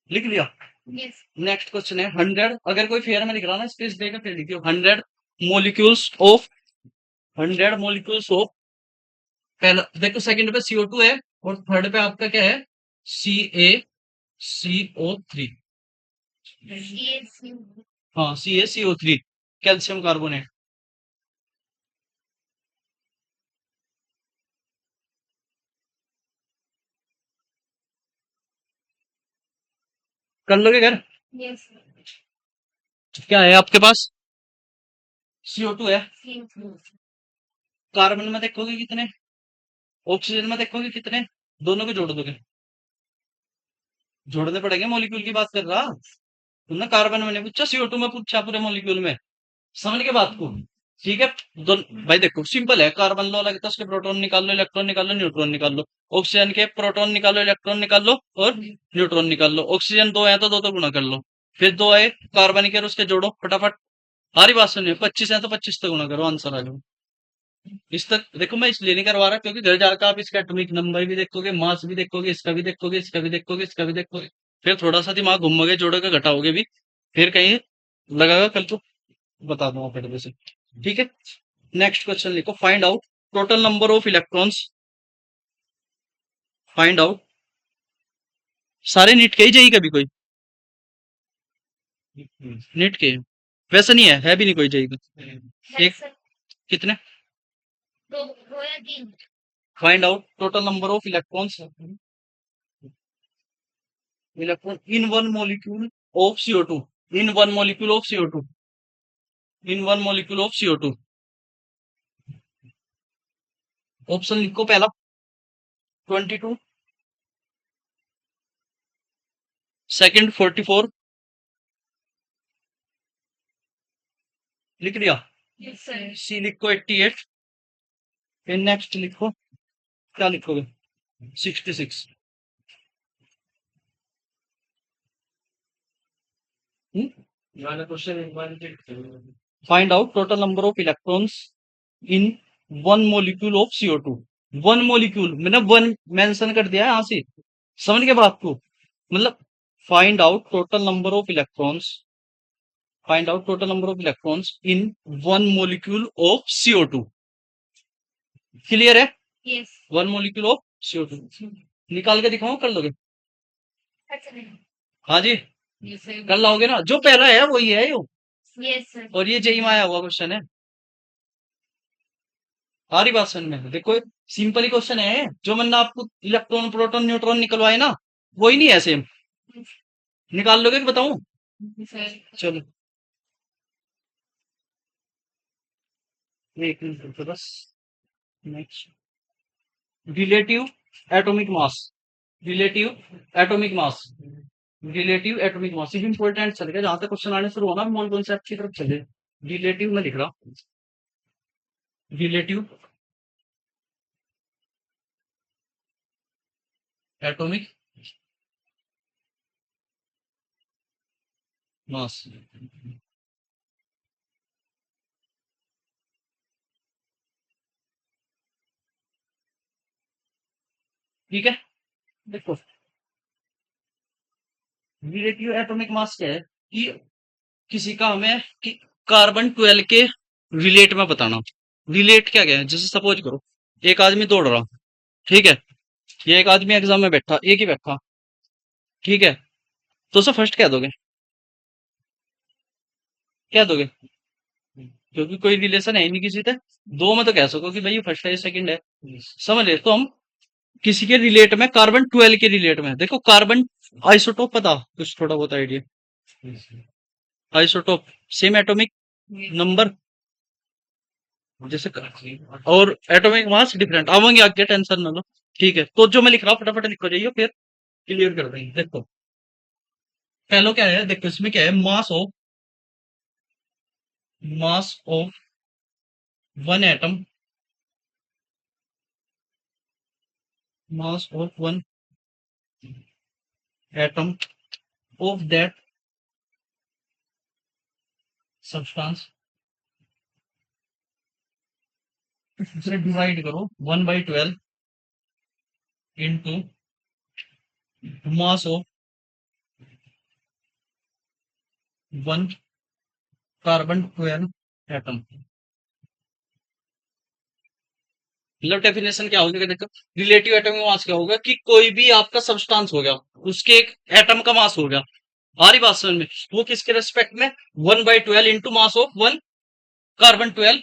लिख लिया। यस नेक्स्ट क्वेश्चन है 100 अगर कोई फेयर में लिख रहा ना स्पेस देकर फिर लिखियो 100 मोलिक्यूल्स ऑफ 100 मोलिक्यूल्स ऑफ पहला देखो सेकंड पे CO2 है और थर्ड पे आपका क्या है CaCO3 यस हाँ CaCO3 कैल्शियम कार्बोनेट कर लोगे घर यस क्या है आपके पास CO2 है कार्बन में देखोगे कितने ऑक्सीजन में देखोगे कितने दोनों को जोड़ दोगे जोड़ने पड़ेंगे मॉलिक्यूल की बात कर रहा तुमने कार्बन में नहीं पूछा CO2 में पूछा पूरे मॉलिक्यूल में समझ के बात को ठीक है भाई देखो सिंपल है कार्बन लो लगता है उसके प्रोटॉन निकाल लो इलेक्ट्रॉन निकाल लो न्यूट्रॉन निकाल लो ऑक्सीजन के प्रोटॉन निकालो इलेक्ट्रॉन निकाल लो और न्यूट्रॉन निकाल लो ऑक्सीजन 2 है तो 2 तो गुणा कर लो फिर 2 है कार्बन के और उसके जोड़ो फटाफट हमारी बात सुनिए 25 है तो 25 तो गुणा करो आंसर आ जाओ इस तक देखो मैं इसलिए नहीं करवा रहा क्योंकि घर जाकर आप इसका एटॉमिक नंबर भी देखोगे मास भी देखोगे इसका भी देखोगे इसका भी देखोगे इसका भी देखोगे फिर थोड़ा सा दिमाग घूमोगे जोड़ोगे घटाओगे भी फिर कहीं लगागा कल तो बता दूंगा पहले से ठीक है। नेक्स्ट क्वेश्चन लिखो find out total number of electrons find out सारे नीट के ही जाइए कभी कोई नीट के वैसा नहीं है भी नहीं कोई चाहिए है एक सर कितने दो या तीन find out total number of electrons in one molecule of CO2 in one molecule of CO2 in one molecule of CO2 option लिखो पहला 22 सेकंड 44 लिख दिया यस सर सी लिखो 88 फिर नेक्स्ट लिखो क्या लिखोगे 66 वाला क्वेश्चन एक बार चेक करो। Find out total number of electrons in one molecule of CO2 one molecule मैंने वन मेंशन कर दिया है यहां से समझ के बात को मतलब find out total number of electrons find out total number of electrons in one molecule of CO2 clear है yes one molecule of CO2 निकाल के दिखाऊं कर लोगे अच्छा नहीं हाँ जी यस सर कर लाओगे ना जो पहला है वही है यो यस सर और ये जेई में आया हुआ क्वेश्चन है आ रही बात समझ में देखो सिंपल ही क्वेश्चन है जो मैंने आपको इलेक्ट्रॉन प्रोटॉन न्यूट्रॉन निकलवाए ना वही नहीं है सेम निकाल लोगे कि बताऊं सर चलो एक मिनट रुको बस next relative atomic mass relative atomic mass relative atomic mass ये इंपॉर्टेंट चलेगा जहां तक क्वेश्चन आने शुरू होना मोल कॉन्सेप्ट की तरफ चले रिलेटिव में लिख रहा रिलेटिव एटॉमिक मास ठीक है देखो रिलेटिव एटॉमिक मास क्या है कि किसी का हमें कि कार्बन 12 के रिलेट में बताना रिलेट क्या है जैसे सपोज करो एक आदमी दौड़ रहा ठीक है ये एक आदमी एग्जाम में बैठा एक ही बैठा ठीक है तो उसे फर्स्ट क्या दोगे क्या दोगे क्योंकि कोई रिलेशन है ही नहीं किसी से दो में तो कह सको कि भाई ये फर्स्ट है ये सेकंड है समझ रहे तो हम किसी के रिलेट में कार्बन 12 के रिलेट में देखो कार्बन आइसोटोप पता कुछ थोड़ा बहुत idea isotope same atomic number जैसे और एटॉमिक मास डिफरेंट आवांगे आगे टेंशन ना लो ठीक है तो जो मैं लिख रहा हूँ फटाफट लिखो जाइए फिर क्लियर कर देंगे देखो पहला क्या है देखो इसमें क्या है mass of one atom mass of one atom of that substance इसे डिवाइड करो 1/12 into mass of one carbon 12 atom मतलब डेफिनेशन क्या होगी देखो रिलेटिव एटॉमिक मास क्या होगा कि कोई भी आपका सब्सटेंस हो गया उसके एक एटम का मास हो गया हमारी बात समझ में वो किसके रेस्पेक्ट में 1/12 into mass of one carbon 12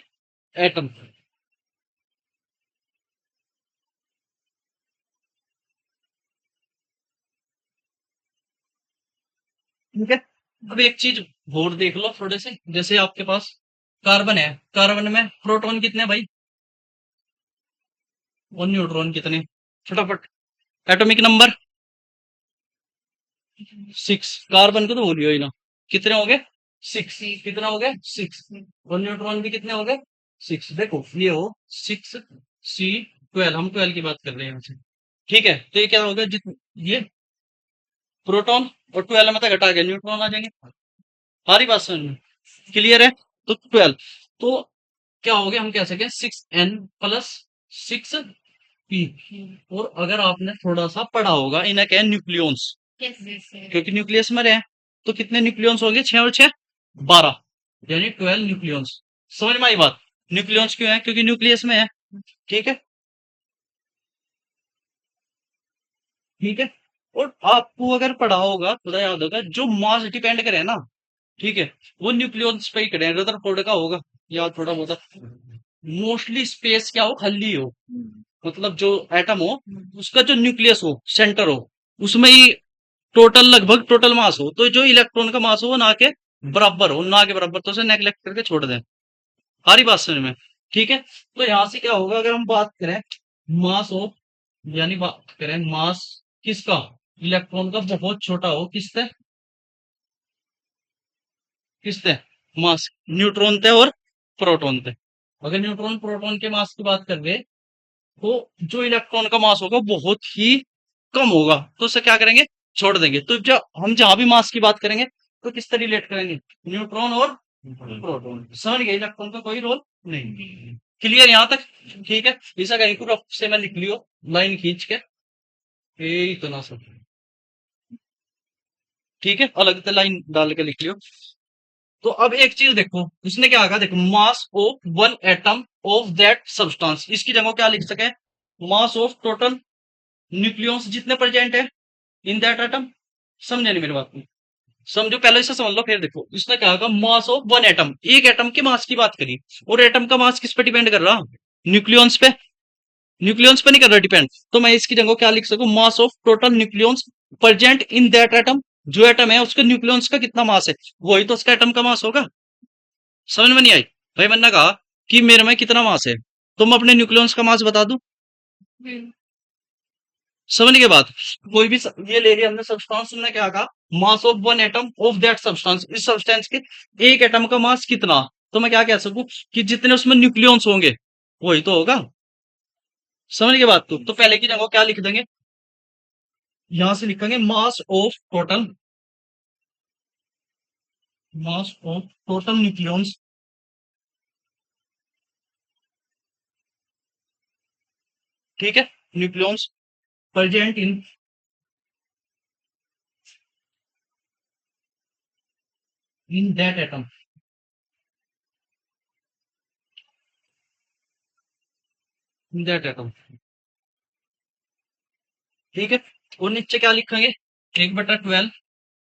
atom ठीक है अब एक चीज और देख लो थोड़े से जैसे आपके पास कार्बन है कार्बन में प्रोटॉन कितने हैं भाई और न्यूट्रॉन कितने फटाफट एटॉमिक नंबर 6 कार्बन को तो बोलियो ही ना कितने हो गए 6 कितना हो गया 6 और न्यूट्रॉन भी कितने हो गए 6 देखो ये हो 6 C 12 हम 12 की बात कर रहे हैं यहाँ से ठीक है तो ये क्या हो गया जितने ये प्रोटॉन और 12 में तो घटा गया न्यूट्रॉन आ जाएंगे हमारी बात समझ में क्लियर है तो 12 तो क्या हो गया हम कह सके 6N प्लस 6P और अगर आपने थोड़ा सा पढ़ा होगा इन्हें क्या न्यूक्लियंस यस यस सर क्योंकि न्यूक्लियस में रहे तो कितने न्यूक्लियंस होंगे 6 और 6 12 यानी 12 न्यूक्लियंस समझ में आई बात न्यूक्लियंस क्यों है क्योंकि न्यूक्लियस में है ठीक है ठीक है और आपको अगर पढ़ा होगा थोड़ा याद होगा जो मास डिपेंड करे ना ठीक है, वो न्यूक्लियस पे ही करें, रदरफोर्ड का होगा या थोड़ा बहुत मोस्टली स्पेस क्या हो, खाली हो, मतलब जो एटम हो उसका जो न्यूक्लियस हो, सेंटर हो, उसमें ही टोटल लगभग टोटल मास हो, तो जो इलेक्ट्रॉन का मास हो वो ना के बराबर हो, ना के बराबर, तो उसे नेग्लेक्ट करके छोड़ दें। सारी बात समझ में? ठीक है, तो यहां से क्या होगा, अगर हम बात करें मास ऑफ, यानी बात करें मास किसका, इलेक्ट्रॉन का, बहुत छोटा हो, किससे किससे, मास, न्यूट्रॉन थे और प्रोटॉन थे। अगर न्यूट्रॉन प्रोटॉन के मास की बात कर रहे, तो जो इलेक्ट्रॉन का मास होगा बहुत ही कम होगा, तो उसे क्या करेंगे, छोड़ देंगे। तो जब हम जहां भी मास की बात करेंगे तो किससे रिलेट करेंगे, न्यूट्रॉन और प्रोटॉन। समझ गए, इलेक्ट्रॉन का कोई रोल नहीं। क्लियर यहां तक? ठीक है, इसे कहीं को रफ से मैं लिख लियो, लाइन खींच के, ये इतना सब, ठीक है, अलग से लाइन डाल के लिख लियो। तो अब एक चीज देखो, उसने क्या कहा, देखो mass of one atom of that substance, इसकी जगह क्या लिख सके, मास ऑफ टोटल न्यूक्लियॉन्स जितने प्रेजेंट है इन दैट एटम। समझे नहीं मेरी बात को? समझो, पहले इसे समझ लो फिर देखो, इसने क्या कहा, मास ऑफ वन एटम, एक एटम के मास की बात करी, और एटम का मास किस पे डिपेंड कर रहा, न्यूक्लियॉन्स पे, न्यूक्लियॉन्स पे नहीं कर रहा डिपेंड। तो मैं इसकी जगह क्या लिख सकूं, mass of total nucleons present in that atom, जो एटम है उसके न्यूक्लियॉन्स का कितना मास है, वही तो उसका एटम का मास होगा। समझ में नहीं आई? भाई मैंने कहा कि मेरे में कितना मास है, तो मैं अपने न्यूक्लियॉन्स का मास बता दूं। समझने के बाद, कोई भी ये ले लिया हमने सब्सटेंस, हमने क्या कहा, mass of one atom of that substance, इस सब्सटेंस के एक एटम का मास कितना, तो मैं क्या कह सकूं कि जितने उसमें न्यूक्लियॉन्स होंगे वही तो होगा। समझ के बाद, तो पहले की जगह क्या लिख देंगे, यहां से लिखेंगे mass of total, mass of total nucleons, ठीक है, nucleons present in that atom, in that atom, ठीक है। और नीचे क्या लिखेंगे, 1/12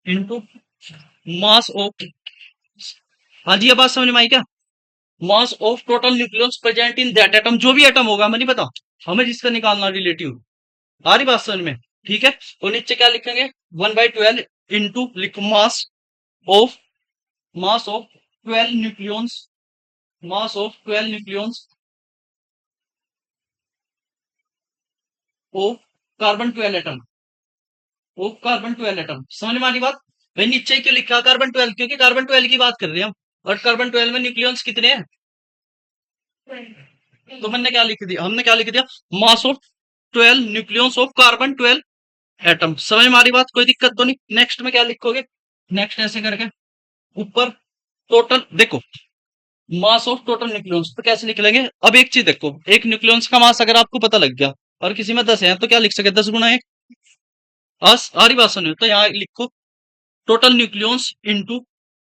इंटू मास ऑफ, हाँ जी, ये बात समझ में आई क्या, mass of total nucleus present in that atom, जो भी एटम होगा, हमें नहीं पता, हमें जिसका निकालना रिलेटिव, आ रही बात समझ में? ठीक है, और नीचे क्या लिखेंगे, 1/12 इंटू लिखो of mass of 12 nucleons, mass of 12 nucleons of carbon 12 atom, of carbon 12 atom. समझ में आ रही बात? भाई नीचे क्यों लिखा कार्बन 12, क्योंकि कार्बन 12 की बात कर रहे हैं हम, और कार्बन 12 में न्यूक्लियंस कितने हैं, तो मैंने क्या लिख दिया, हमने क्या लिख दिया, mass of 12 nucleons of carbon 12 atom. समझ में आ रही बात, कोई दिक्कत तो नहीं? नेक्स्ट में क्या लिखोगे, नेक्स्ट ऐसे करके ऊपर टोटल देखो, मास ऑफ टोटल न्यूक्लियंस, तो कैसे लिख लेंगे, अब एक चीज देखो, एक न्यूक्लियंस का मास अगर आपको पता लग गया और किसी में 10 है तो क्या लिख सके, 10 × 1। आ रही बात सुनिए, तो यहाँ लिखो total nucleons into,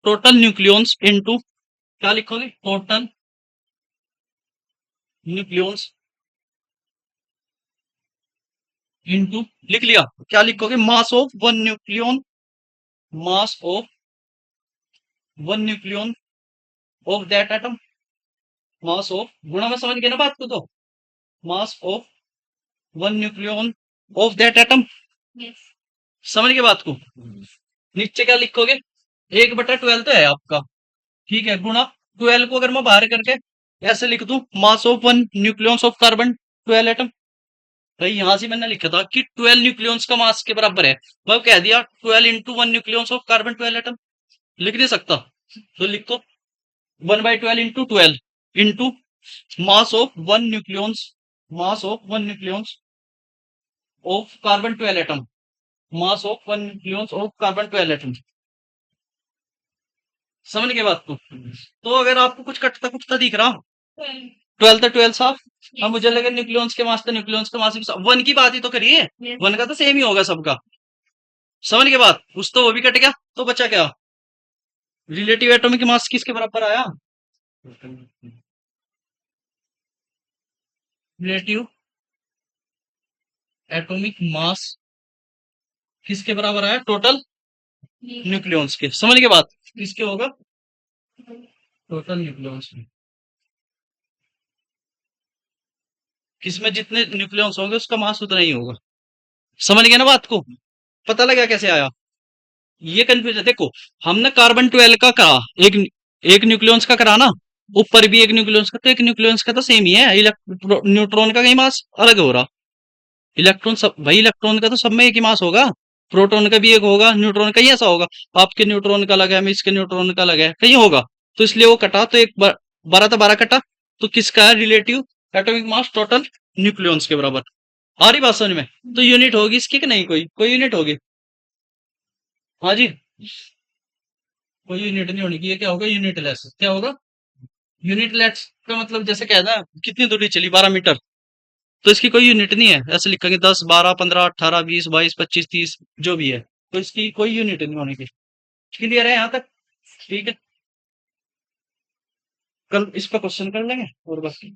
total nucleons into क्या लिखोगे, टोटल न्यूक्लियंस इंटू, लिख लिया, क्या लिखोगे, mass of one nucleon, mass of one nucleon of that atom, mass of, गुणा में समझ गए ना बात को, तो mass of one nucleon of that atom. Yes. समझ गए बात को? नीचे क्या लिखोगे, 1/12 तो है आपका, ठीक है, गुणा 12 को अगर मैं बाहर करके ऐसे लिख दूं, mass of one nucleons of carbon 12 atom. भाई यहां से मैंने लिखा था कि 12 न्यूक्लियंस का मास के बराबर है, मैं कह दिया 12 into one nucleons of carbon 12 atom, लिख नहीं सकता, तो लिखो 1/12 into 12 into mass of one nucleons, mass of one nucleons of carbon 12 atom, mass of one nucleons of carbon 12 atom. समझ गए बात को? तो अगर आपको कुछ कटता कुटता दिख रहा, 12. 12 तो 12 साफ, अब Yes. मुझे लगे न्यूक्लियंस के मास, तो न्यूक्लियंस का मास भी वन की बात ही तो करिए, Yes. वन का तो सेम ही होगा सबका। समझ के बात, उस तो वो भी कट गया, तो बचा क्या, रिलेटिव एटॉमिक मास किसके बराबर आया, रिलेटिव एटॉमिक मास किसके बराबर आया, टोटल न्यूक्लियॉन्स के, समझ के बात किसके होगा, टोटल न्यूक्लियॉन्स में, किसमें जितने न्यूक्लियॉन्स होंगे उसका मास उतना ही होगा। समझ गए ना बात को, पता लगा कैसे आया, ये कंफ्यूजन देखो, हमने कार्बन 12 का करा, एक एक न्यूक्लियॉन्स का करा ना, ऊपर भी एक न्यूक्लियॉन्स का, तो एक न्यूक्लियॉन्स का तो सेम ही है, न्यूट्रॉन का कहीं मास अलग हो रहा, इलेक्ट्रॉन सब भाई, इलेक्ट्रॉन का तो सब में एक ही मास होगा, प्रोटॉन का भी एक होगा, न्यूट्रॉन का ही ऐसा होगा, आपके न्यूट्रॉन का अलग है, इसके न्यूट्रॉन का अलग है, कहीं होगा, तो इसलिए वो कटा, तो एक 12 तो 12 कटा, तो किसका है relative atomic mass total nucleons के बराबर। आ रही बात समझ में, तो यूनिट होगी इसकी कि नहीं, कोई कोई यूनिट होगी, हाँ जी, कोई यूनिट नहीं होनी, ये क्या होगा, यूनिटलेस, क्या होगा, यूनिटलेस का मतलब जैसे क्या है ना, कितनी दूरी चली 12 मीटर, तो इसकी कोई यूनिट नहीं है, ऐसे लिखेंगे 10 12 15 18 20 22 25 30 जो भी है, तो इसकी कोई यूनिट नहीं होने की। क्लियर है यहाँ तक, ठीक है, कल इस पर क्वेश्चन कर लेंगे और बाकी